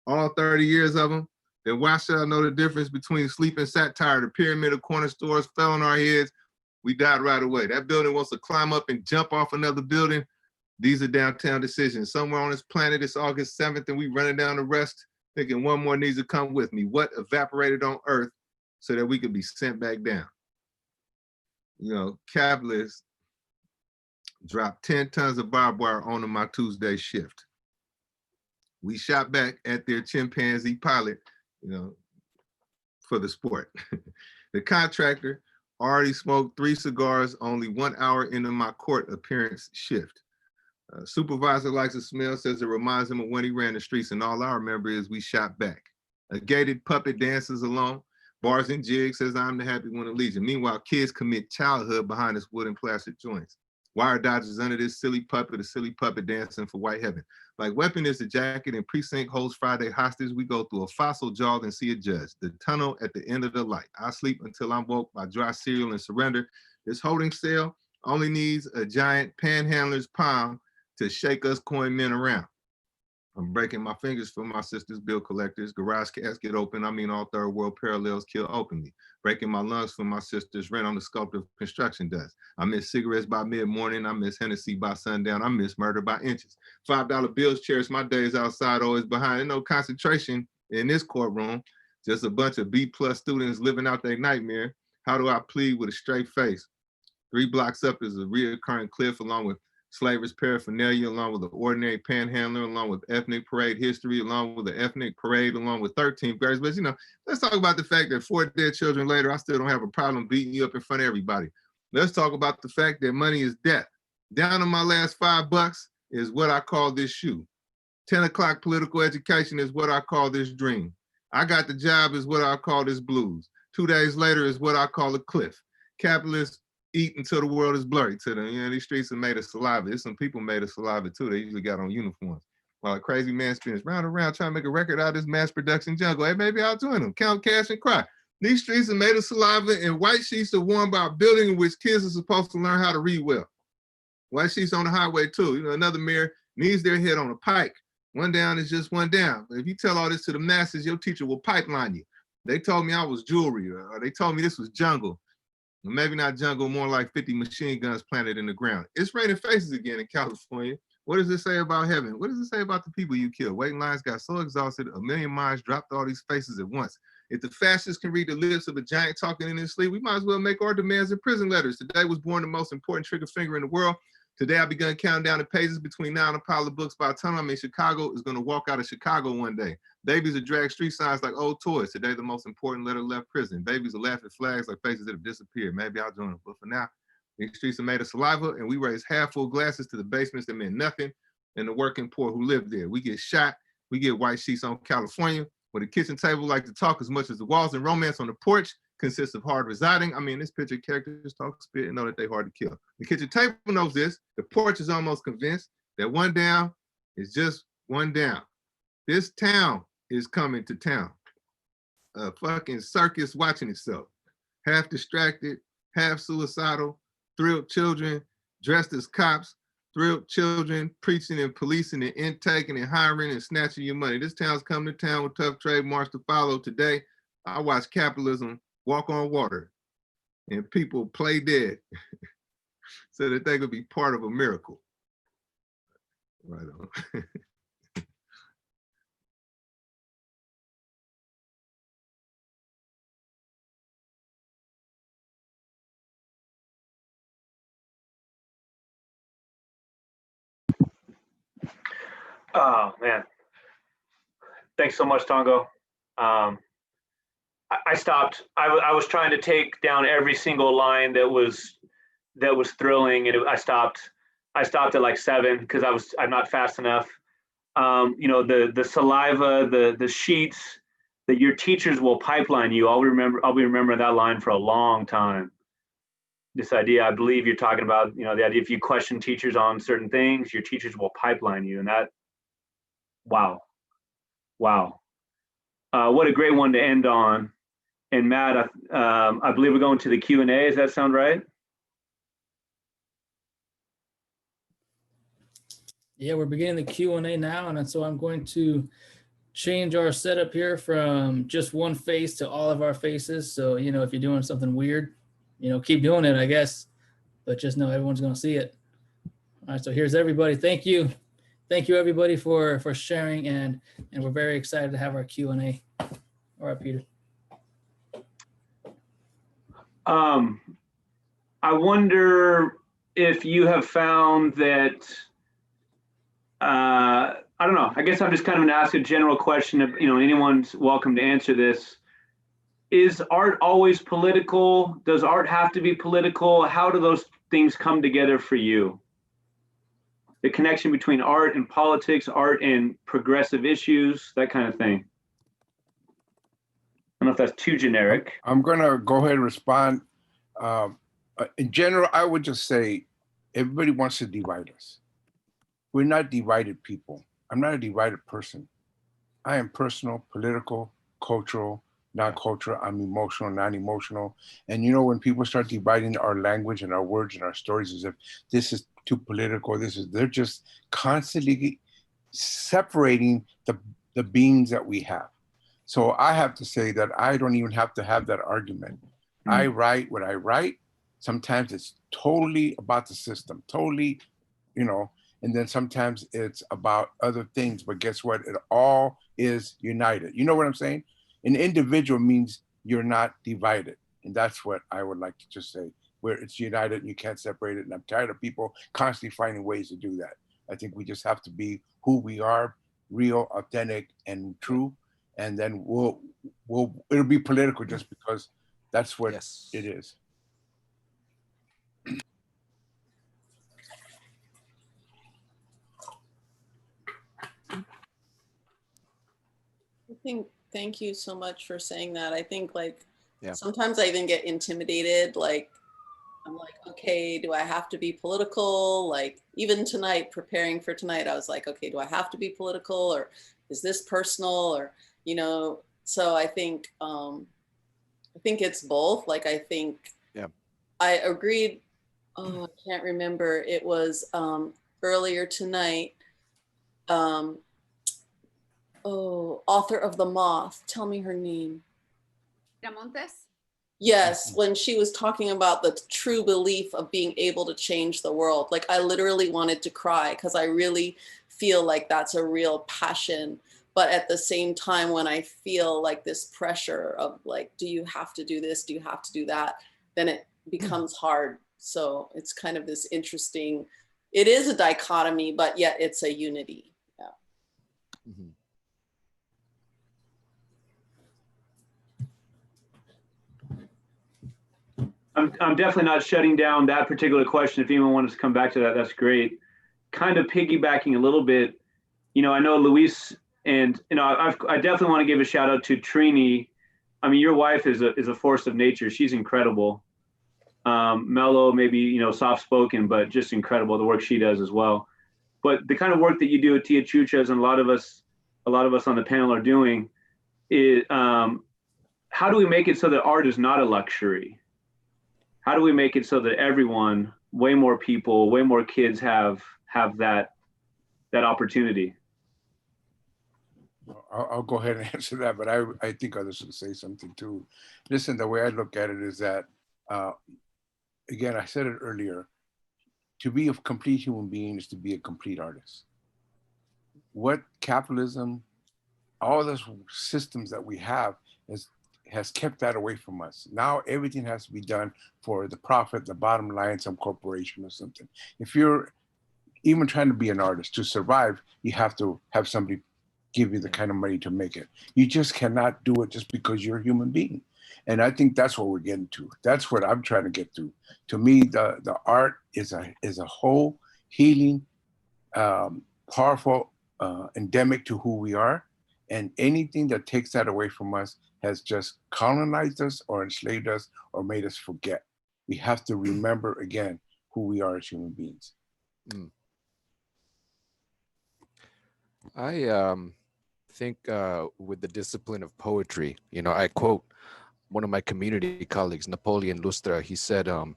All 30 years of them? Then why should I know the difference between sleep and satire? The pyramid of corner stores fell on our heads. We died right away. That building wants to climb up and jump off another building. These are downtown decisions. Somewhere on this planet, it's August 7th, and we running down the rest, thinking one more needs to come with me. What evaporated on Earth so that we could be sent back down? You know, capitalists dropped 10 tons of barbed wire onto my Tuesday shift. We shot back at their chimpanzee pilot, you know, for the sport. The contractor already smoked 3 cigars only 1 hour into my court appearance shift. Supervisor likes the smell, says it reminds him of when he ran the streets, and all I remember is we shot back. A gated puppet dances along, bars and jigs, says I'm the happy one of Legion. Meanwhile, kids commit childhood behind us wooden plastic joints. Wire dodgers under this silly puppet, a silly puppet dancing for white heaven. Like weapon is the jacket and precinct holds Friday hostage. We go through a fossil jaw and see a judge. The tunnel at the end of the light. I sleep until I'm woke by dry cereal and surrender. This holding cell only needs a giant panhandler's palm to shake us coin men around. I'm breaking my fingers for my sister's bill collectors, garage casket open, I mean all third world parallels kill openly. Breaking my lungs for my sister's rent on the sculpture of construction dust. I miss cigarettes by mid-morning, I miss Hennessy by sundown, I miss murder by inches. $5 bills cherish my days outside, always behind, and no concentration in this courtroom. Just a bunch of B+ students living out their nightmare. How do I plead with a straight face? 3 blocks up is a reoccurring cliff along with slaver's paraphernalia, along with the ordinary panhandler, along with ethnic parade history, along with the ethnic parade, along with 13th graders. But you know, let's talk about the fact that 4 dead children later, I still don't have a problem beating you up in front of everybody. Let's talk about the fact that money is death. Down to my last $5 is what I call this shoe. 10 o'clock political education is what I call this dream. I got the job is what I call this blues. 2 days later is what I call a cliff. Capitalists eat until the world is blurry to them. You know, these streets are made of saliva. There's some people made of saliva too. They usually got on uniforms. While a crazy man spins round and round trying to make a record out of this mass production jungle. Hey, maybe I'll join them. Count cash and cry. These streets are made of saliva and white sheets are worn by a building in which kids are supposed to learn how to read well. White sheets on the highway too. You know, another mayor needs their head on a pike. One down is just one down. But if you tell all this to the masses, your teacher will pipeline you. They told me I was jewelry, or they told me this was jungle. Well, maybe not jungle, more like 50 machine guns planted in the ground. It's raining faces again in California. What does it say about heaven? What does it say about the people you killed? Waiting lines got so exhausted, a million minds dropped all these faces at once. If the fascists can read the lips of a giant talking in his sleep, we might as well make our demands in prison letters. Today was born the most important trigger finger in the world. Today I begun counting down the pages between now and a pile of books. By the time I'm in Chicago, is gonna walk out of Chicago one day. Babies will drag street signs like old toys. Today, the most important letter left prison. Babies will laugh at flags like faces that have disappeared. Maybe I'll join them, but for now, these streets are made of saliva and we raise half full glasses to the basements that meant nothing and the working poor who live there. We get shot, we get white sheets on California, where the kitchen table like to talk as much as the walls and romance on the porch consists of hard residing. I mean, this picture characters talk, spit, and know that they hard to kill. The kitchen table knows this. The porch is almost convinced that one down is just one down. This town is coming to town. A fucking circus watching itself. Half distracted, half suicidal, thrilled children dressed as cops, thrilled children preaching and policing and intaking and hiring and snatching your money. This town's coming to town with tough trade march to follow. Today, I watch capitalism walk on water and people play dead so that they could be part of a miracle. Right on. Oh man, thanks so much, Tongo. I stopped. I was trying to take down every single line that was thrilling, and I stopped at like 7 because I'm not fast enough. You know, the saliva, the sheets that your teachers will pipeline you. I'll be remembering that line for a long time. This idea, I believe you're talking about, you know, the idea if you question teachers on certain things, your teachers will pipeline you, and that. Wow. What a great one to end on. And Matt, I believe we're going to the Q&A. Does that sound right? Yeah, we're beginning the Q&A now. And so I'm going to change our setup here from just one face to all of our faces. So, you know, if you're doing something weird, you know, keep doing it, I guess. But just know everyone's going to see it. All right, so here's everybody. Thank you. Thank you, everybody, for sharing, and we're very excited to have our Q&A. All right, Peter. I wonder if you have found that, I don't know, I guess I'm just kind of going to ask a general question of, you know, anyone's welcome to answer this. Is art always political? Does art have to be political? How do those things come together for you? The connection between art and politics, art and progressive issues, that kind of thing. I don't know if that's too generic. I'm gonna go ahead and respond. In general, I would just say everybody wants to divide us. We're not divided people. I'm not a divided person. I am personal, political, cultural, non-cultural, I'm emotional, non-emotional. And you know, when people start dividing our language and our words and our stories as if this is too political, they're just constantly separating the beings that we have. So I have to say that I don't even have to have that argument. I write what I write. Sometimes it's totally about the system, totally, you know, and then sometimes it's about other things, but guess what? It all is united. You know what I'm saying? An individual means you're not divided. And that's what I would like to just say, where it's united and you can't separate it. And I'm tired of people constantly finding ways to do that. I think we just have to be who we are, real, authentic, and true. And then it'll be political just because that's what it is. I think, thank you so much for saying that. I think like sometimes I even get intimidated. Like, I'm like, okay, do I have to be political? Like even tonight, preparing for tonight, I was like, okay, do I have to be political, or is this personal, or, you know, so I think it's both. Like, I think I agreed. Oh, I can't remember. It was earlier tonight. Author of The Moth. Tell me her name. Viramontes? Yes, when she was talking about the true belief of being able to change the world. Like I literally wanted to cry because I really feel like that's a real passion. But at the same time, when I feel like this pressure of like, do you have to do this? Do you have to do that? Then it becomes hard. So it's kind of this interesting, it is a dichotomy, but yet it's a unity. Yeah. Mm-hmm. I'm definitely not shutting down that particular question. If anyone wants to come back to that, that's great. Kind of piggybacking a little bit, you know, I know Luis, and you know, I definitely want to give a shout out to Trini. I mean, your wife is a force of nature. She's incredible. Mellow, maybe, you know, soft spoken, but just incredible the work she does as well. But the kind of work that you do at Tia Chuchas, and a lot of us on the panel are doing, is how do we make it so that art is not a luxury? How do we make it so that everyone, way more people, way more kids have that opportunity? I'll go ahead and answer that, but I think others should say something too. Listen, the way I look at it is that, again, I said it earlier, to be a complete human being is to be a complete artist. What capitalism, all those systems that we have has kept that away from us. Now everything has to be done for the profit, the bottom line, some corporation or something. If you're even trying to be an artist, to survive, you have to have somebody give you the kind of money to make it. You just cannot do it just because you're a human being. And I think that's what we're getting to. That's what I'm trying to get to. To me, the art is a whole healing, powerful, endemic to who we are. And anything that takes that away from us has just colonized us or enslaved us or made us forget. We have to remember again who we are as human beings. I think with the discipline of poetry, you know, I quote one of my community colleagues, Napoleon Lustra. He said, you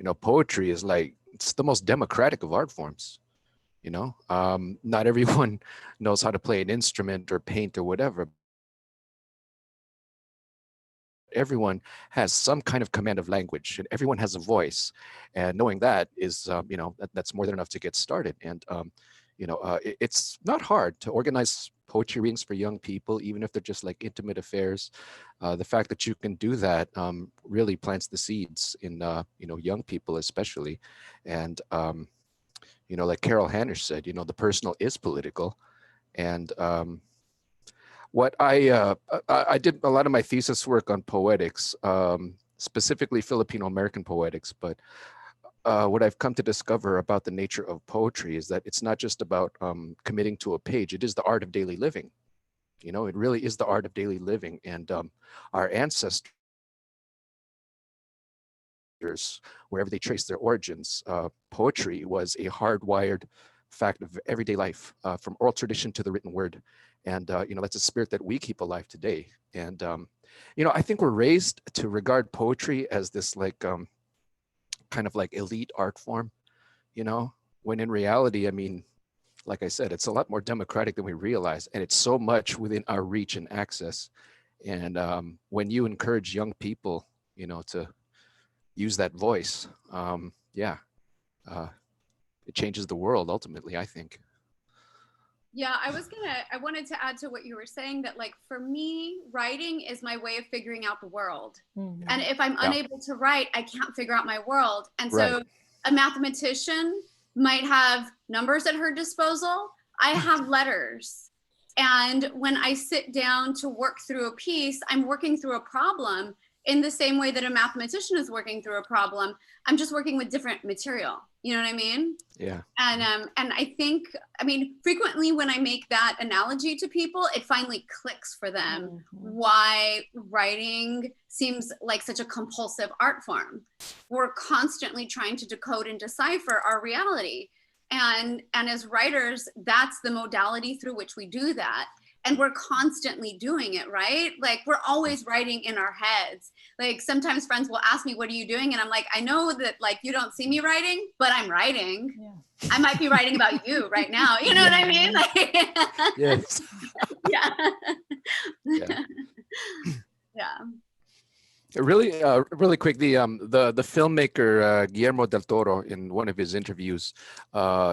know, poetry is like, it's the most democratic of art forms. You know, not everyone knows how to play an instrument or paint or whatever. Everyone has some kind of command of language, and everyone has a voice. And knowing that is, you know, that's more than enough to get started. And, you know, it's not hard to organize poetry readings for young people, even if they're just like intimate affairs. The fact that you can do that really plants the seeds in, you know, young people especially. And, you know, like Carol Hannish said, you know, the personal is political. And what I did a lot of my thesis work on poetics, specifically Filipino-American poetics, but what I've come to discover about the nature of poetry is that it's not just about committing to a page, it is the art of daily living. You know, it really is the art of daily living. And our ancestors, wherever they trace their origins, poetry was a hardwired fact of everyday life, from oral tradition to the written word. And, that's a spirit that we keep alive today. And, I think we're raised to regard poetry as this kind of like elite art form, when in reality, I mean, like I said, it's a lot more democratic than we realize, and it's so much within our reach and access. And when you encourage young people, to use that voice, it changes the world ultimately, I think. Yeah, I wanted to add to what you were saying that, like, for me, writing is my way of figuring out the world. Mhm. And if I'm unable to write, I can't figure out my world. And so a mathematician might have numbers at her disposal. I have letters. And when I sit down to work through a piece, I'm working through a problem in the same way that a mathematician is working through a problem. I'm just working with different material. You know what I mean? Yeah. And I think, frequently when I make that analogy to people, it finally clicks for them why writing seems like such a compulsive art form. We're constantly trying to decode and decipher our reality. And as writers, that's the modality through which we do that. And we're constantly doing it, right? Like, we're always writing in our heads. Like, sometimes friends will ask me, what are you doing? And I'm like, I know that, like, you don't see me writing, but I'm writing. Yeah. I might be writing about you right now. You know what I mean? Like, yes. Yeah. Yeah. Yeah. Really, really quick. The filmmaker Guillermo del Toro, in one of his interviews,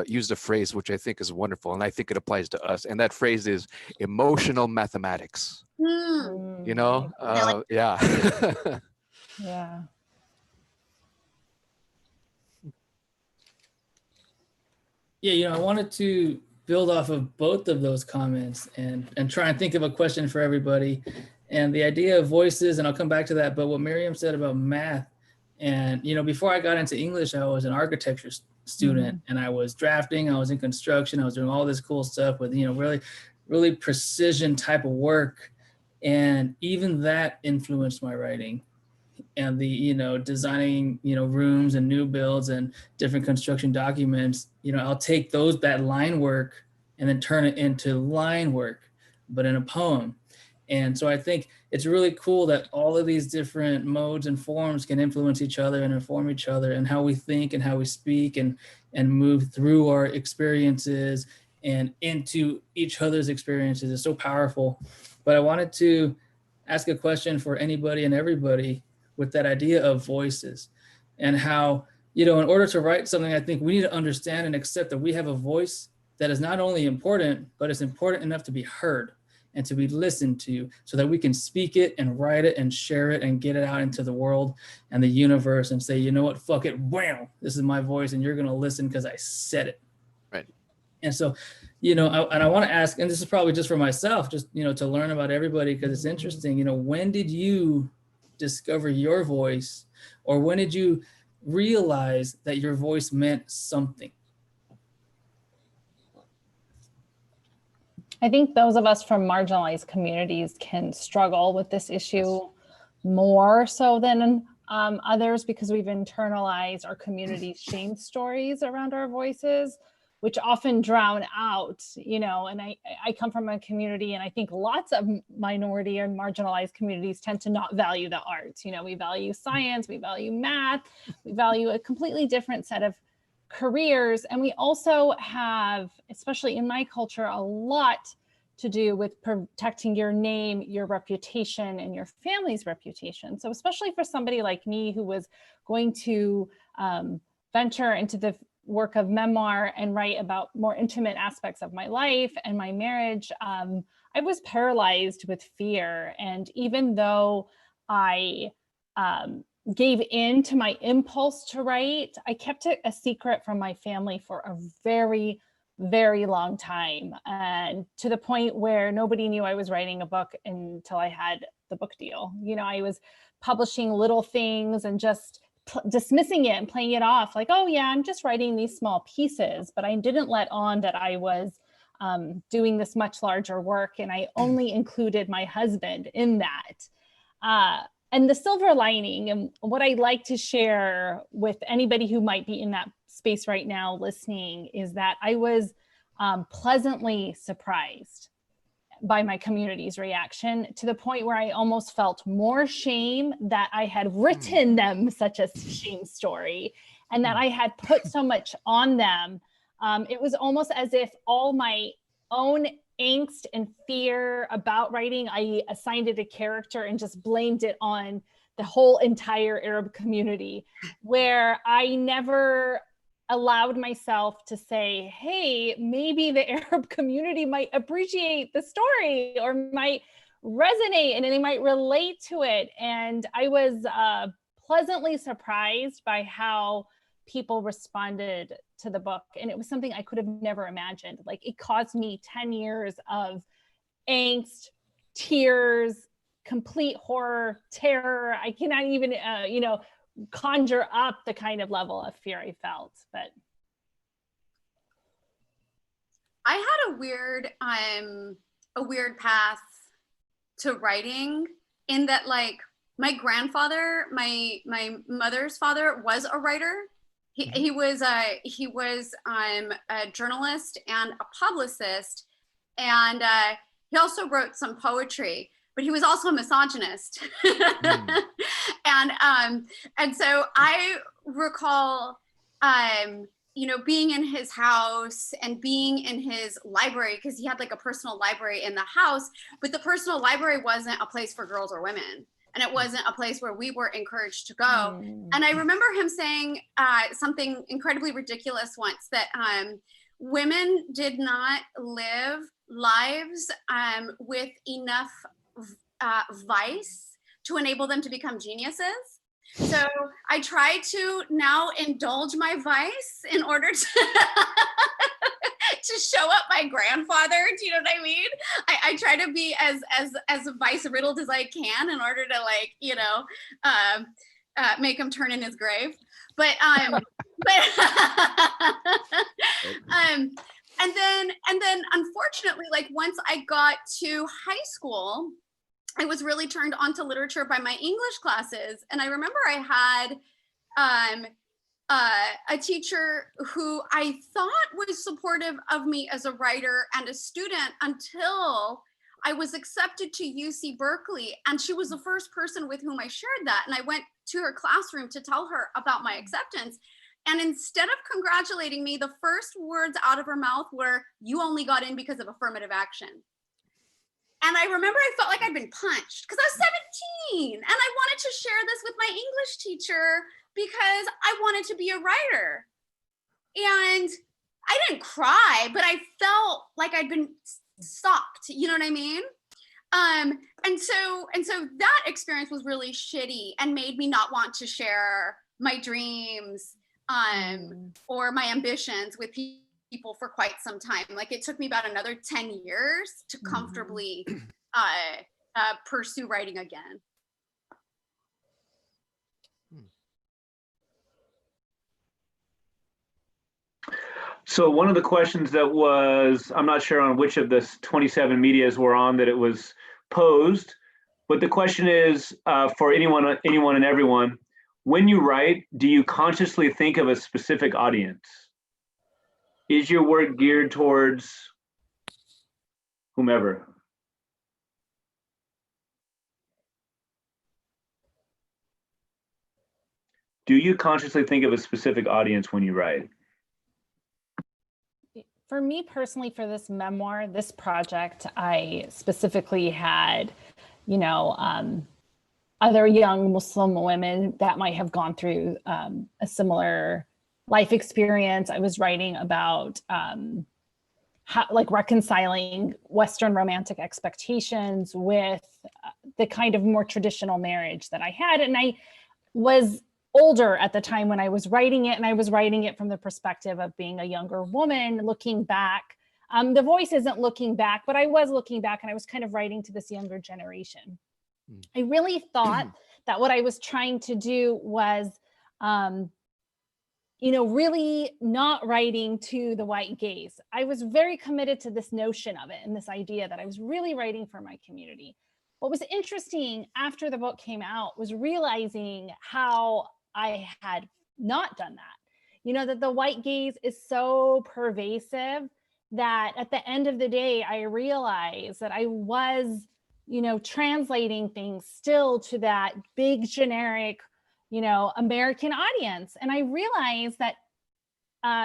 used a phrase which I think is wonderful, and I think it applies to us. And that phrase is emotional mathematics. Yeah. Yeah. Yeah, I wanted to build off of both of those comments and try and think of a question for everybody. And the idea of voices, and I'll come back to that, but what Miriam said about math, and, before I got into English, I was an architecture student, and I was drafting, I was in construction, I was doing all this cool stuff with, really, really precision type of work. And even that influenced my writing. And the, designing, rooms and new builds and different construction documents, I'll take that line work and then turn it into line work, but in a poem. And so I think it's really cool that all of these different modes and forms can influence each other and inform each other, and how we think and how we speak and move through our experiences and into each other's experiences is so powerful. But I wanted to ask a question for anybody and everybody with that idea of voices, and how, in order to write something, I think we need to understand and accept that we have a voice that is not only important, but it's important enough to be heard and to be listened to, so that we can speak it and write it and share it and get it out into the world and the universe and say, you know what, fuck it, wham, this is my voice and you're gonna listen because I said it. Right. And so, I want to ask, and this is probably just for myself, just, to learn about everybody, because it's interesting, when did you discover your voice, or when did you realize that your voice meant something? I think those of us from marginalized communities can struggle with this issue more so than others, because we've internalized our community's shame stories around our voices, which often drown out, and I come from a community, and I think lots of minority and marginalized communities tend to not value the arts. We value science, we value math, we value a completely different set of careers. And we also have, especially in my culture, a lot to do with protecting your name, your reputation, and your family's reputation. So especially for somebody like me, who was going to venture into the work of memoir and write about more intimate aspects of my life and my marriage, I was paralyzed with fear. And even though I gave in to my impulse to write, I kept it a secret from my family for a very, very long time, and to the point where nobody knew I was writing a book until I had the book deal. I was publishing little things and just dismissing it and playing it off like, oh yeah, I'm just writing these small pieces. But I didn't let on that I was doing this much larger work, and I only included my husband in that. And the silver lining, and what I'd like to share with anybody who might be in that space right now listening is that I was pleasantly surprised by my community's reaction, to the point where I almost felt more shame that I had written them such a shame story and that I had put so much on them. It was almost as if all my own angst and fear about writing, I assigned it a character and just blamed it on the whole entire Arab community, where I never allowed myself to say, hey, maybe the Arab community might appreciate the story or might resonate and they might relate to it. And I was pleasantly surprised by how people responded to the book. And it was something I could have never imagined. Like, it caused me 10 years of angst, tears, complete horror, terror. I cannot even, conjure up the kind of level of fear I felt. But I had a weird path to writing, in that, like, my grandfather, my mother's father, was a writer. He was a journalist and a publicist, and he also wrote some poetry. But he was also a misogynist. And so I recall, being in his house and being in his library, because he had like a personal library in the house, but the personal library wasn't a place for girls or women. And it wasn't a place where we were encouraged to go. And I remember him saying something incredibly ridiculous once, that women did not live lives with enough vice to enable them to become geniuses. So I try to now indulge my vice in order to to show up my grandfather. Do you know what I mean? I try to be as vice riddled as I can in order to, like, make him turn in his grave. But and then unfortunately, like, once I got to high school, I was really turned on to literature by my English classes. And I remember I had a teacher who I thought was supportive of me as a writer and a student until I was accepted to UC Berkeley. And she was the first person with whom I shared that. And I went to her classroom to tell her about my acceptance. And instead of congratulating me, the first words out of her mouth were, "You only got in because of affirmative action." And I remember I felt like I'd been punched, because I was 17 and I wanted to share this with my English teacher because I wanted to be a writer. And I didn't cry, but I felt like I'd been stopped, you know what I mean? And so that experience was really shitty and made me not want to share my dreams or my ambitions with people for quite some time. Like, it took me about another 10 years to comfortably pursue writing again. So one of the questions that was, I'm not sure on which of the 27 medias were on that it was posed, but the question is for anyone and everyone: when you write, do you consciously think of a specific audience? Is your work geared towards whomever? Do you consciously think of a specific audience when you write? For me personally, for this memoir, this project, I specifically had, other young Muslim women that might have gone through a similar life experience. I was writing about how, like, reconciling Western romantic expectations with the kind of more traditional marriage that I had. And I was older at the time when I was writing it, and I was writing it from the perspective of being a younger woman looking back. The voice isn't looking back, but I was looking back, and I was kind of writing to this younger generation. I really thought that what I was trying to do was, really not writing to the white gaze. I was very committed to this notion of it and this idea that I was really writing for my community. What was interesting after the book came out was realizing how I had not done that. you know, that the white gaze is so pervasive that at the end of the day, I realized that I was, you know, translating things still to that big generic, you know, American audience. And I realized that,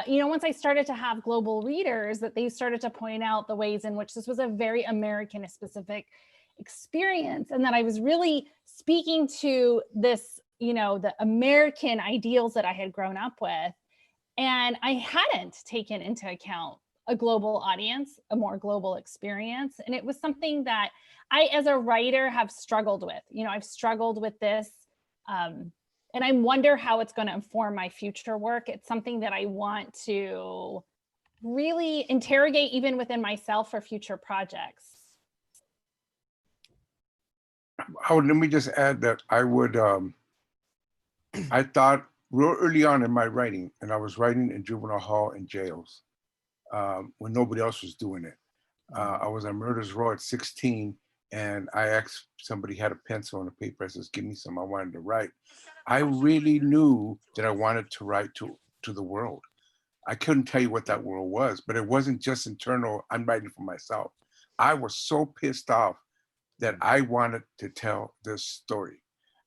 you know, once I started to have global readers, that they started to point out the ways in which this was a very American specific experience, and that I was really speaking to this, you know, the American ideals that I had grown up with. And I hadn't taken into account a global audience, a more global experience. And it was something that I, as a writer, have struggled with. You know, I've struggled with this. And I wonder how it's going to inform my future work. It's something that I want to really interrogate even within myself for future projects. Let me just add that I would, I thought real early on in my writing, and I was writing in juvenile hall and jails when nobody else was doing it. I was on Murder's Row at 16, and I asked somebody had a pencil and a paper. I says, give me some, I wanted to write. I really knew that I wanted to write to the world. I couldn't tell you what that world was, but it wasn't just internal, I'm writing for myself. I was so pissed off that I wanted to tell this story.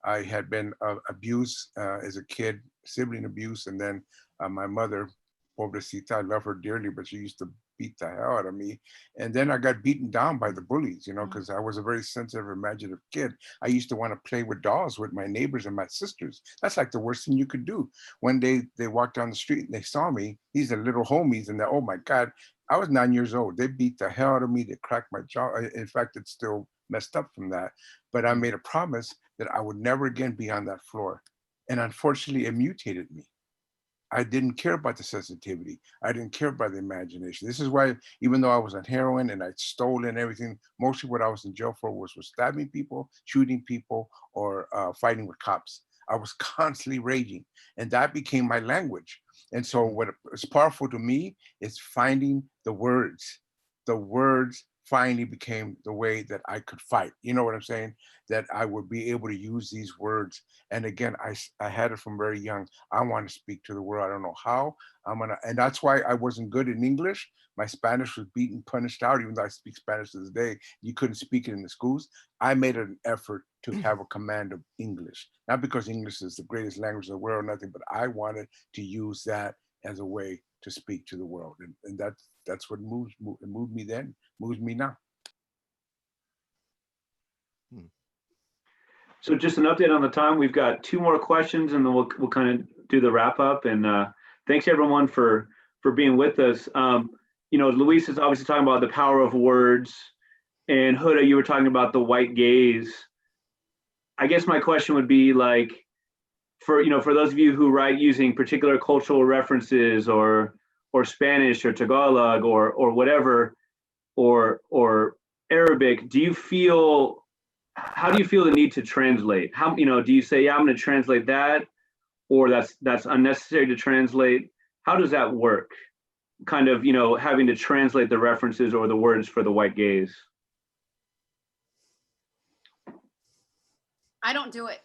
I had been abused as a kid, sibling abuse, and then my mother, pobrecita, I love her dearly, but she used to beat the hell out of me. And then I got beaten down by the bullies, you know, because I was a very sensitive, imaginative kid. I used to want to play with dolls with my neighbors and my sisters. That's like the worst thing you could do. One day they walked down the street and they saw me. These are little homies, and oh my God, I was 9 years old. They beat the hell out of me. They cracked my jaw. In fact, it's still messed up from that. But I made a promise that I would never again be on that floor. And unfortunately, it mutated me. I didn't care about the sensitivity. I didn't care about the imagination. This is why, even though I was on heroin and I'd stolen everything, mostly what I was in jail for was stabbing people, shooting people, or fighting with cops. I was constantly raging, and that became my language. And so what is powerful to me is finding the words. The words finally became the way that I could fight. You know what I'm saying? That I would be able to use these words. And again, I had it from very young. I want to speak to the world. I don't know how. And that's why I wasn't good in English. My Spanish was beaten, punished out, even though I speak Spanish to this day. You couldn't speak it in the schools. I made an effort to have a command of English, not because English is the greatest language in the world or nothing, but I wanted to use that as a way to speak to the world. And that's what moved me then, moves me now. So just an update on the time. We've got 2 more questions, and then we'll kind of do the wrap up. And thanks everyone for being with us. You know, Luis is obviously talking about the power of words, and Huda, you were talking about the white gaze. I guess my question would be like, for those of you who write using particular cultural references or Spanish or Tagalog or whatever, or Arabic, how do you feel the need to translate? How, do you say, yeah, I'm going to translate that, or that's unnecessary to translate? How does that work? Kind of, having to translate the references or the words for the white gaze. I don't do it.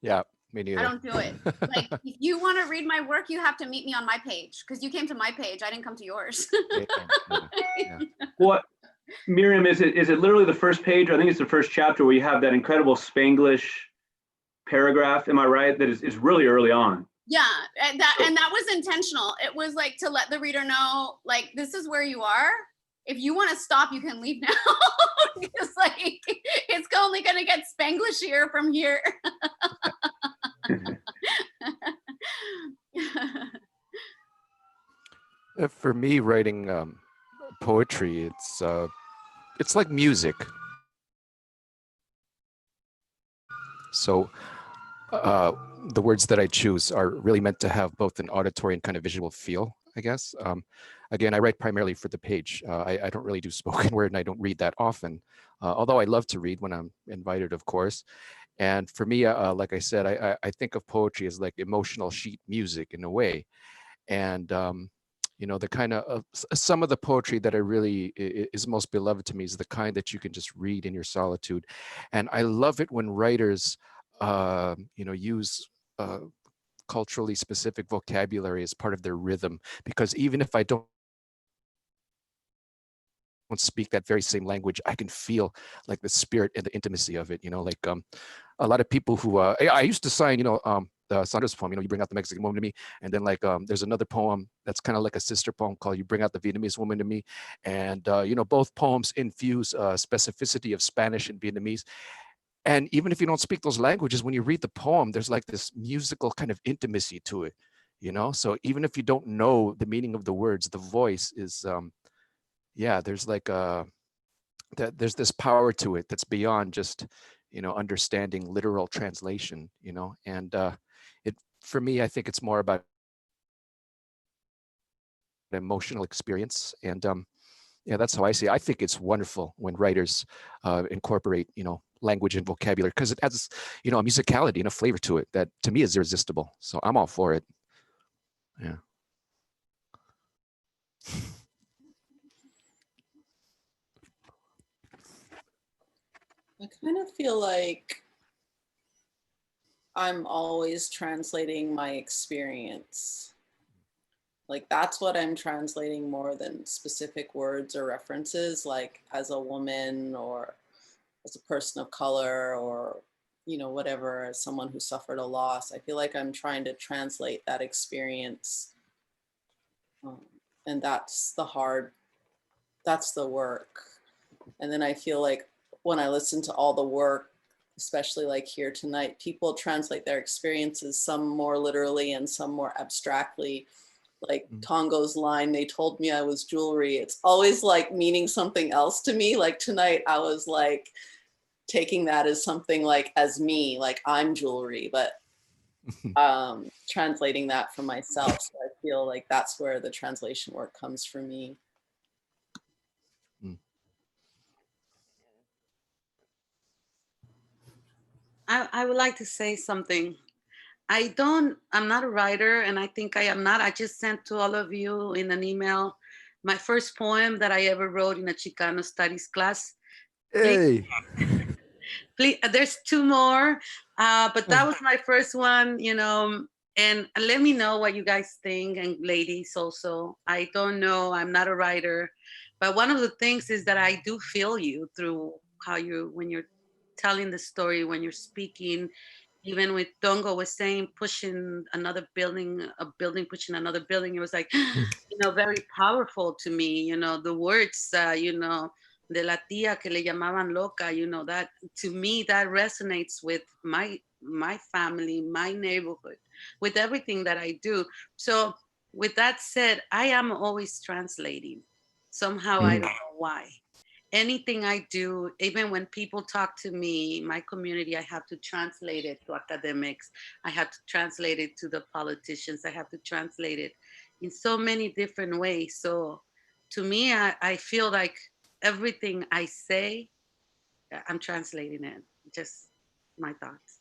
Yeah, me neither. I don't do it. Like, if you want to read my work, you have to meet me on my page, because you came to my page. I didn't come to yours. Yeah. What, Miriam, is it literally the first page? Or I think it's the first chapter where you have that incredible Spanglish paragraph. Am I right? That is really early on. Yeah, and that was intentional. It was like to let the reader know, like, this is where you are. If you want to stop, you can leave now. Because like, it's only going to get Spanglishier from here. For me, writing poetry, it's like music. So the words that I choose are really meant to have both an auditory and kind of visual feel, I guess. Again, I write primarily for the page. I don't really do spoken word, and I don't read that often, although I love to read when I'm invited, of course. And for me, like I said, I think of poetry as like emotional sheet music in a way. And the kind of some of the poetry that I really is most beloved to me is the kind that you can just read in your solitude. And I love it when writers, use culturally specific vocabulary as part of their rhythm, because even if I don't speak that very same language, I can feel like the spirit and the intimacy of it, like a lot of people who, I used to sign, the Sanders poem, you bring out the Mexican woman to me. And then there's another poem that's kind of like a sister poem called You Bring Out the Vietnamese Woman to Me. And, both poems infuse specificity of Spanish and Vietnamese. And even if you don't speak those languages, when you read the poem, there's like this musical kind of intimacy to it, So even if you don't know the meaning of the words, the voice is, there's like there's this power to it that's beyond just, understanding literal translation, and for me, I think it's more about an emotional experience. And that's how I see it. I think it's wonderful when writers incorporate, language and vocabulary, because it adds, a musicality and a flavor to it that to me is irresistible. So I'm all for it. Yeah. I kind of feel like I'm always translating my experience. Like that's what I'm translating more than specific words or references, like as a woman or as a person of color or, whatever, as someone who suffered a loss. I feel like I'm trying to translate that experience. And that's the work. And then I feel like when I listen to all the work, especially like here tonight, people translate their experiences, some more literally and some more abstractly. Like Tongo's line, they told me I was jewelry. It's always like meaning something else to me. Like tonight, I was like taking that as something like as me, like I'm jewelry, but translating that for myself. So I feel like that's where the translation work comes for me. I would like to say something. I'm not a writer, and I think I am not. I just sent to all of you in an email my first poem that I ever wrote in a Chicano studies class. Hey. Please, there's two more, but that was my first one, and let me know what you guys think, and ladies also. I don't know, I'm not a writer, but one of the things is that I do feel you through when you're telling the story, when you're speaking, even with Tongo was saying, pushing another building, a building pushing another building. It was like, very powerful to me, the words, de la tía que le llamaban loca, that to me, that resonates with my family, my neighborhood, with everything that I do. So with that said, I am always translating. Somehow, I don't know why. Anything I do, even when people talk to me, my community, I have to translate it to academics. I have to translate it to the politicians. I have to translate it in so many different ways. So to me, I feel like everything I say, I'm translating it. Just my thoughts.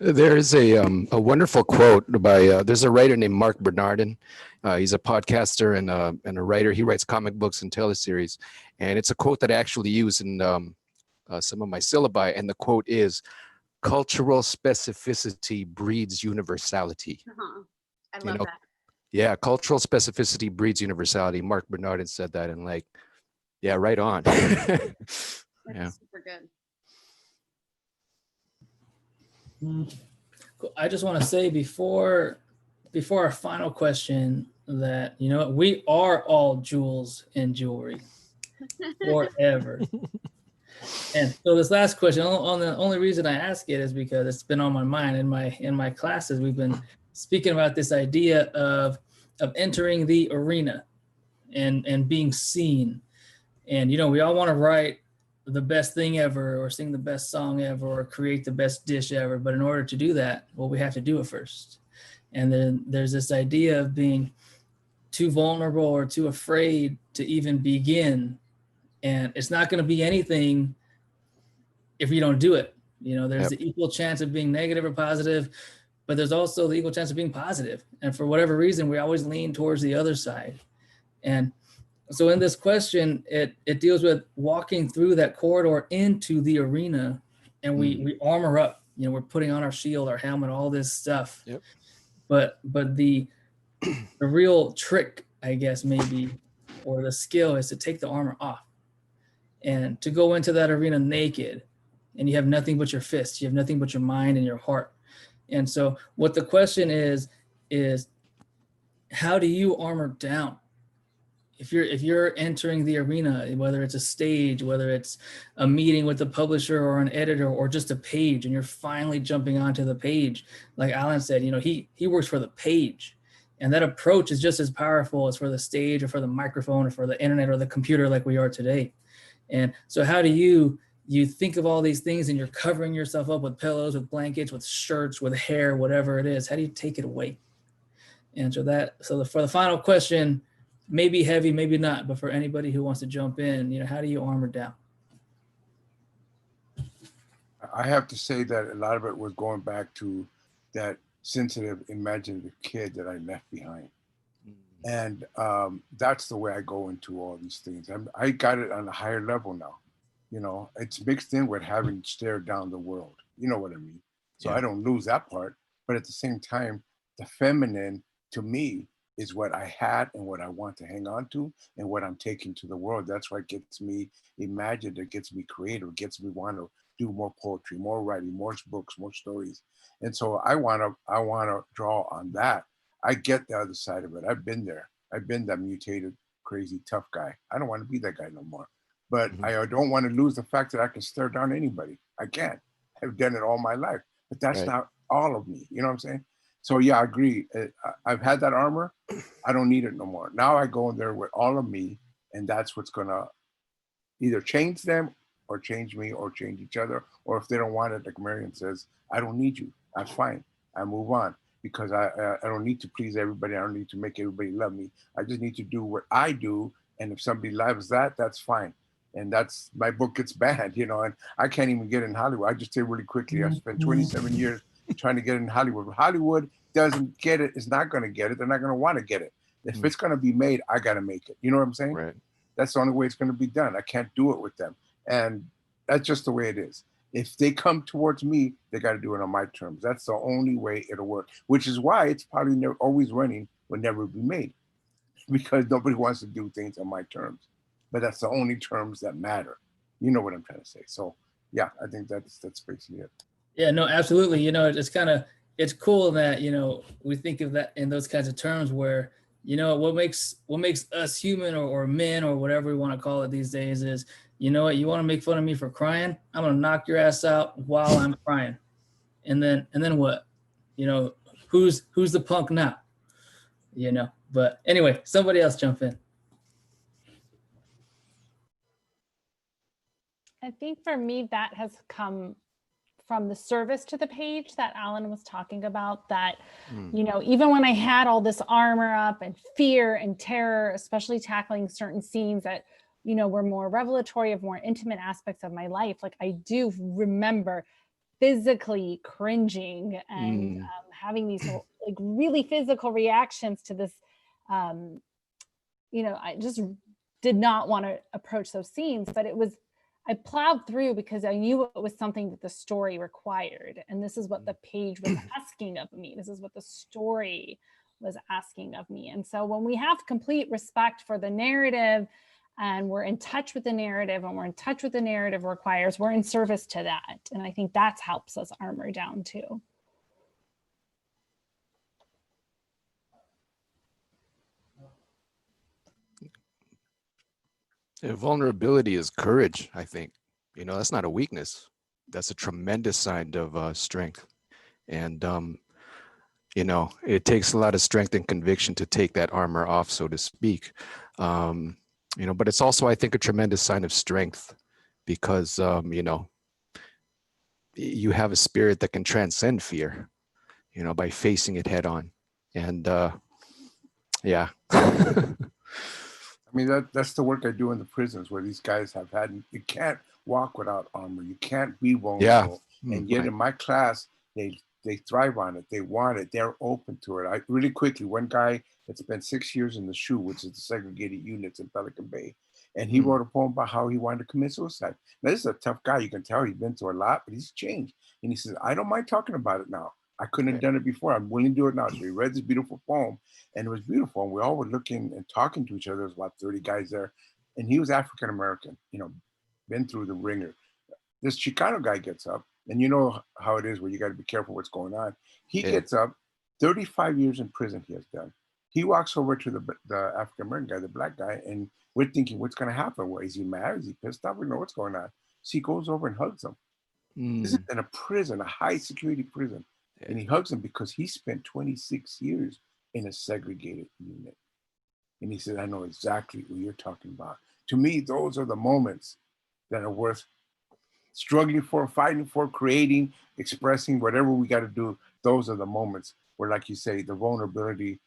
There is a wonderful quote by, there's a writer named Mark Bernardin. He's a podcaster and a writer. He writes comic books and teleseries. And it's a quote that I actually use in some of my syllabi. And the quote is, cultural specificity breeds universality. I love that. Yeah, cultural specificity breeds universality. Mark Bernardin said that, and yeah, right on. That's super good. I just want to say before our final question that, we are all jewels and jewelry forever. And so this last question, the only reason I ask it is because it's been on my mind in my classes. We've been speaking about this idea of entering the arena and being seen. And, we all want to write the best thing ever or sing the best song ever or create the best dish ever. But in order to do that, well, we have to do it first. And then there's this idea of being too vulnerable or too afraid to even begin. And it's not going to be anything if you don't do it. There's the equal chance of being negative or positive, but there's also the equal chance of being positive. And for whatever reason, we always lean towards the other side. And so in this question, it deals with walking through that corridor into the arena, and we armor up. You know, we're putting on our shield, our helmet, all this stuff. Yep. But the real trick, I guess, maybe, or the skill is to take the armor off and to go into that arena naked, and you have nothing but your fists, you have nothing but your mind and your heart. And so what the question is how do you armor down? If you're entering the arena, whether it's a stage, whether it's a meeting with a publisher or an editor or just a page, and you're finally jumping onto the page, like Alan said, you know, he works for the page, and that approach is just as powerful as for the stage or for the microphone or for the internet or the computer like we are today. And so how do you think of all these things and you're covering yourself up with pillows, with blankets, with shirts, with hair, whatever it is, how do you take it away? And so for the final question, maybe heavy, maybe not, but for anybody who wants to jump in, you know, how do you armor down? I have to say that a lot of it was going back to that sensitive, imaginative kid that I left behind. And that's the way I go into all these things. I got it on a higher level now. You know, it's mixed in with having stared down the world. You know what I mean? So I don't lose that part. But at the same time, the feminine to me is what I had and what I want to hang on to and what I'm taking to the world. That's what gets me imaginative, gets me creative, gets me want to do more poetry, more writing, more books, more stories. And so I want to draw on that. I get the other side of it. I've been there. I've been that mutated, crazy, tough guy. I don't want to be that guy no more. But I don't want to lose the fact that I can stare down anybody. I can't. I've done it all my life. But that's not all of me. You know what I'm saying? So yeah, I agree. I've had that armor. I don't need it no more. Now I go in there with all of me, and that's what's gonna either change them or change me or change each other. Or if they don't want it, like Miriam says, I don't need you. That's fine. I move on because I don't need to please everybody. I don't need to make everybody love me. I just need to do what I do. And if somebody loves that, that's fine. And that's, my book gets banned, you know, and I can't even get in Hollywood. I just say really quickly, I spent 27 years trying to get in Hollywood. Hollywood doesn't get it, is not going to get it. They're not going to want to get it. If it's going to be made, I got to make it. You know what I'm saying? Right. That's the only way it's going to be done. I can't do it with them. And that's just the way it is. If they come towards me, they got to do it on my terms. That's the only way it'll work, which is why it's probably never, always running, will never be made, because nobody wants to do things on my terms. But that's the only terms that matter. You know what I'm trying to say. So yeah, I think that's basically it. Yeah, no, absolutely. You know, it's cool that, you know, we think of that in those kinds of terms where, you know, what makes us human or men or whatever we want to call it these days is, you know what, you want to make fun of me for crying? I'm going to knock your ass out while I'm crying. And then what? You know, who's the punk now? You know, but anyway, somebody else jump in. I think for me, that has come from the service to the page that Alan was talking about, that, you know, even when I had all this armor up and fear and terror, especially tackling certain scenes that, you know, were more revelatory of more intimate aspects of my life, like I do remember physically cringing and having these like really physical reactions to this. You know, I just did not want to approach those scenes, but I plowed through because I knew it was something that the story required. And this is what the page was asking of me. This is what the story was asking of me. And so when we have complete respect for the narrative and we're in touch with the narrative and we're in touch with the narrative requires, we're in service to that. And I think that helps us armor down too. Yeah, vulnerability is courage, I think. You know, that's not a weakness. That's a tremendous sign of strength. And, you know, it takes a lot of strength and conviction to take that armor off, so to speak. You know, but it's also, I think, a tremendous sign of strength because, you know, you have a spirit that can transcend fear, you know, by facing it head on. And yeah. I mean, that's the work I do in the prisons where these guys have had, you can't walk without armor. You can't be vulnerable. And yet in my class, they They thrive on it. They want it. They're open to it. Really quickly, one guy that spent 6 years in the SHU, which is the segregated units in Pelican Bay, and he wrote a poem about how he wanted to commit suicide. Now, this is a tough guy. You can tell he's been through a lot, but he's changed. And he says, I don't mind talking about it now. I couldn't have done it before. I'm willing to do it now. So he read this beautiful poem, and it was beautiful. And we all were looking and talking to each other. There was about 30 guys there. And he was African-American, you know, been through the ringer. This Chicano guy gets up, and you know how it is where you got to be careful what's going on. He gets up, 35 years in prison he has done. He walks over to the African-American guy, the black guy, and we're thinking, what's going to happen? Well, is he mad? Is he pissed off? We know what's going on. So he goes over and hugs him. This is in a prison, a high security prison. And he hugs him because he spent 26 years in a segregated unit. And he said, I know exactly what you're talking about. To me, those are the moments that are worth struggling for, fighting for, creating, expressing, whatever we got to do. Those are the moments where, like you say, the vulnerability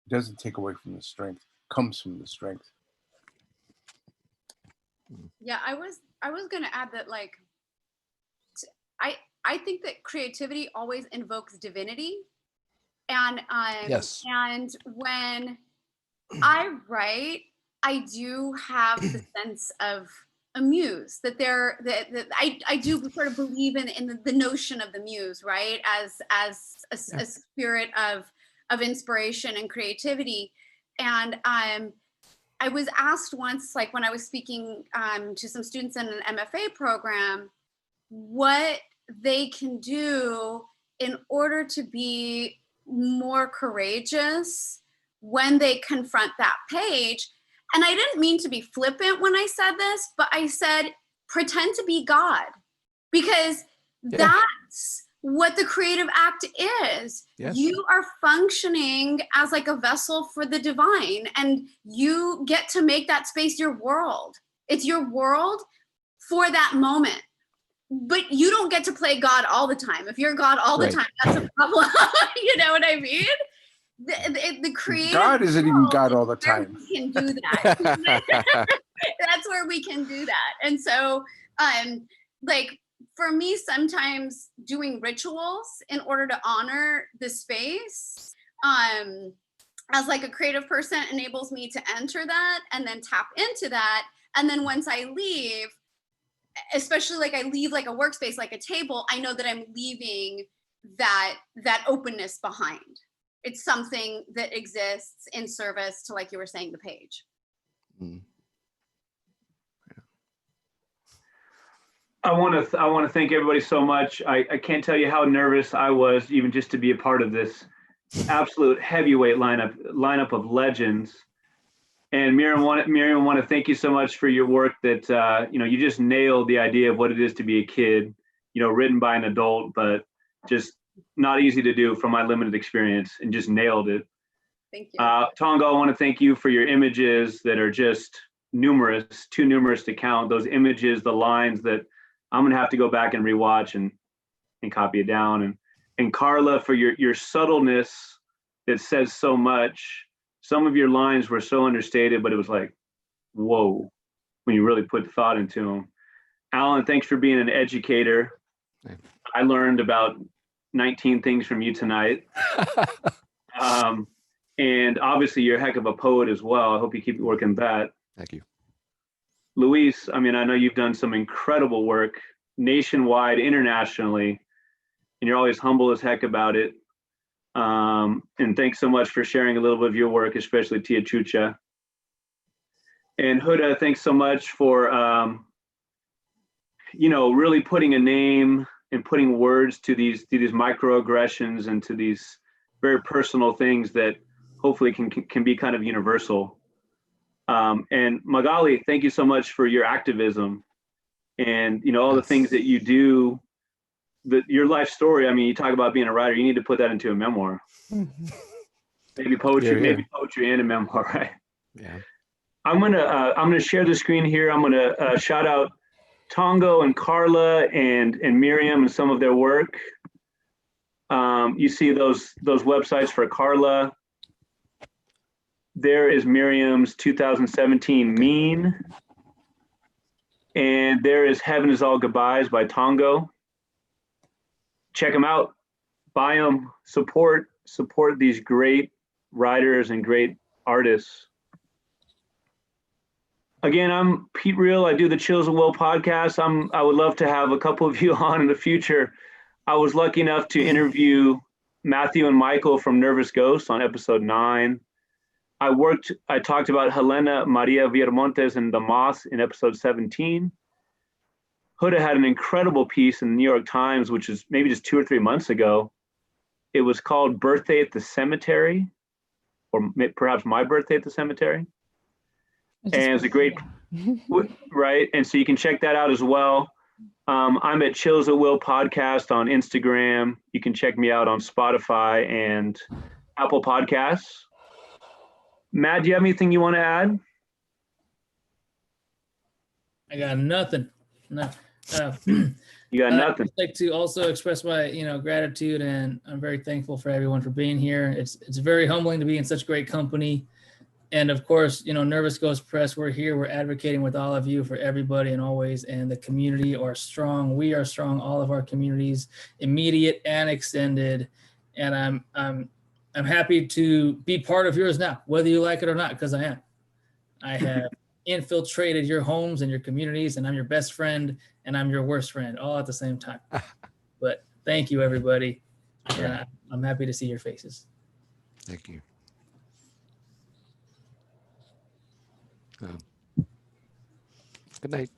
doesn't take away from the strength, comes from the strength. Yeah, I was going to add that, like, I think that creativity always invokes divinity. And Yes. And when I write, I do have the sense of a muse, that I do sort of believe in the notion of the muse, right? As a spirit of inspiration and creativity. And I was asked once, like when I was speaking to some students in an MFA program, what they can do in order to be more courageous when they confront that page. And I didn't mean to be flippant when I said this, but I said, pretend to be God, because that's what the creative act is. Yes. You are functioning as like a vessel for the divine, and you get to make that space your world. It's your world for that moment. But you don't get to play God all the time. If you're God all the time, that's a problem. You know what I mean? The creative God isn't even God all the time. We can do that. That's where we can do that. And so, like for me, sometimes doing rituals in order to honor the space, as like a creative person, enables me to enter that and then tap into that. And then once I leave, especially like I leave like a workspace, like a table, I know that I'm leaving that openness behind. It's something that exists in service to, like you were saying, the page. I want to thank everybody so much. I can't tell you how nervous I was even just to be a part of this absolute heavyweight lineup of legends. And Miriam, want to thank you so much for your work that, you just nailed the idea of what it is to be a kid, written by an adult, but just not easy to do from my limited experience, and just nailed it. Thank you. Tongo, I want to thank you for your images that are just numerous, too numerous to count. Those images, the lines that I'm going to have to go back and rewatch and copy it down. And Carla, for your subtleness that says so much. Some of your lines were so understated, but it was like, whoa, when you really put thought into them. Alan, thanks for being an educator. I learned about 19 things from you tonight. And obviously you're a heck of a poet as well. I hope you keep working that. Thank you. Luis, I mean, I know you've done some incredible work nationwide, internationally, and you're always humble as heck about it. And thanks so much for sharing a little bit of your work, especially Tia Chucha. And Huda, thanks so much for, really putting a name and putting words to these microaggressions and to these very personal things that hopefully can be kind of universal. And Magali, thank you so much for your activism and, all the things that you do. Your life story, I mean, you talk about being a writer, you need to put that into a memoir. Maybe poetry, maybe poetry and a memoir, right? Yeah. I'm gonna share the screen here. I'm gonna shout out Tongo and Carla and Miriam and some of their work. You see those websites for Carla. There is Miriam's 2017 Mean. And there is Heaven Is All Goodbyes by Tongo. Check them out. buy them, support these great writers and great artists. Again, I'm Pete Real. I do the Chills of Will podcast. I would love to have a couple of you on in the future. I was lucky enough to interview Matthew and Michael from Nervous Ghost on episode 9. I talked about Helena Viramontes and the Moth in episode 17. Huda had an incredible piece in the New York Times, which is maybe just 2 or 3 months ago. It was called Birthday at the Cemetery, or perhaps My Birthday at the Cemetery. And it's a great, right? And so you can check that out as well. I'm at Chills at Will podcast on Instagram. You can check me out on Spotify and Apple Podcasts. Matt, do you have anything you want to add? I got nothing. No. You got nothing. I'd like to also express my, gratitude, and I'm very thankful for everyone for being here. It's very humbling to be in such great company. And of course, Nervous Ghost Press, we're here, we're advocating with all of you for everybody and always, and the community are strong. We are strong, all of our communities, immediate and extended. And I'm happy to be part of yours now, whether you like it or not, because I am. I have infiltrated your homes and your communities, and I'm your best friend and I'm your worst friend all at the same time. But thank you, everybody. And I'm happy to see your faces. Thank you. Good night.